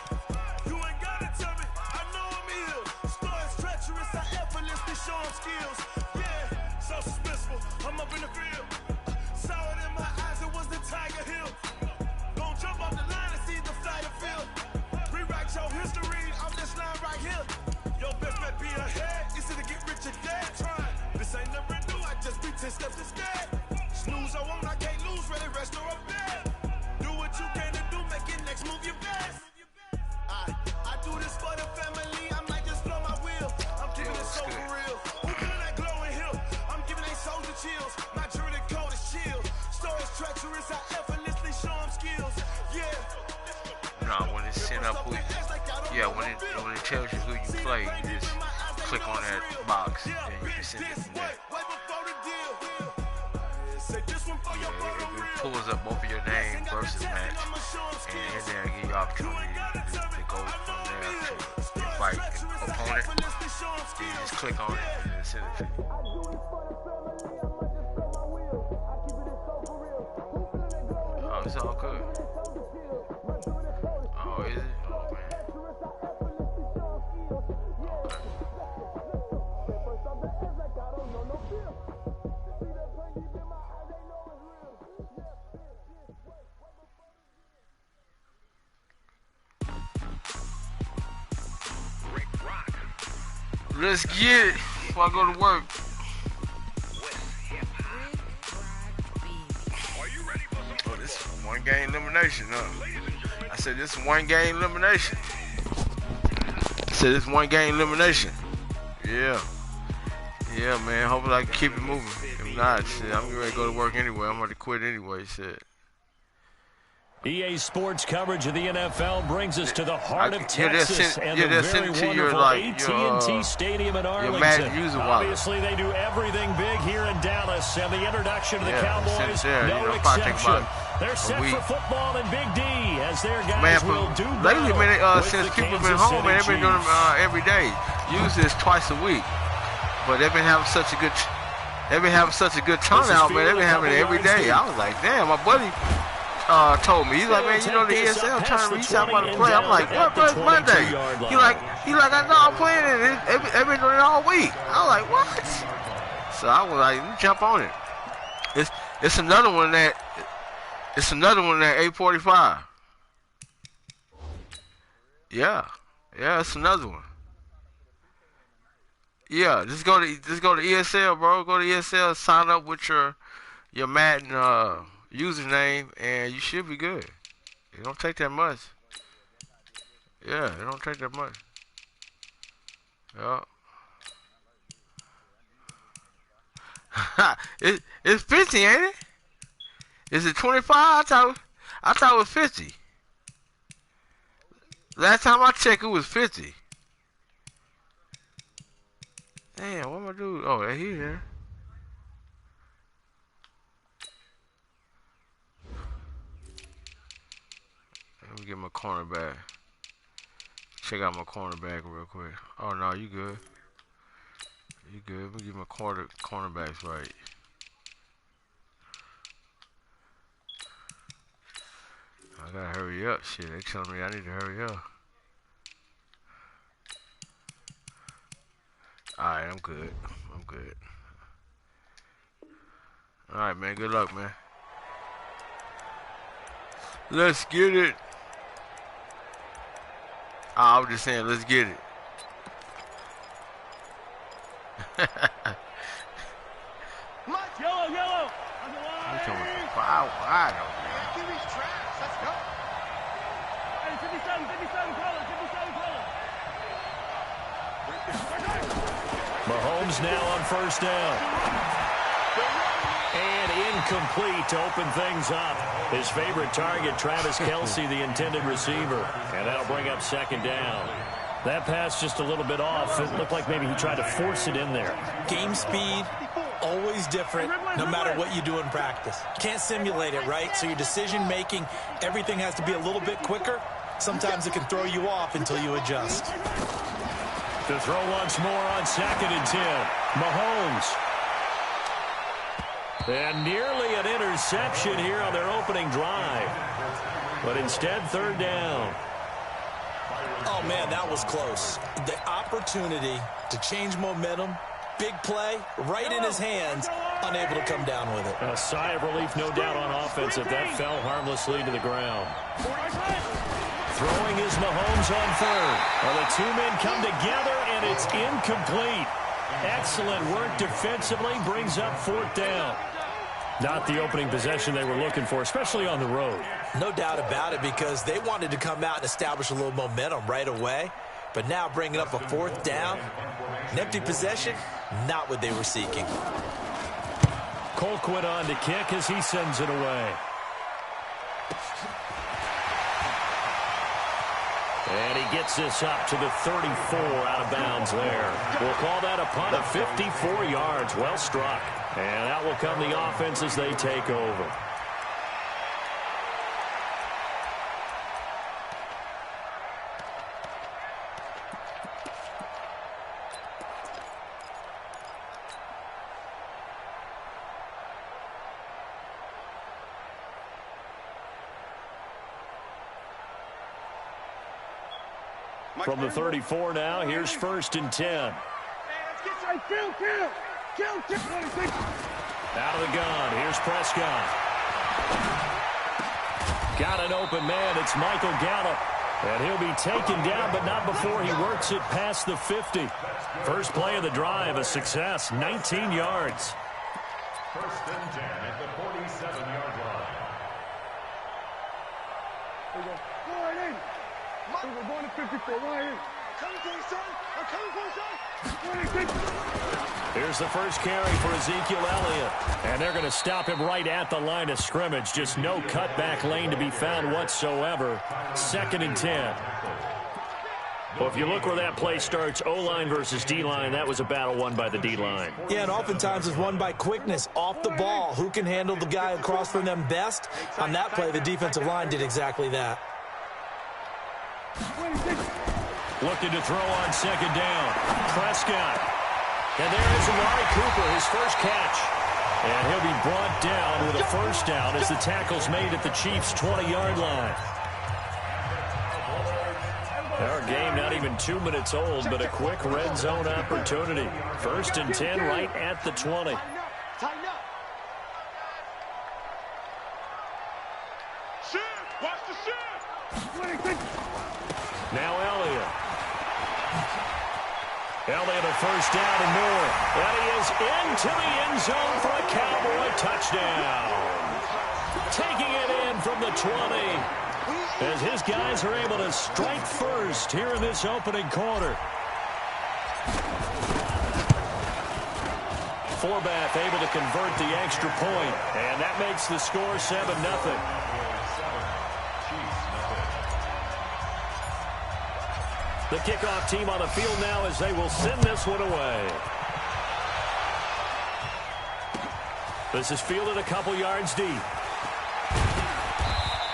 You ain't gotta tell me, I know I'm ill. Stories treacherous, I effortlessly show them skills. Yeah, so suspenseful, I'm up in the field. Saw it in my eyes, it was the Tiger Hill. Gon' jump off the line and see the flight of field. Rewrite your history off this line right here. Your best bet be ahead, easy to get rich or dead trying. This ain't never new, I just be 10 steps instead. Snooze, I won't, I can't lose, ready, rest or up bed. Do what you can to do, make it next move your best. I do this for the family, I might just blow my wheel. I'm keeping it so for real. Who feeling that glowing hill? I'm giving they souls the chills. My true the cold is chill. Stories treacherous, I effortlessly show them skills. Yeah. No, when it's sent up who, yeah, when it tells you who you play, you just click on that box and you can send it from there. It pulls up both of your name versus match, and then give you opportunity to go from there to invite an opponent. Then you just click on it and then send it to you. Oh, it's all good. Oh, is it? Oh, man. Let's get it before I go to work. Oh, this is one game elimination, huh? I said this is one game elimination. Yeah. Yeah, man. Hopefully I can keep it moving. If not, shit, I'm ready to go to work anyway. I'm going to quit anyway, shit. EA Sports coverage of the NFL brings us to the heart of Texas and the very wonderful AT&T Stadium in Arlington. Obviously, they do everything big here in Dallas, and the introduction to the Cowboys, no exception. They're set for football in Big D as their guys will do lately, man, since people have been home, man, they've been doing them every day. Usually it's twice a week, but they've been having such a good turnout, man. They've been having it every day. I was like, damn, my buddy told me, he's like, man, you know the ESL tournament, he's talking about to play. I'm like, what, bro, it's Monday. He like, I know I'm playing it. They've been doing it all week. I was like, what? So I was like, let me jump on it. It's another one at 8:45. Yeah, it's another one. Yeah, just go to ESL, bro. Go to ESL, sign up with your Madden username, and you should be good. It don't take that much. Yeah, it don't take that much. Yeah. It's 50, ain't it? Is it 25? I thought it was 50. Last time I checked, it was 50. Damn, what am I doing? Oh, he here. Let me get my cornerback. Check out my cornerback real quick. Oh no, you good. You good. Let me get my cornerbacks right. I gotta hurry up. Shit, they telling me I need to hurry up. Alright, I'm good. Alright, man. Good luck, man. Let's get it. I was just saying, let's get it. I don't know. QB's trash. Let's go. Hey, 57, color. Mahomes now on first down. And incomplete to open things up. His favorite target, Travis Kelce, the intended receiver. And that'll bring up second down. That pass just a little bit off. It looked like maybe he tried to force it in there. Game speed, always different, no matter what you do in practice. Can't simulate it, right? So your decision-making, everything has to be a little bit quicker. Sometimes it can throw you off until you adjust. To throw once more on 2nd and 10. Mahomes. And nearly an interception here on their opening drive. But instead, 3rd down. Oh, man, that was close. The opportunity to change momentum, big play, right in his hands, unable to come down with it. A sigh of relief, no doubt, on offense if that fell harmlessly to the ground. Throwing is Mahomes on 3rd. Well, the two men come together, and it's incomplete. Excellent work defensively, brings up 4th down. Not the opening possession they were looking for, especially on the road. No doubt about it, because they wanted to come out and establish a little momentum right away. But now bringing up a 4th down, an empty possession, not what they were seeking. Colquitt on to kick as he sends it away. And he gets this up to the 34 out of bounds there. We'll call that a punt of 54 yards. Well struck. And out will come the offense as they take over. From the 34 now, here's 1st and 10. Out of the gun, here's Prescott. Got an open man, it's Michael Gallup. And he'll be taken down, but not before he works it past the 50. First play of the drive, a success, 19 yards. 1st and 10 at the 47-yard line. We're going to 54, right here. Coming for you, son. I'm coming for you, son. Here's the first carry for Ezekiel Elliott. And they're going to stop him right at the line of scrimmage. Just no cutback lane to be found whatsoever. 2nd and 10. Well, if you look where that play starts, O-line versus D-line, that was a battle won by the D-line. Yeah, and oftentimes it's won by quickness off the ball. Who can handle the guy across from them best? On that play, the defensive line did exactly that. Looking to throw on 2nd down. Prescott. And there is Amari Cooper, his first catch. And he'll be brought down with a 1st down as the tackle's made at the Chiefs' 20-yard line. Our game not even 2 minutes old, but a quick red zone opportunity. 1st and 10 right at the 20. Tighten up. Shift. Watch the shift. Now Elliott. Elliott a 1st down and more. And he is into the end zone for a Cowboy touchdown. Taking it in from the 20. As his guys are able to strike first here in this opening quarter. Forbath able to convert the extra point. And that makes the score 7-0. The kickoff team on the field now as they will send this one away. This is fielded a couple yards deep.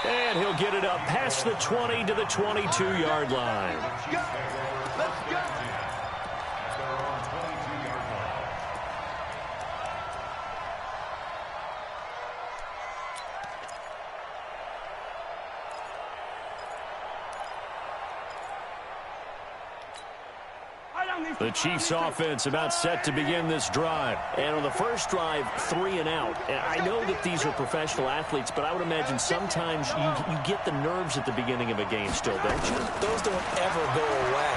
And he'll get it up past the 20 to the 22-yard line. Let's go. The Chiefs offense about set to begin this drive. And on the first drive, 3 and out. And I know that these are professional athletes, but I would imagine sometimes you get the nerves at the beginning of a game still, don't you? Those don't ever go away.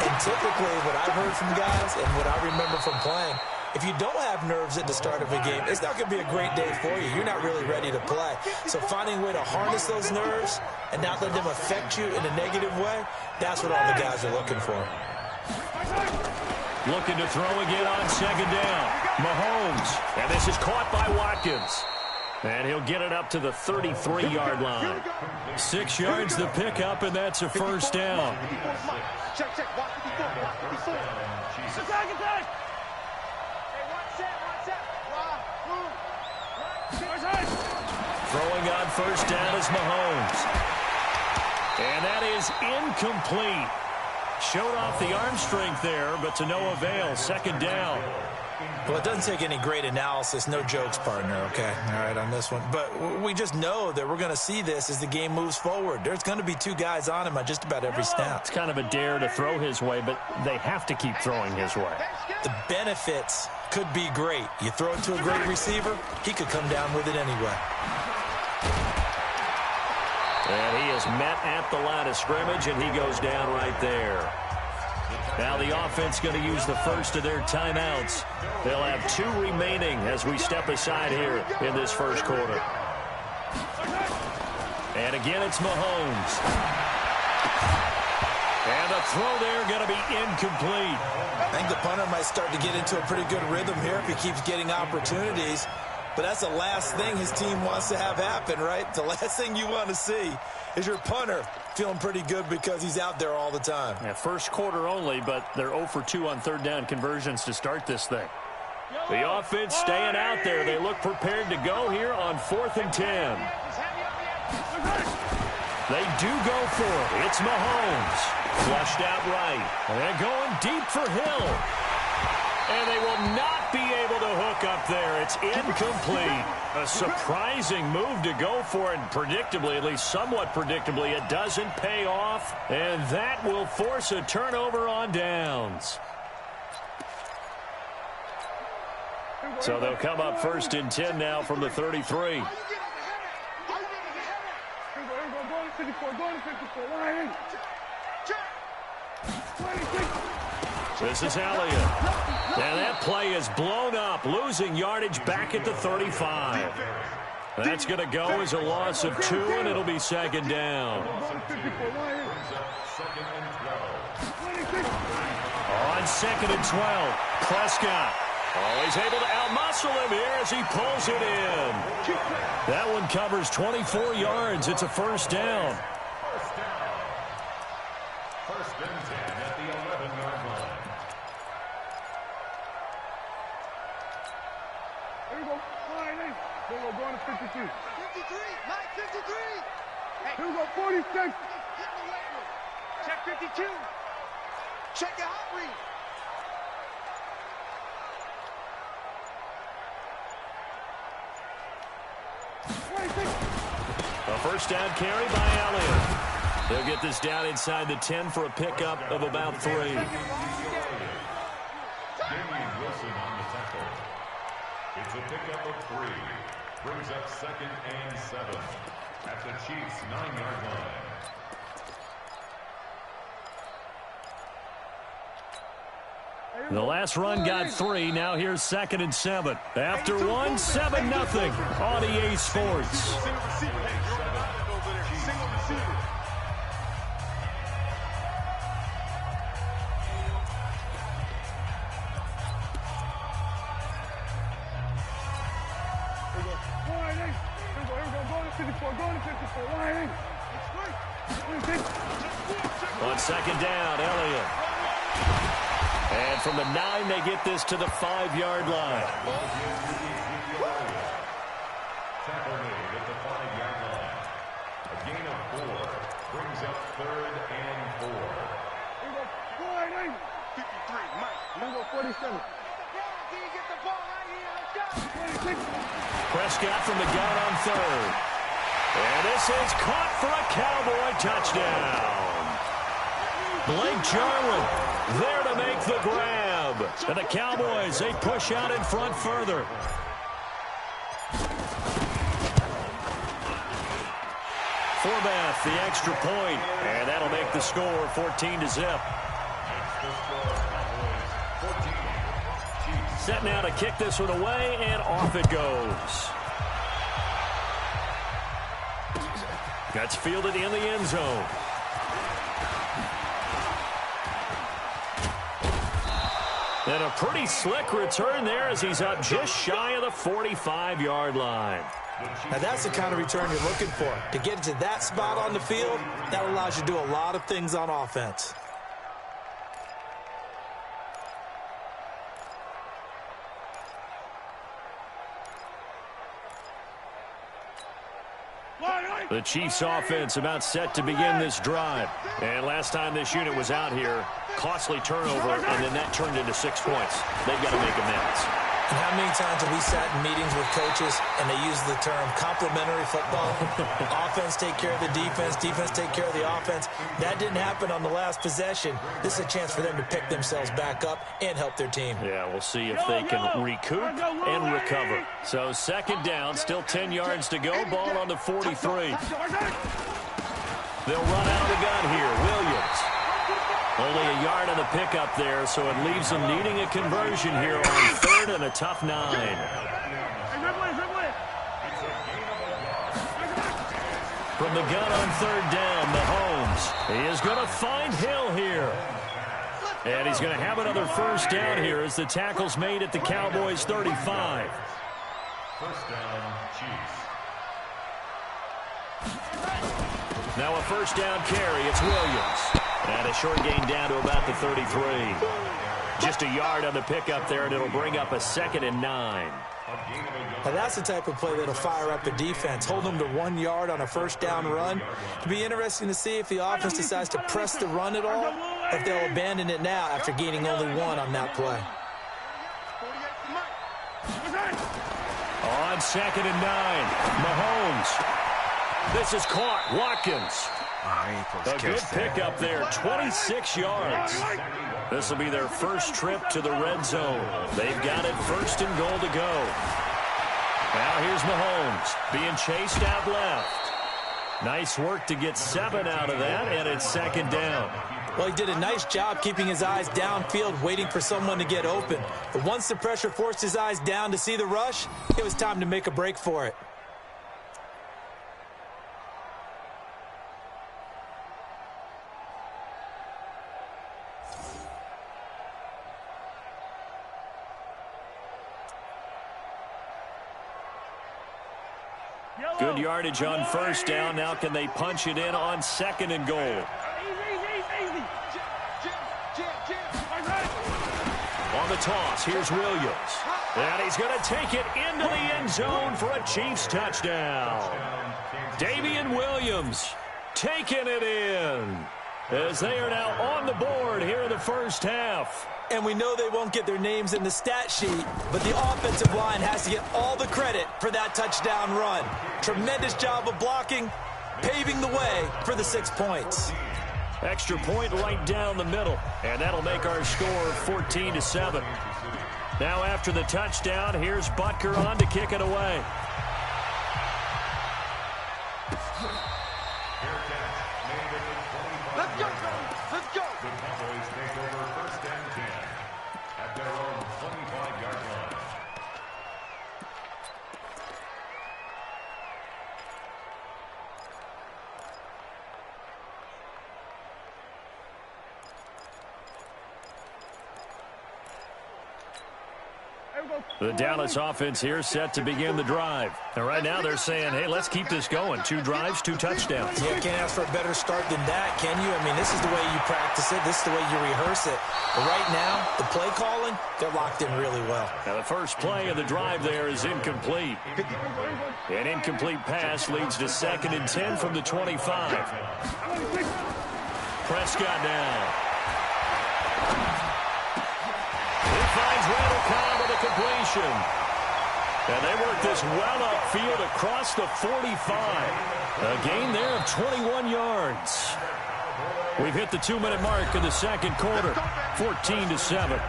And typically what I've heard from guys and what I remember from playing, if you don't have nerves at the start of a game, it's not going to be a great day for you. You're not really ready to play. So finding a way to harness those nerves and not let them affect you in a negative way, that's what all the guys are looking for. Looking to throw again on second down. Mahomes. And this is caught by Watkins. And he'll get it up to the 33-yard line. 6 yards the pickup, and that's a first down. Check. Watch 54. Attack. Throwing on first down is Mahomes. And that is incomplete. Showed off the arm strength there, but to no avail. Second down. Well, it doesn't take any great analysis. No jokes, partner, okay? All right, on this one. But we just know that we're going to see this as the game moves forward. There's going to be 2 guys on him on just about every snap. It's kind of a dare to throw his way, but they have to keep throwing his way. The benefits could be great. You throw it to a great receiver, he could come down with it anyway. And he is met at the line of scrimmage, and he goes down right there. Now the offense going to use the first of their timeouts. They'll have 2 remaining as we step aside here in this first quarter. And again, it's Mahomes. And the throw there going to be incomplete. I think the punter might start to get into a pretty good rhythm here if he keeps getting opportunities. But that's the last thing his team wants to have happen, right? The last thing you want to see is your punter feeling pretty good because he's out there all the time. Yeah, first quarter only, but they're 0 for 2 on third down conversions to start this thing. The offense staying out there. They look prepared to go here on 4th and 10. They do go for it. It's Mahomes. Flushed out right. And they're going deep for Hill. And they will not be able to hook up there. It's incomplete. A surprising move to go for it. And predictably, at least somewhat predictably, it doesn't pay off. And that will force a turnover on downs. So they'll come up 1st and 10 now from the 33. This is Elliott. And that play is blown up, losing yardage back at the 35. That's going to go as a loss of 2, and it'll be second down. On 2nd and 12, Prescott. Oh, he's able to out-muscle him here as he pulls it in. That one covers 24 yards. It's a first down. First and 10 at the 11-yard line. Here we go. Here we go. Going to 52. 53. Mike, 53. Hey. Here we go. 46. Check 52. Check your hot read. A first down carry by Elliott. They'll get this down inside the 10 for a pickup of about 3. Wilson on the tackle. It's a pickup of 3. Brings up 2nd and 7 at the Chiefs' 9-yard line. The last run got 3. Now here's 2nd and 7. After 1, 7-0 on EA Sports. On 2nd down, Elliott. And from the 9, they get this to the 5-yard line. Tackle made at the 5-yard line. A gain of 4 brings up 3rd and 4. 53. Mike. Number 47. Prescott from the gun on 3rd. And this is caught for a Cowboy touchdown. Blake Jarwin there to make the grab. And the Cowboys, they push out in front further. Forbath, the extra point. And that'll make the score 14-0. set now to kick this one away, and off it goes. That's fielded in the end zone. And a pretty slick return there as he's up just shy of the 45-yard line. Now that's the kind of return you're looking for. To get to that spot on the field, that allows you to do a lot of things on offense. The Chiefs offense about set to begin this drive. And last time this unit was out here, costly turnover, and then that turned into 6 points. They've got to make amends. And how many times have we sat in meetings with coaches and they use the term complementary football? Offense take care of the defense, defense take care of the offense. That didn't happen on the last possession. This is a chance for them to pick themselves back up and help their team. Yeah, we'll see if they can recoup and recover. So second down, still 10 yards to go. Ball on the 43. They'll run out of the gun here. Williams. Only a yard on the pickup there, so it leaves them needing a conversion here on third and a tough 9. From the gun on third down, Mahomes. He is going to find Hill here. And he's going to have another first down here as the tackle's made at the Cowboys' 35. First down, Chiefs. Now a first down carry. It's Williams. And a short gain down to about the 33. Just a yard on the pickup there, and it'll bring up a 2nd and 9. Now that's the type of play that'll fire up the defense. Hold them to 1 yard on a first down run. It'll be interesting to see if the offense decides to press the run at all, or if they'll abandon it now after gaining only 1 on that play. On 2nd and 9, Mahomes. This is caught. Watkins. A good pickup there, 26 yards. This will be their first trip to the red zone. They've got it 1st and goal to go. Now here's Mahomes being chased out left. Nice work to get 7 out of that, and it's 2nd down. Well, he did a nice job keeping his eyes downfield, waiting for someone to get open. But once the pressure forced his eyes down to see the rush, it was time to make a break for it. Good yardage on first down. Now can they punch it in on 2nd and goal? On the toss, here's Williams. And he's going to take it into the end zone for a Chiefs touchdown. Davian Williams taking it in as they are now on the board here in the first half. And we know they won't get their names in the stat sheet, but the offensive line has to get all the credit for that touchdown run. Tremendous job of blocking, paving the way for the 6 points. Extra point right down the middle, and that'll make our score 14-7. Now after the touchdown, here's Butker on to kick it away. Let's go! Let's go! The Cowboys take over 1st and 10 at their own 25-yard line. The Dallas offense here set to begin the drive. And right now they're saying, hey, let's keep this going. 2 drives, 2 touchdowns. Yeah, can't ask for a better start than that, can you? I mean, this is the way you practice it. This is the way you rehearse it. But right now, the play calling, they're locked in really well. Now the first play of the drive there is incomplete. An incomplete pass leads to 2nd and 10 from the 25. Prescott now. He finds Randall Cobb with a completion. And they work this well upfield across the 45. A gain there of 21 yards. We've hit the 2-minute mark in the second quarter. 14-7.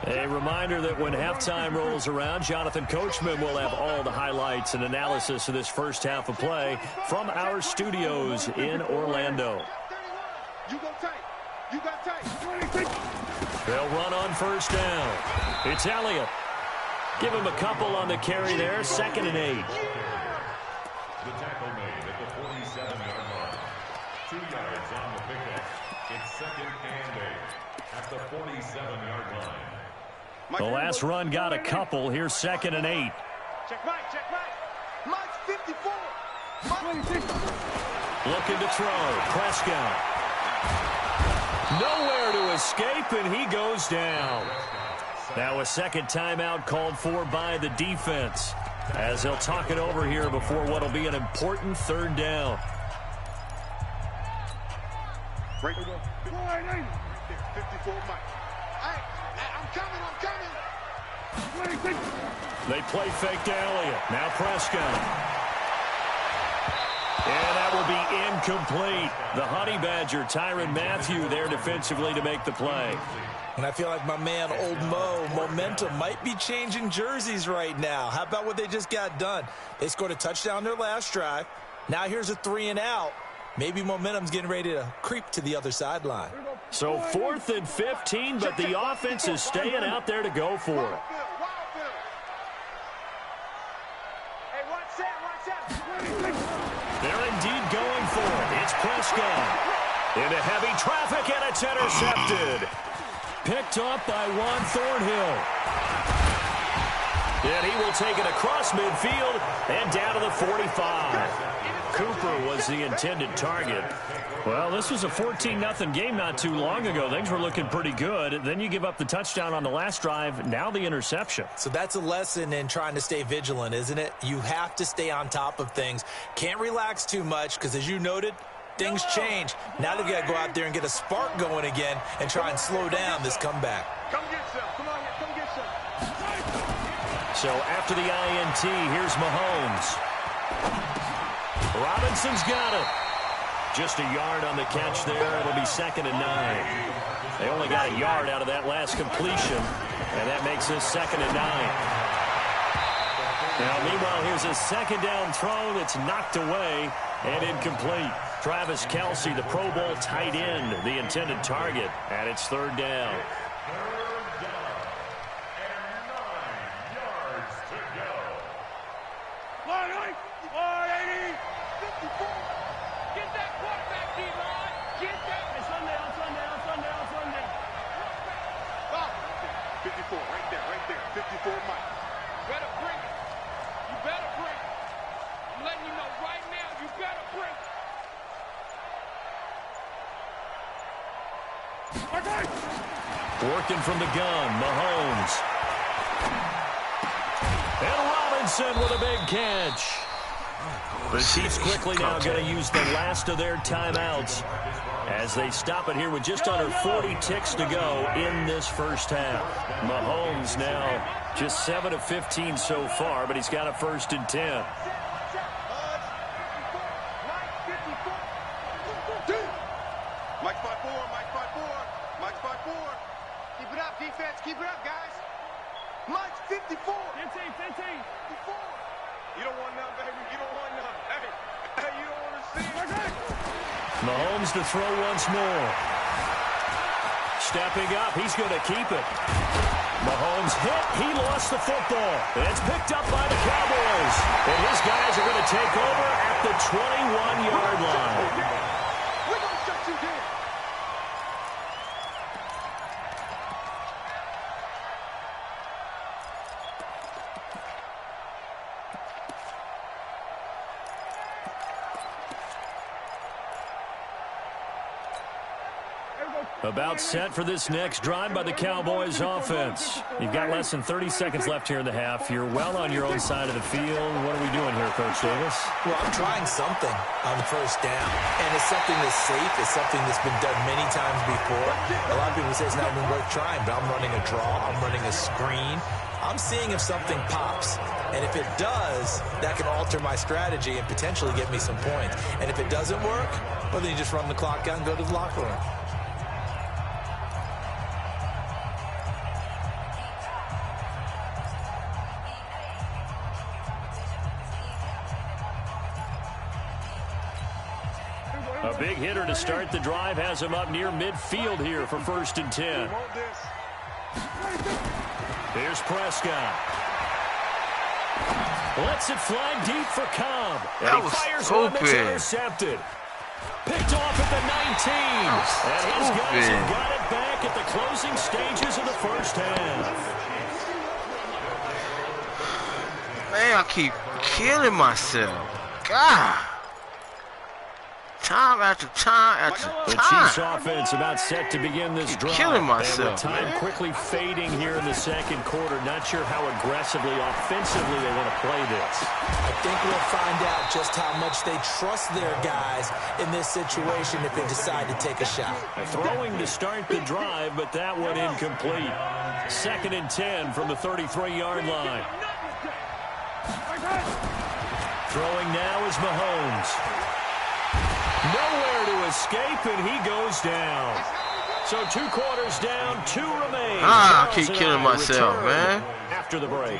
A reminder reminder that when halftime rolls around, Jonathan Coachman will have all the highlights and analysis of this first half of play from our studios in Orlando. You go tight. You got tight. They'll run on first down. It's Elliott. Give him a couple on the carry there. 2nd and 8. The tackle made at the 47-yard line. 2 yards on the pickup. It's 2nd and 8 at the 47-yard line. The last run got a couple. Here's 2nd and 8. Check Mike. Mike's 54. Looking to throw. Prescott. Nowhere to escape, and he goes down. Now a second timeout called for by the defense, as they'll talk it over here before what will be an important 3rd down. Right there, 54 Mike. I'm coming. They play fake to Elliott. Now Prescott. And that will be incomplete. The Honey Badger, Tyrann Mathieu, there defensively to make the play. And I feel like my man, Old Mo, momentum might be changing jerseys right now. How about what they just got done? They scored a touchdown their last drive. Now here's a 3 and out. Maybe momentum's getting ready to creep to the other sideline. So 4th and 15, but the offense is staying out there to go for it. They're indeed going for it. It's Prescott. Into heavy traffic, and it's intercepted. Picked up by Juan Thornhill. And he will take it across midfield and down to the 45. Cooper was the intended target. Well, this was a 14-0 game not too long ago. Things were looking pretty good. Then you give up the touchdown on the last drive. Now the interception. So that's a lesson in trying to stay vigilant, isn't it? You have to stay on top of things. Can't relax too much because, as you noted, things change. Now they've got to go out there and get a spark going again and try and slow down this comeback. Come get some. Come on, come get some. So after the INT, here's Mahomes. Robinson's got it. Just a yard on the catch there. It'll be 2nd and 9. They only got a yard out of that last completion, and that makes this 2nd and 9. Now, meanwhile, here's a 2nd down throw that's knocked away and incomplete. Travis Kelce, the Pro Bowl tight end, the intended target, and it's 3rd down. Working from the gun, Mahomes. And Robinson with a big catch. The Chiefs quickly now going to use the last of their timeouts as they stop it here with just under 40 ticks to go in this first half. Mahomes now just 7 of 15 so far, but he's got a 1st and 10. Mike 5-4, Mike 5-4, Mike 5-4. Keep it up, defense. Keep it up, guys. Mike's 54. 15. 54. You don't want none, baby. You don't want none. Hey, you don't want to see it. Mahomes to throw once more. Stepping up, he's going to keep it. Mahomes hit, he lost the football. And it's picked up by the Cowboys. And his guys are going to take over at the 21-yard line. We're going to shut you down. About set for this next drive by the Cowboys offense. You've got less than 30 seconds left here in the half. You're well on your own side of the field. What are we doing here, Coach Davis? Well, I'm trying something on the first down. And it's something that's safe. It's something that's been done many times before. A lot of people say it's not even worth trying, but I'm running a draw. I'm running a screen. I'm seeing if something pops. And if it does, that can alter my strategy and potentially get me some points. And if it doesn't work, well, then you just run the clock out and go to the locker room. A big hitter to start the drive has him up near midfield here for 1st and 10. Here's Prescott. Lets it fly deep for Cobb. And he fires one that's intercepted. Picked off at the 19. And his guys have got it back at the closing stages of the first half. Man, I keep killing myself. God. Time after time after time. The Chiefs offense about set to begin this drive. Killing myself, and with time quickly fading here in the second quarter. Not sure how aggressively, offensively they want to play this. I think we'll find out just how much they trust their guys in this situation if they decide to take a shot. Throwing to start the drive, but that one incomplete. 2nd and 10 from the 33-yard line. Throwing now is Mahomes. Nowhere to escape, and he goes down. So 2 quarters down, 2 remain. I keep killing myself, man. After the break.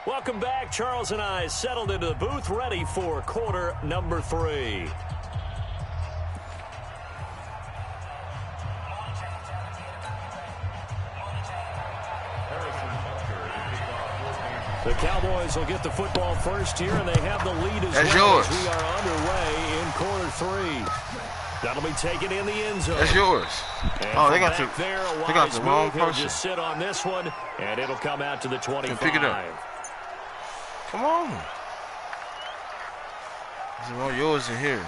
Welcome back. Charles and I settled into the booth, ready for quarter number 3. The Cowboys will get the football first here, and they have the lead as That's well yours. as we are underway in quarter 3. That'll be taken in the end zone. That's yours. And oh, they got the wrong He'll person. just sit on this one, and it'll come out to the 25. Pick it up. Come on. There's more yours in here.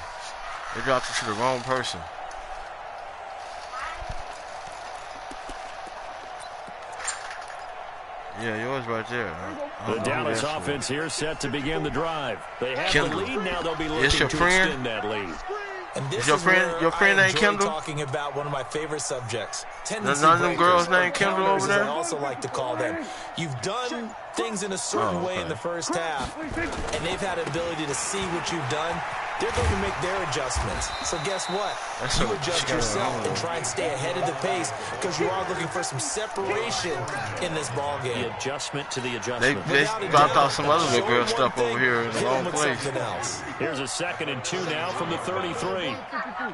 They dropped it to the wrong person. Yeah, yours right there. The Dallas offense here set to begin the drive. They have Kendall. the lead. Now they'll be looking to extend that lead. And this your is friend named Kendall? Talking about one of my favorite subjects. None of them girls named Kendall over there? I also like to call them. You've done things in a certain way in the first half, and they've had an ability to see what you've done. They're going to make their adjustments. So guess what? You adjust yourself and try and stay ahead of the pace because you are looking for some separation in this ball game. The adjustment to the adjustment. They dropped off some other little girl stuff over here in the wrong place. Here's a 2nd and 2 now from the 33. I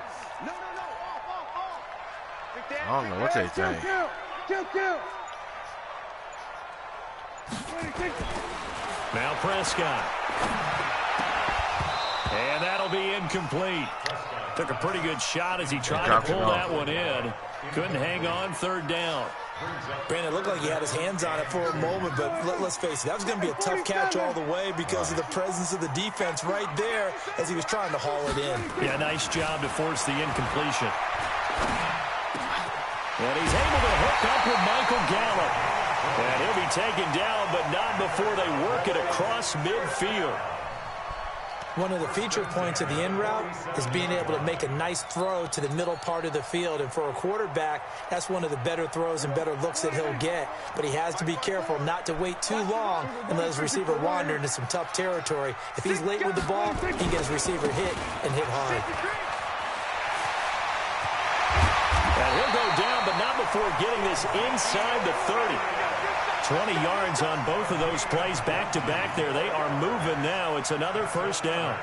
don't know what they think. Now Prescott. And that'll be incomplete. Took a pretty good shot as he tried to pull that one in. Couldn't hang on, 3rd down. Brandon, it looked like he had his hands on it for a moment, but let's face it, that was going to be a tough catch all the way because of the presence of the defense right there as he was trying to haul it in. Yeah, nice job to force the incompletion. And he's able to hook up with Michael Gallup. And he'll be taken down, but not before they work it across midfield. One of the feature points of the in route is being able to make a nice throw to the middle part of the field. And for a quarterback, that's one of the better throws and better looks that he'll get. But he has to be careful not to wait too long and let his receiver wander into some tough territory. If he's late with the ball, he can get his receiver hit and hit hard. And he'll go down, but not before getting this inside the 30. 20 yards on both of those plays back-to-back there. They are moving now. It's another 1st down.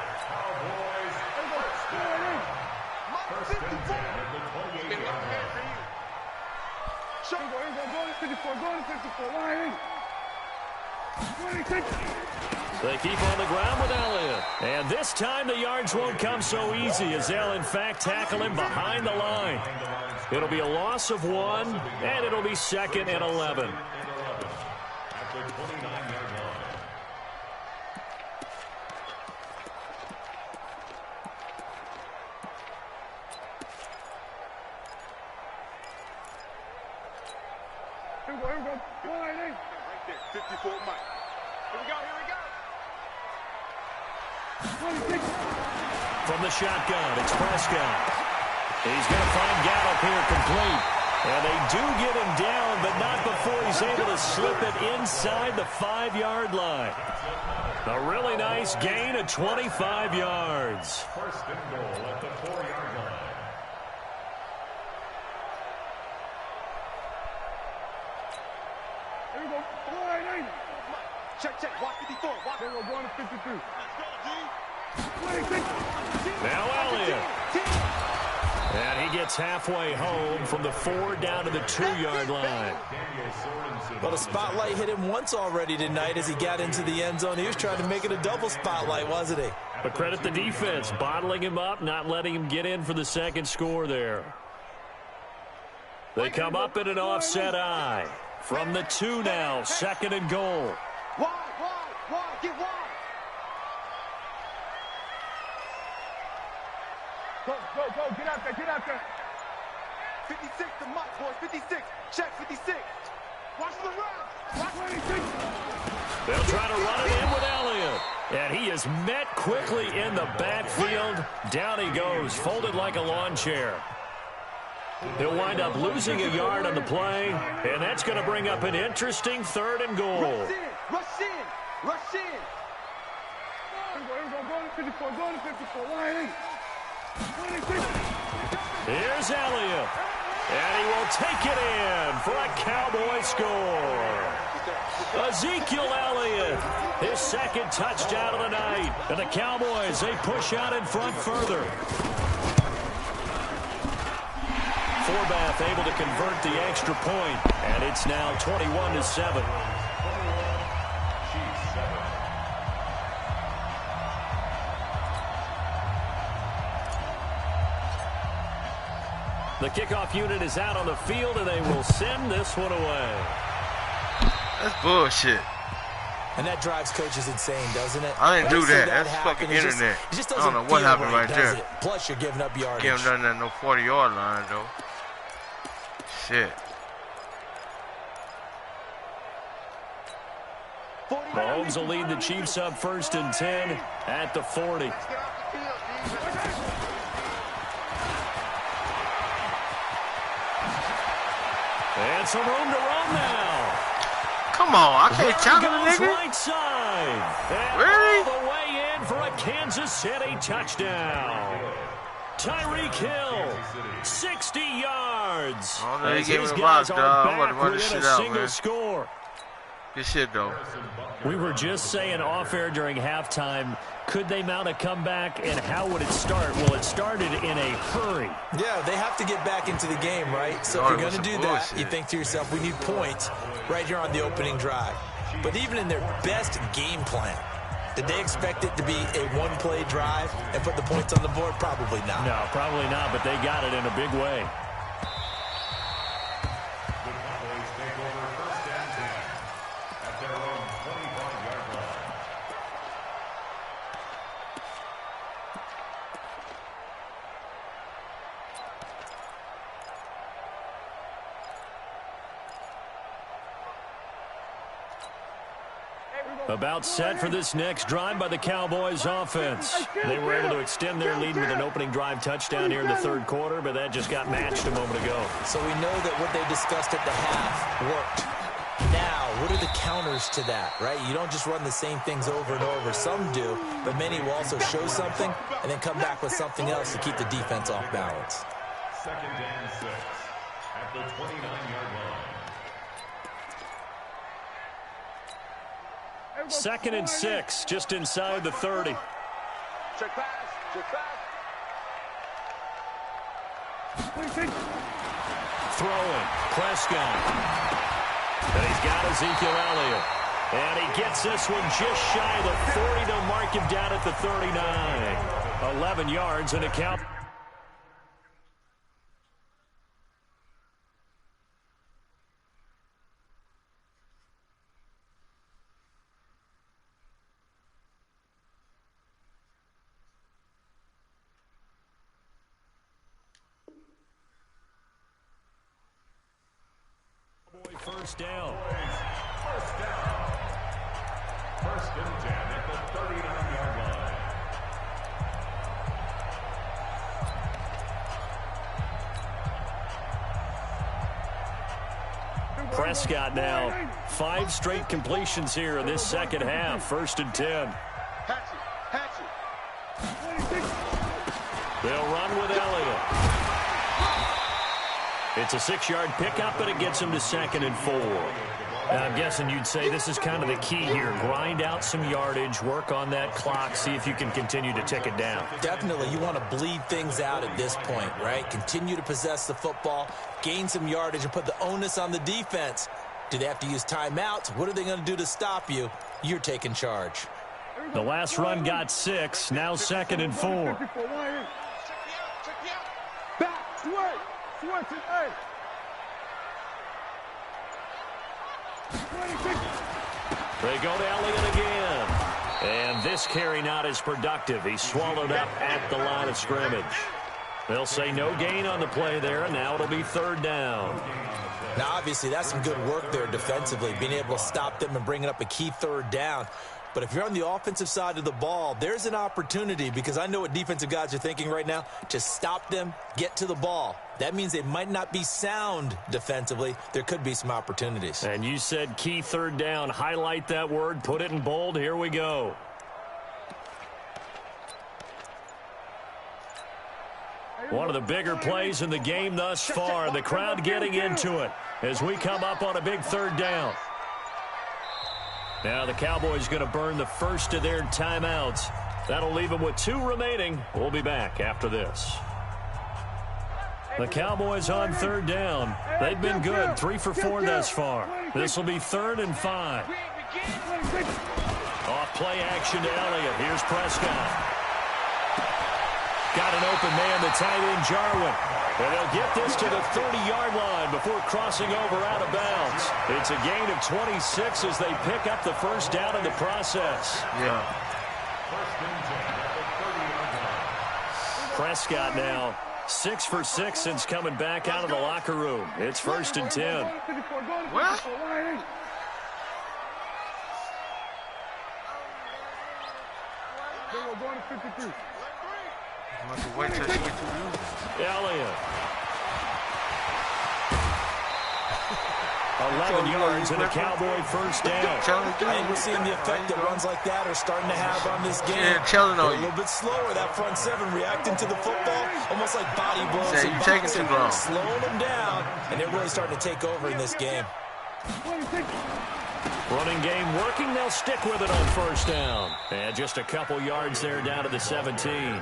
They keep on the ground with Elliott. And this time the yards won't come so easy as they'll, in fact, tackle him behind the line. It'll be a loss of 1, and it'll be 2nd and 11. At the 29-yard line. Here we go. Right there. 54 Mike. Here we go. From the shotgun, it's Prescott. He's going to find Gallup here complete. And they do get him down, but not before he's able to slip it inside the 5-yard line. A really nice gain of 25 yards. 1st and goal at the 4-yard line. Here we go. Right there. Check, check. Watch 54. Watch. They were going to 52. Now Elliott. And he gets halfway home from the 4 down to the 2-yard line. Well, the spotlight hit him once already tonight as he got into the end zone. He was trying to make it a double spotlight, wasn't he? But credit the defense, bottling him up, not letting him get in for the second score there. They come up in an offset eye. From the 2 now, 2nd and goal. Wide, get wide. Go, get out there. 56 to Mike, boys, 56. Check 56. Watch the run. Watch 26. They'll try to run it in with Elliott. And he is met quickly in the backfield. Down he goes, folded like a lawn chair. He'll wind up losing a yard on the play, and that's going to bring up an interesting 3rd and goal. Rush in. Here we go. Go to 54. Line 26. Here's Elliott. And he will take it in for a Cowboy score. Ezekiel Elliott, his 2nd touchdown of the night. And the Cowboys, they push out in front further. Forbath able to convert the extra point, and it's now 21-7. The kickoff unit is out on the field, and they will send this one away. That's bullshit. And that drives coaches insane, doesn't it? I didn't do that. That's fucking internet. It just I don't know what happened right there. Plus, you're giving up yardage. Giving nothing at no 40-yard line, though. Shit. Mahomes will lead the Chiefs up 1st and 10 at the 40. And some room to run now. Come on, I can't tackle the nigga. Right side. And really? All the way in for a Kansas City touchdown. Tyreek Hill, 60 yards. Oh, no, he As gave me his the guys box, are dog. I'm back about to run this within shit a out, single man. score. Good shit, though. We were just saying off air during halftime, could they mount a comeback, and how would it start? Well, it started in a hurry. Yeah, they have to get back into the game, right? So if you're going to do that, you think to yourself, we need points right here on the opening drive. But even in their best game plan, did they expect it to be a one-play drive and put the points on the board? Probably not. No, probably not, but they got it in a big way. About set for this next drive by the Cowboys offense. They were able to extend their lead with an opening drive touchdown here in the 3rd quarter, but that just got matched a moment ago. So we know that what they discussed at the half worked. Now, what are the counters to that, right? You don't just run the same things over and over. Some do, but many will also show something and then come back with something else to keep the defense off balance. 2nd and 6 at the 29-yard line. 2nd and 6, just inside the 30. Check pass. Throwing, Prescott. And he's got Ezekiel Elliott. And he gets this one just shy of the 40 to mark him down at the 39. 11 yards and a count. First down. First down. 1st and 10 at the 39-yard line. Prescott now 5 straight completions here in this second half. 1st and 10. They'll run with Elliott. It's a 6-yard pickup, but it gets him to 2nd and 4. I'm guessing you'd say this is kind of the key here. Grind out some yardage, work on that clock, see if you can continue to tick it down. Definitely. You want to bleed things out at this point, right? Continue to possess the football, gain some yardage, and put the onus on the defense. Do they have to use timeouts? What are they going to do to stop you? You're taking charge. The last run got 6, now 2nd and 4. Back, switch it, hey. They go to Elliott again. And this carry not as productive. He's swallowed up at the line of scrimmage. They'll say no gain on the play there, and now it'll be 3rd down. Now, obviously, that's some good work there defensively, being able to stop them and bringing up a key 3rd down. But if you're on the offensive side of the ball, there's an opportunity, because I know what defensive guys are thinking right now. Just stop them, get to the ball. That means they might not be sound defensively. There could be some opportunities. And you said key 3rd down. Highlight that word, put it in bold. Here we go. One of the bigger plays in the game thus far. The crowd getting into it as we come up on a big 3rd down. Now the Cowboys going to burn the first of their timeouts. That'll leave them with 2 remaining. We'll be back after this. The Cowboys on 3rd down. They've been good, 3 for 4 thus far. This will be 3rd and 5. Off play action to Elliott. Here's Prescott. Got an open man, the tight end, Jarwin. And they'll get this to the 30-yard line before crossing over out of bounds. It's a gain of 26 as they pick up the first down in the process. Yeah. Prescott now 6 for 6 since coming back out of the locker room. It's 1st and 10. What? Going to 53. Wait till she gets to you. Elliott. 11 yards and a Cowboy first down. I think we're seeing the effect that runs like that are starting to have on this game. Yeah, telling on you. A little bit slower, that front 7 reacting to the football, almost like body blows. Yeah, you're taking too long. Slowing them down, and they're really starting to take over in this game. Running game working. They'll stick with it on first down. And just a couple yards there down to the 17.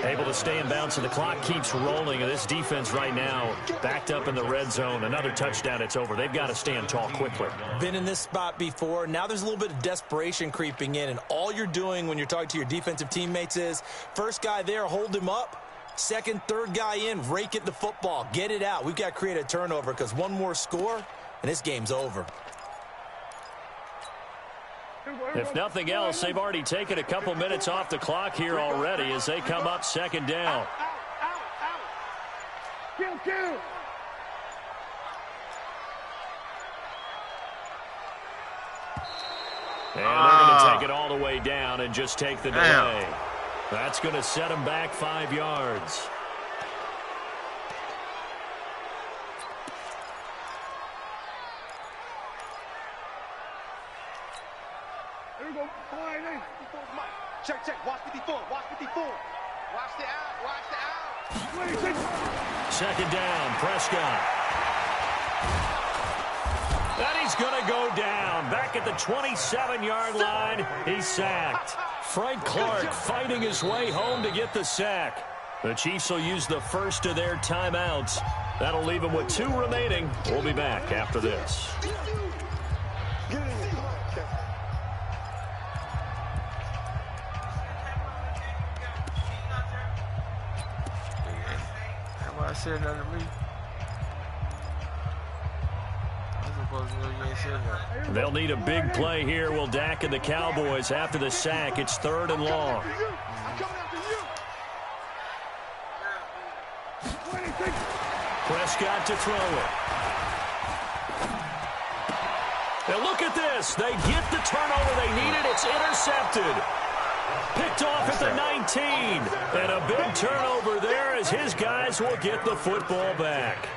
Able to stay in bounds, and the clock keeps rolling. And this defense right now backed up in the red zone. Another touchdown, it's over. They've got to stand tall quickly. Been in this spot before. Now there's a little bit of desperation creeping in, and all you're doing when you're talking to your defensive teammates is first guy there, hold him up. Second, third guy in, rake it the football. Get it out. We've got to create a turnover because one more score, and this game's over. If nothing else, they've already taken a couple minutes off the clock here already as they come up 2nd down. Kill. And they're going to take it all the way down and just take the delay. That's going to set them back 5 yards. Check. Watch 54. Watch the out. 2nd down, Prescott. And he's going to go down. Back at the 27-yard line, he's sacked. Frank Clark fighting his way home to get the sack. The Chiefs will use the first of their timeouts. That'll leave them with 2 remaining. We'll be back after this. I said that to me. I'm supposed to know you ain't said that. They'll need a big play here. Will Dak and the Cowboys after the sack. It's 3rd and long. Prescott to throw it. Now look at this. They get the turnover they needed. It's intercepted. Picked off at the 19. And a big turnover there as his guys will get the football back.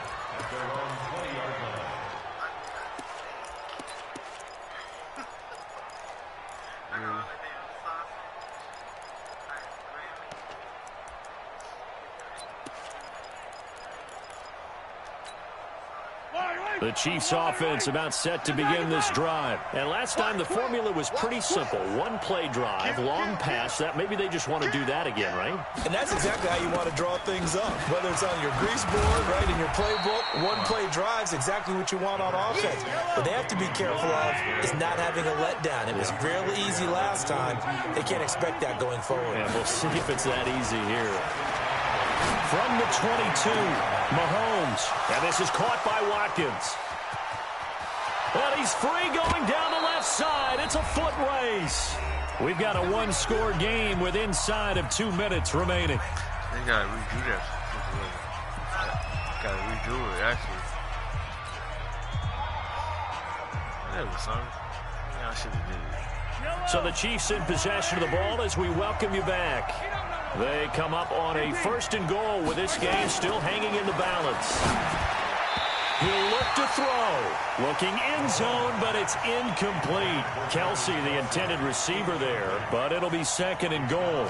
The Chiefs offense about set to begin this drive. And last time the formula was pretty simple. One play drive, long pass. That maybe they just want to do that again, right? And that's exactly how you want to draw things up. Whether it's on your grease board, right, in your playbook, one play drive's exactly what you want on offense. What they have to be careful of is not having a letdown. It was really easy last time. They can't expect that going forward. And we'll see if it's that easy here. From the 22, Mahomes. And this is caught by Watkins. And he's free going down the left side. It's a foot race. We've got a one-score game with inside of 2 minutes remaining. They got to redo that. Got to redo it, actually. That was something. Yeah, I should have did it. So the Chiefs in possession of the ball as we welcome you back. They come up on a 1st and goal with this game still hanging in the balance. He'll look to throw. Looking end zone, but it's incomplete. Kelsey, the intended receiver there, but it'll be 2nd and goal.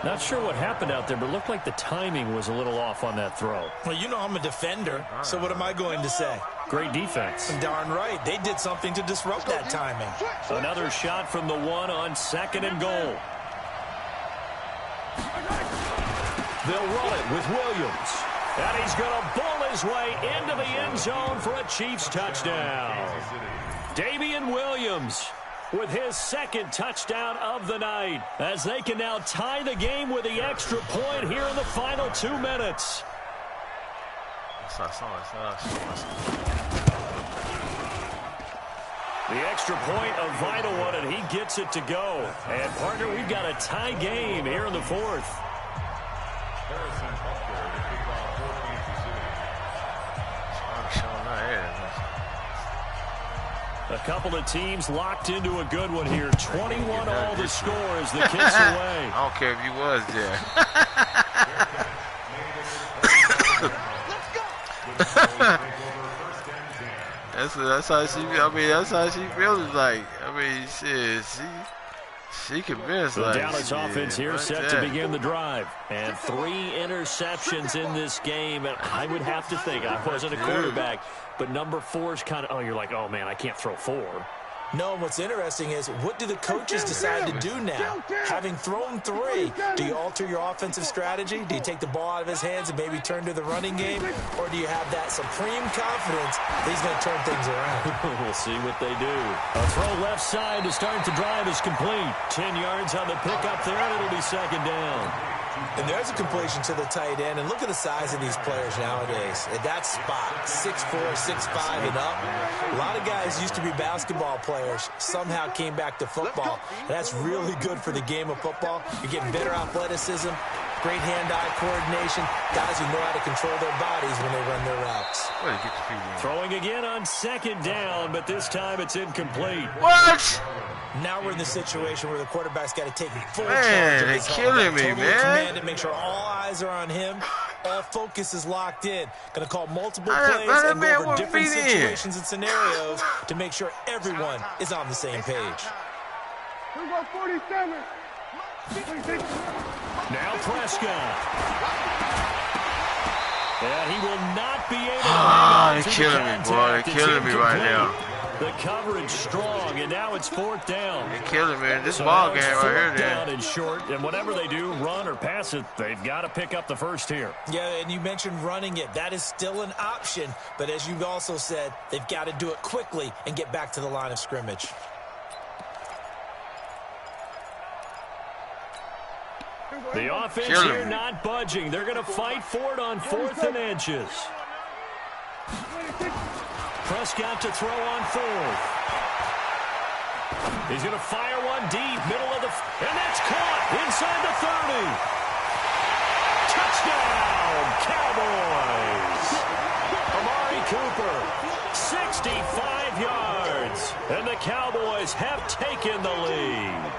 Not sure what happened out there, but it looked like the timing was a little off on that throw. Well, you know I'm a defender, so what am I going to say? Great defense. Darn right. They did something to disrupt that timing. Another shot from the 1 on 2nd and goal. They'll run it with Williams. And he's going to bull his way into the end zone for a Chiefs touchdown. Damian Williams with his 2nd touchdown of the night, as they can now tie the game with the extra point here in the final 2 minutes. The extra point, a vital one, and he gets it to go. And, partner, we've got a tie game here in the 4th. A couple of teams locked into a good one here. 21 all the score as the kicks away. I don't care if you was there. That's how she. I mean, that's how she feels. Like, I mean, shit, she convinced. The like, Dallas offense here right set there. to begin the drive, and 3 interceptions in this game. And I would have to think, I wasn't a quarterback, but number 4 is kind of. Oh, you're like, oh man, I can't throw 4. No, what's interesting is, what do the coaches decide to do now? Having thrown 3, do you alter your offensive strategy? Do you take the ball out of his hands and maybe turn to the running game? Or do you have that supreme confidence that he's going to turn things around? We'll see what they do. A throw left side to start the drive is complete. 10 yards on the pickup there, and it'll be 2nd down. And there's a completion to the tight end. And look at the size of these players nowadays. At that spot, 6'4", 6'5", and up. A lot of guys used to be basketball players, somehow came back to football. And that's really good for the game of football. You're getting better athleticism, great hand-eye coordination, guys who know how to control their bodies when they run their routes. Throwing again on 2nd down, but this time it's incomplete. What? Now we're in the situation where the quarterback's got to take full Man, charge of they his killing me, man. command to make sure all eyes are on him. All focus is locked in. Going to call multiple plays and go over different situations and scenarios to make sure everyone is on the same page. Here we go, 47. Now Prescott. And he will not be able to hang on to the killing me, boy. They're killing me right now. The coverage strong, and now it's 4th down. They're killing me in this ball game right here. Down and short, and whatever they do, run or pass it, they've got to pick up the 1st here. Yeah, and you mentioned running it. That is still an option, but as you've also said, they've got to do it quickly and get back to the line of scrimmage. The offense here not budging. They're going to fight for it on 4th and inches. Prescott to throw on 4th. He's going to fire one deep, middle of the... And that's caught inside the 30. Touchdown, Cowboys. Amari Cooper, 65 yards. And the Cowboys have taken the lead.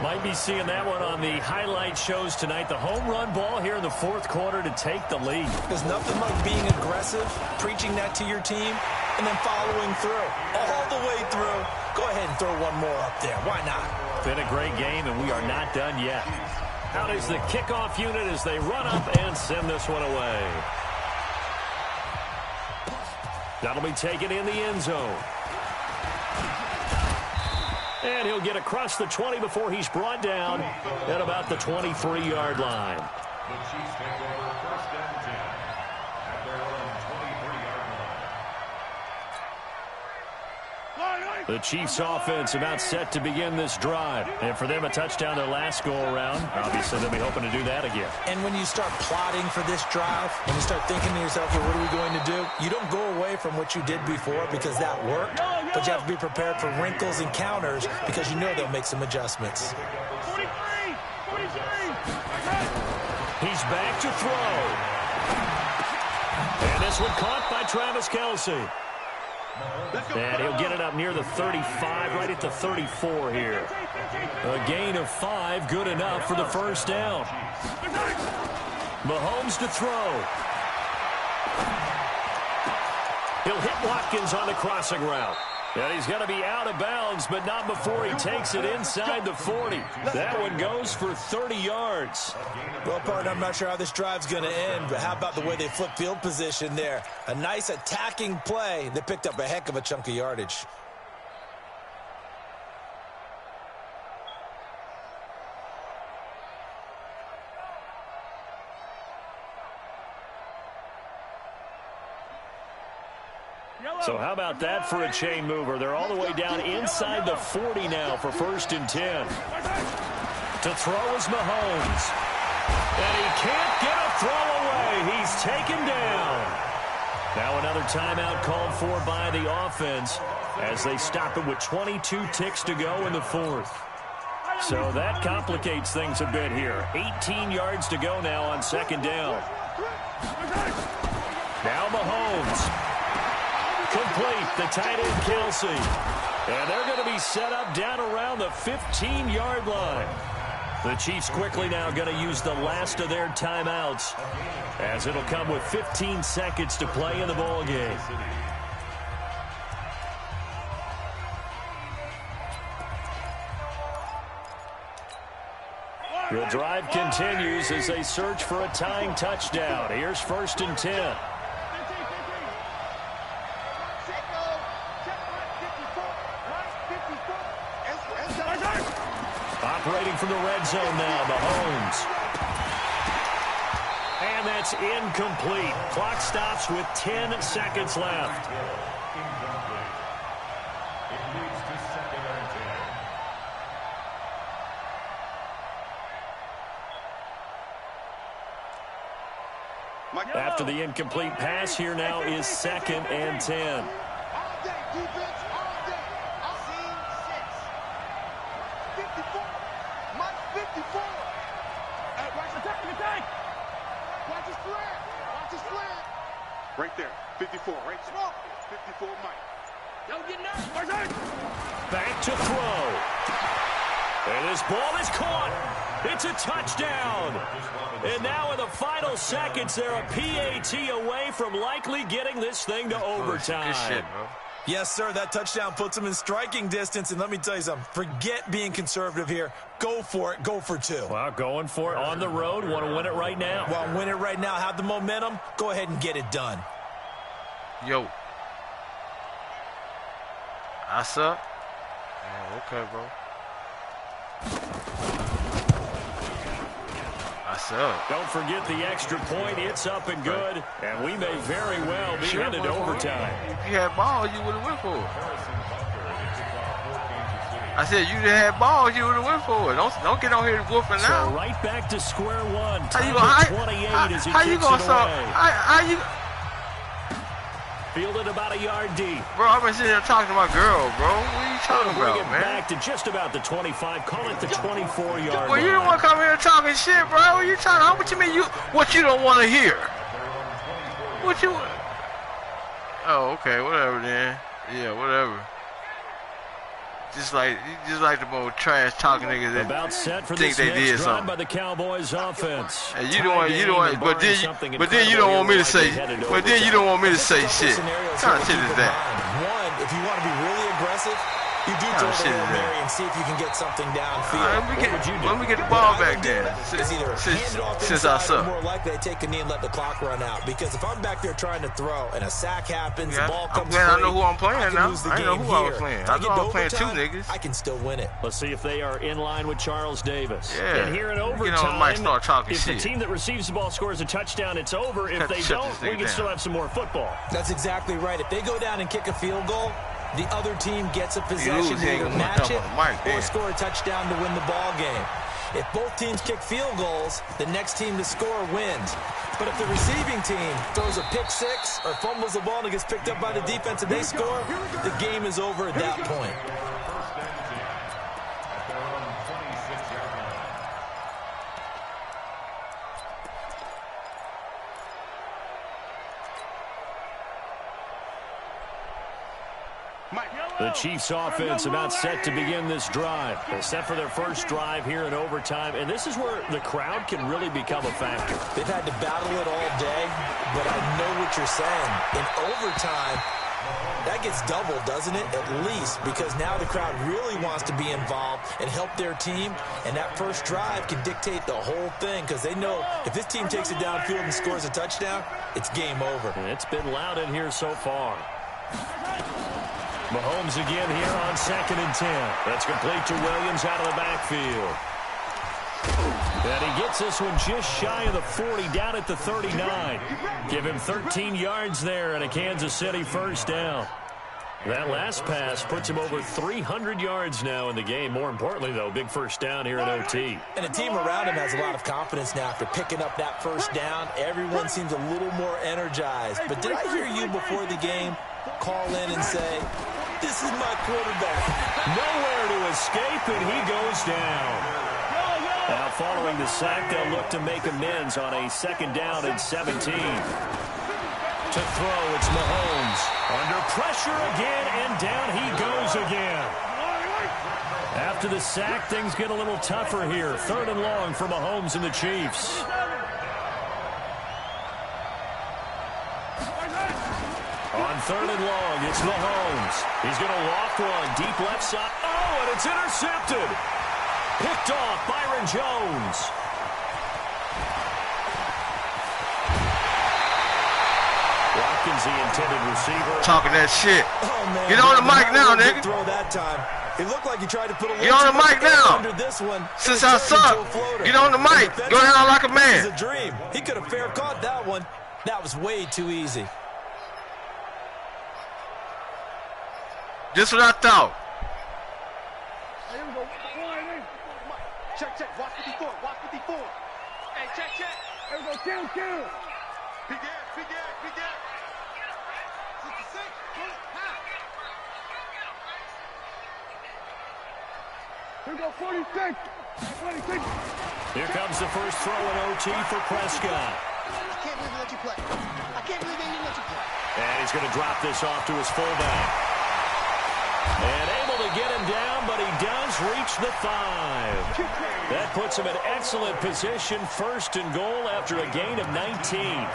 Might be seeing that one on the highlight shows tonight. The home run ball here in the 4th quarter to take the lead. There's nothing like being aggressive, preaching that to your team, and then following through. All the way through. Go ahead and throw one more up there. Why not? Been a great game, and we are not done yet. Out is the kickoff unit as they run up and send this one away. That'll be taken in the end zone. And he'll get across the 20 before he's brought down at about the 23-yard line. The Chiefs take over first and 10 at their own 23-yard line. The Chiefs offense about set to begin this drive. And for them, a touchdown their last go-around. Obviously, they'll be hoping to do that again. And when you start plotting for this drive, when you start thinking to yourself, well, what are we going to do? You don't go away from what you did before because that worked. But you have to be prepared for wrinkles and counters because you know they'll make some adjustments. 43! He's back to throw. And this one caught by Travis Kelce. And he'll get it up near the 35, right at the 34 here. A gain of 5, good enough for the first down. Mahomes to throw. He'll hit Watkins on the crossing route. And he's going to be out of bounds, but not before he takes it inside the 40. That one goes for 30 yards. Well, partner, I'm not sure how this drive's going to end, but how about the way they flip field position there? A nice attacking play. They picked up a heck of a chunk of yardage. So how about that for a chain mover? They're all the way down inside the 40 now for first and 10. To throw is Mahomes. And he can't get a throw away. He's taken down. Now another timeout called for by the offense as they stop it with 22 ticks to go in the fourth. So that complicates things a bit here. 18 yards to go now on second down. Now Mahomes. Complete, the tight end Kelce. And they're going to be set up down around the 15-yard line. The Chiefs quickly now going to use the last of their timeouts as it'll come with 15 seconds to play in the ball game. The drive continues as they search for a tying touchdown. Here's first and 10. Operating from the red zone now, Mahomes. And that's incomplete. Clock stops with 10 seconds left. Incomplete. It leads to second and 10. After the incomplete pass, here now is second and 10. Right there, 54, right there. 54, Mike. Don't get nervous. Back to throw. And this ball is caught. It's a touchdown. And now in the final seconds, they're a PAT away from likely getting this thing to overtime. Good shit, bro. Yes, sir, that touchdown puts them in striking distance. And let me tell you something, forget being conservative here. Go for it, go for two. Well, going for it on the road. Want to win it right now. Well, win it right now, have the momentum. Go ahead and get it done. Yo. I suck. Oh, okay, bro. I suck. Don't forget the extra point. It's up and good. And we may very well be headed to overtime. If you had balls, you would have went for it. I said, you had balls, you would have went for it. Don't get on here whooping now. So right back to square one. How you gonna, 28 as he how you kicks gonna it stop? away. How you? Fielded about a yard deep. Bro, I've been sitting here talking to my girl, bro. What are you talking Bring about, it man? back to just about the 25. Call it the 24-yard line. Well, you don't want to come here talking shit, bro. What you talking? What you mean? What you don't want to hear? What you? Oh, okay, whatever then. Yeah, whatever. Just like the more trash talking niggas that about set for think this they did drive something. by the Cowboys offense. And you don't want, but then you don't want me to say, shit. What kind of shit is that? One, if you want to be really aggressive, You do throw the Hail Mary and see if you can get something downfield. When we get the ball back there, since I suck. More likely I take a knee and let the clock run out. Because if I'm back there trying to throw and a sack happens, the ball comes free, I know who I'm playing now. I know who I was playing. I know I was playing 2 niggas. I can still win it. Let's see if they are in line with Charles Davis. Yeah. And here in overtime, if the team that receives the ball scores a touchdown, it's over. If they don't, we can still have some more football. That's exactly right. If they go down and kick a field goal, the other team gets a possession to either match it or score a touchdown to win the ball game. If both teams kick field goals, the next team to score wins. But if the receiving team throws a pick 6 or fumbles the ball and it gets picked up by the defense and they score, the game is over at that point. The Chiefs offense about set to begin this drive. They're set for their first drive here in overtime, and this is where the crowd can really become a factor. They've had to battle it all day, but I know what you're saying. In overtime, that gets doubled, doesn't it? At least, because now the crowd really wants to be involved and help their team, and that first drive can dictate the whole thing because they know if this team takes it downfield and scores a touchdown, it's game over. And it's been loud in here so far. Mahomes again here on 2nd and 10. That's complete to Williams out of the backfield. And he gets this one just shy of the 40, down at the 39. Give him 13 yards there and a Kansas City first down. That last pass puts him over 300 yards now in the game. More importantly, though, big first down here in OT. And the team around him has a lot of confidence now after picking up that first down. Everyone seems a little more energized. But did I hear you before the game call in and say, this is my quarterback? Nowhere to escape, and he goes down. Now, following the sack, they'll look to make amends on a 2nd down and 17. To throw, it's Mahomes. Under pressure again, and down he goes again. After the sack, things get a little tougher here. 3rd and long for Mahomes and the Chiefs. On 3rd and long, it's Mahomes. He's going to loft one deep left side. Oh, and it's intercepted. Picked off Byron Jones. Watkins, the intended receiver. Talking that shit. Oh, man. Get on the mic now, nigga. Throw that time. It looked like he tried to put a get on the mic now. Under this one. Since I suck, get on the mic. Go down like a man. It's a dream. He could have fair caught that one. That was way too easy. Just what I thought. Check, check. Watch 54. Watch 54. Hey, check, check. Here we go. Kill. Big air. 66. Here we go. 46. Here comes the first throw in OT for Prescott. I can't believe they let you play. And he's going to drop this off to his fullback. And able to get him down, but he does reach the 5. That puts him in excellent position, 1st and goal after a gain of 19.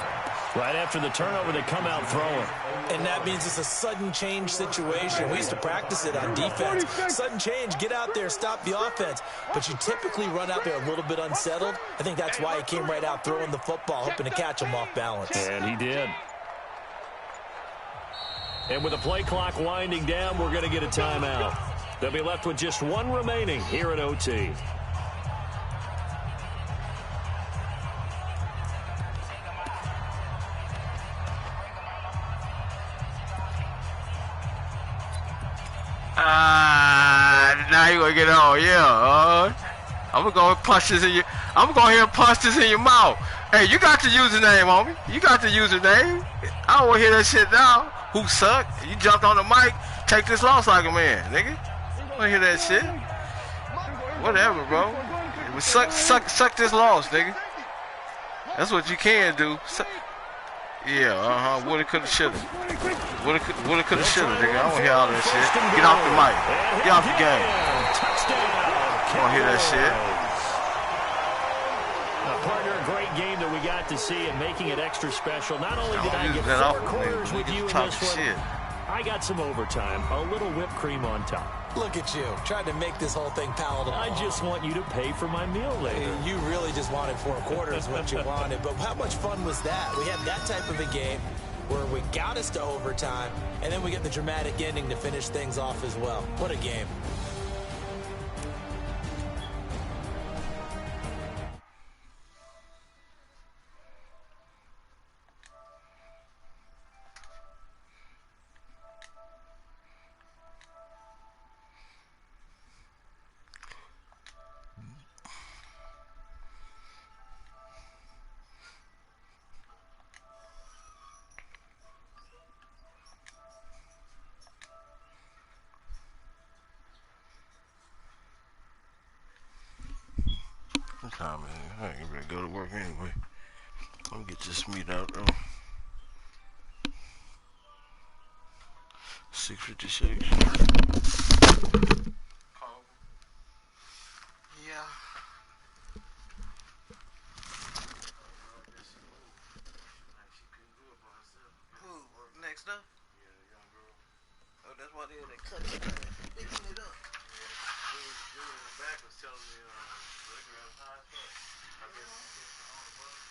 Right after the turnover, they come out throwing. And that means it's a sudden change situation. We used to practice it on defense. Sudden change, get out there, stop the offense. But you typically run out there a little bit unsettled. I think that's why he came right out throwing the football, hoping to catch him off balance. And he did. And with the play clock winding down, we're going to get a timeout. They'll be left with just one remaining here at OT. Now you gonna get on, yeah. I'm gonna go and punch this in your. I'm gonna go ahead and punch this in your mouth. Hey, you got the username, homie. You got the username. I don't wanna hear that shit now. Who suck? You jumped on the mic. Take this loss like a man, nigga. I wanna hear that shit. Whatever, bro. Suck this loss, nigga. That's what you can do. Yeah, woulda, coulda, shoulda. Woulda, coulda, shoulda, nigga. I don't hear all that shit. Get off the mic. Get off the game. I don't hear that shit. Partner, a great game that we got to see and making it extra special. Not only did I get 4 quarters with you in this one, I got some overtime, a little whipped cream on top. Look at you, trying to make this whole thing palatable. I just want you to pay for my meal later. You really just wanted 4 quarters what you wanted, but how much fun was that? We had that type of a game where we got us to overtime, and then we get the dramatic ending to finish things off as well. What a game. What time is it? I ain't ready to go to work anyway. Let me get this meat out though. 6:56. Yeah. Who? Next up? Yeah, the young girl. Oh, that's why they cut it. Picking it up. Yeah, dude in the back was telling me, liquor has high stuff. I guess on the bus.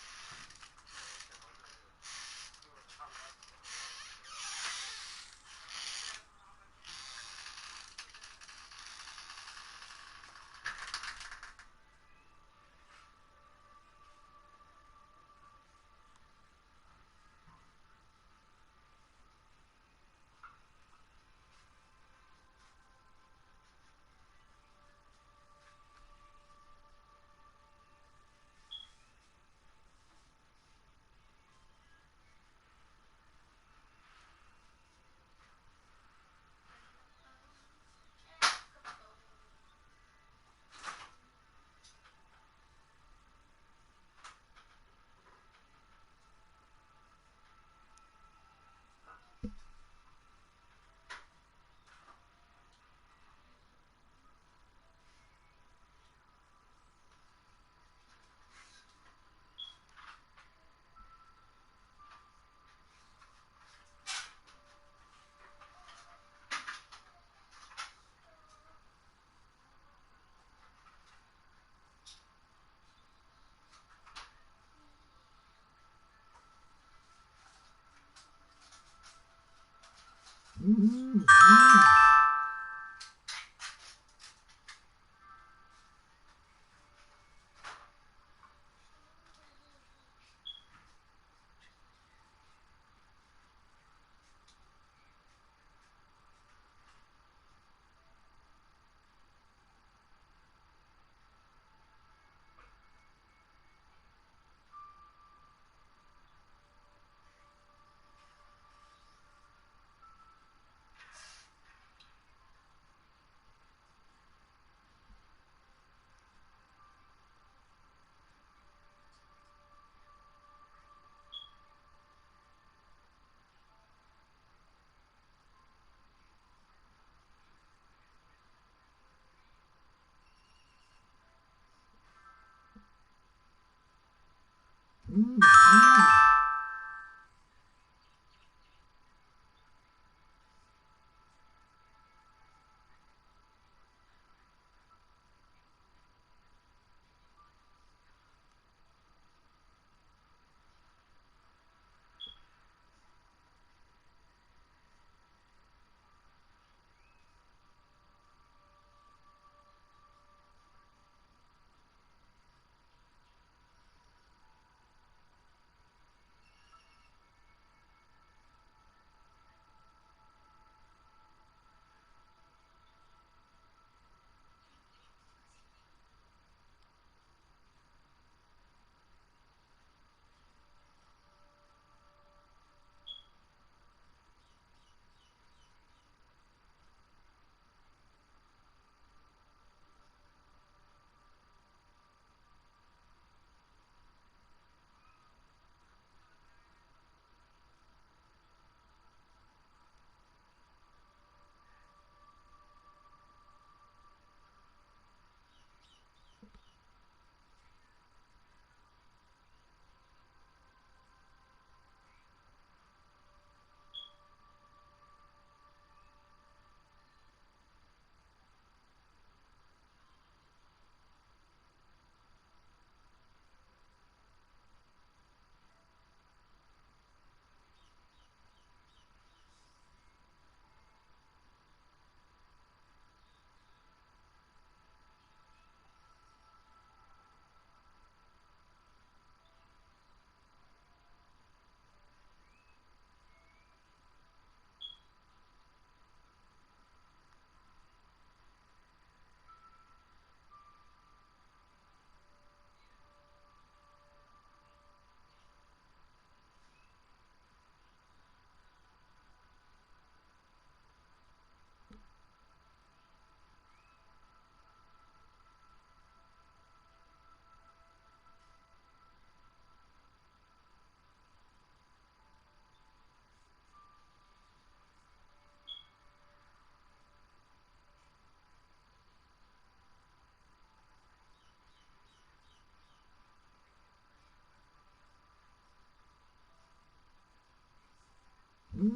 Make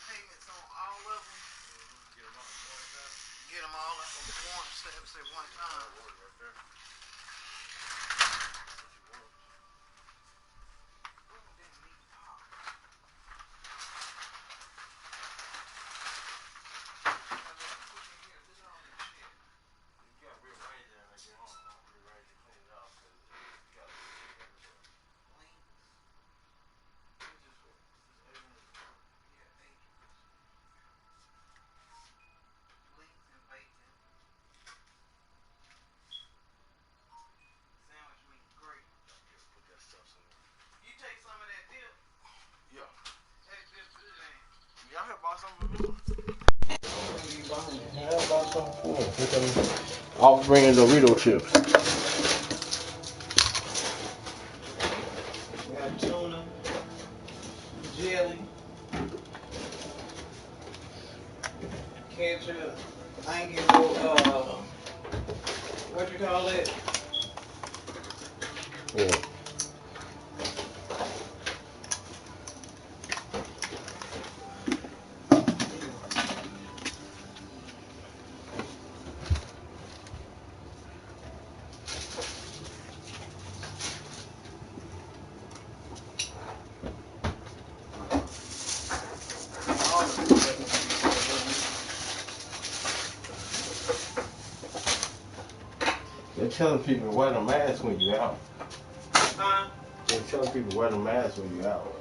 payments on all of them. Get them all up on one step at one time. Y'all heard about something? Yeah, about something for off-brand Dorito chips. We got tuna, jelly, ketchup. I ain't get no, what you call it? Yeah. They're telling people to wear the mask when you're out. Huh? They're telling people to wear the mask when you're out.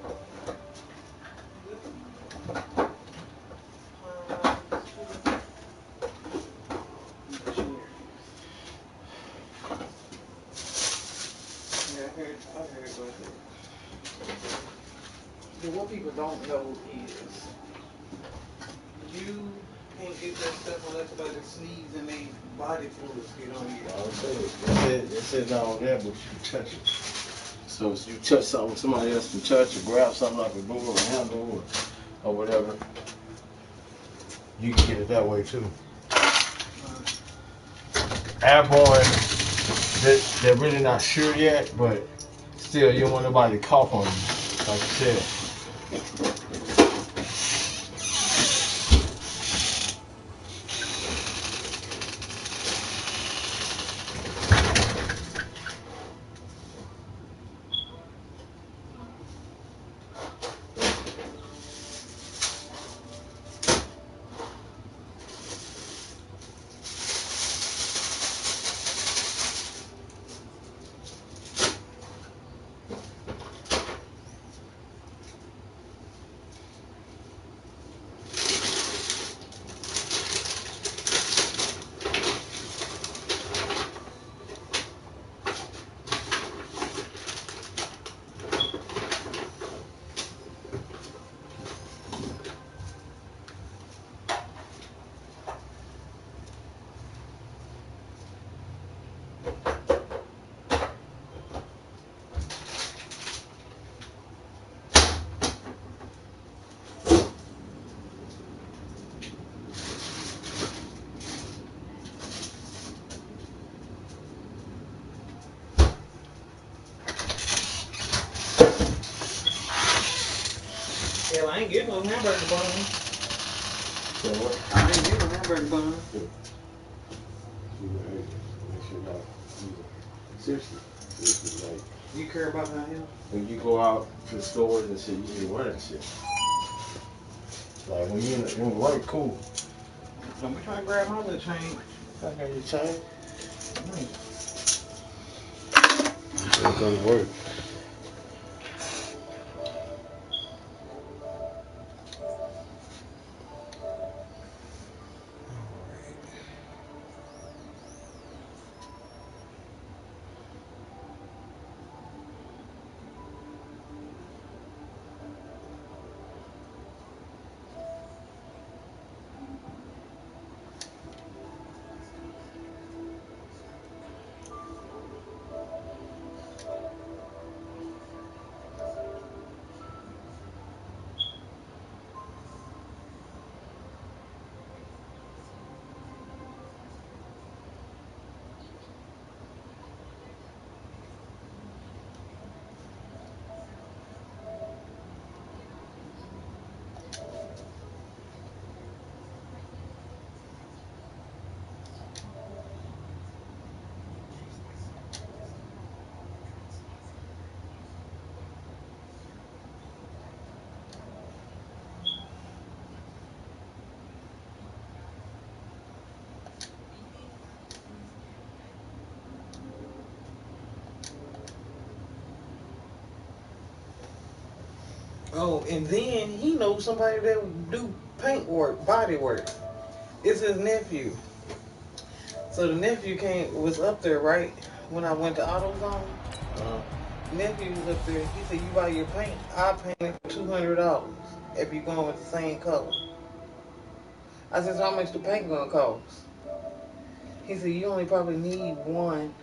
Yeah, I heard about that. But what people don't know is you can't get that stuff unless somebody sneeze and they body fluids get on you. They said not on there, but you can touch it. So if you touch something somebody else can touch or grab something like a door or a handle or whatever, you can get it that way too. Airborne, they're really not sure yet, but still, you don't want nobody to cough on you, like you said. ain't getting no hamburger bun. So what? I ain't getting no hamburger bun. Seriously, like you care about my health? When you go out to the stores and shit, you need to wear that shit. Like when you in work, cool. Don't be trying to grab my little chain. I got your chain. It's gonna work. Oh, and then he knows somebody that do paint work, body work. It's his nephew. So the nephew was up there, right? When I went to AutoZone. Nephew was up there. He said, "You buy your paint, I'll paint it for $200 if you're going with the same color." I said, "So how much the paint gonna cost?" He said, "You only probably need one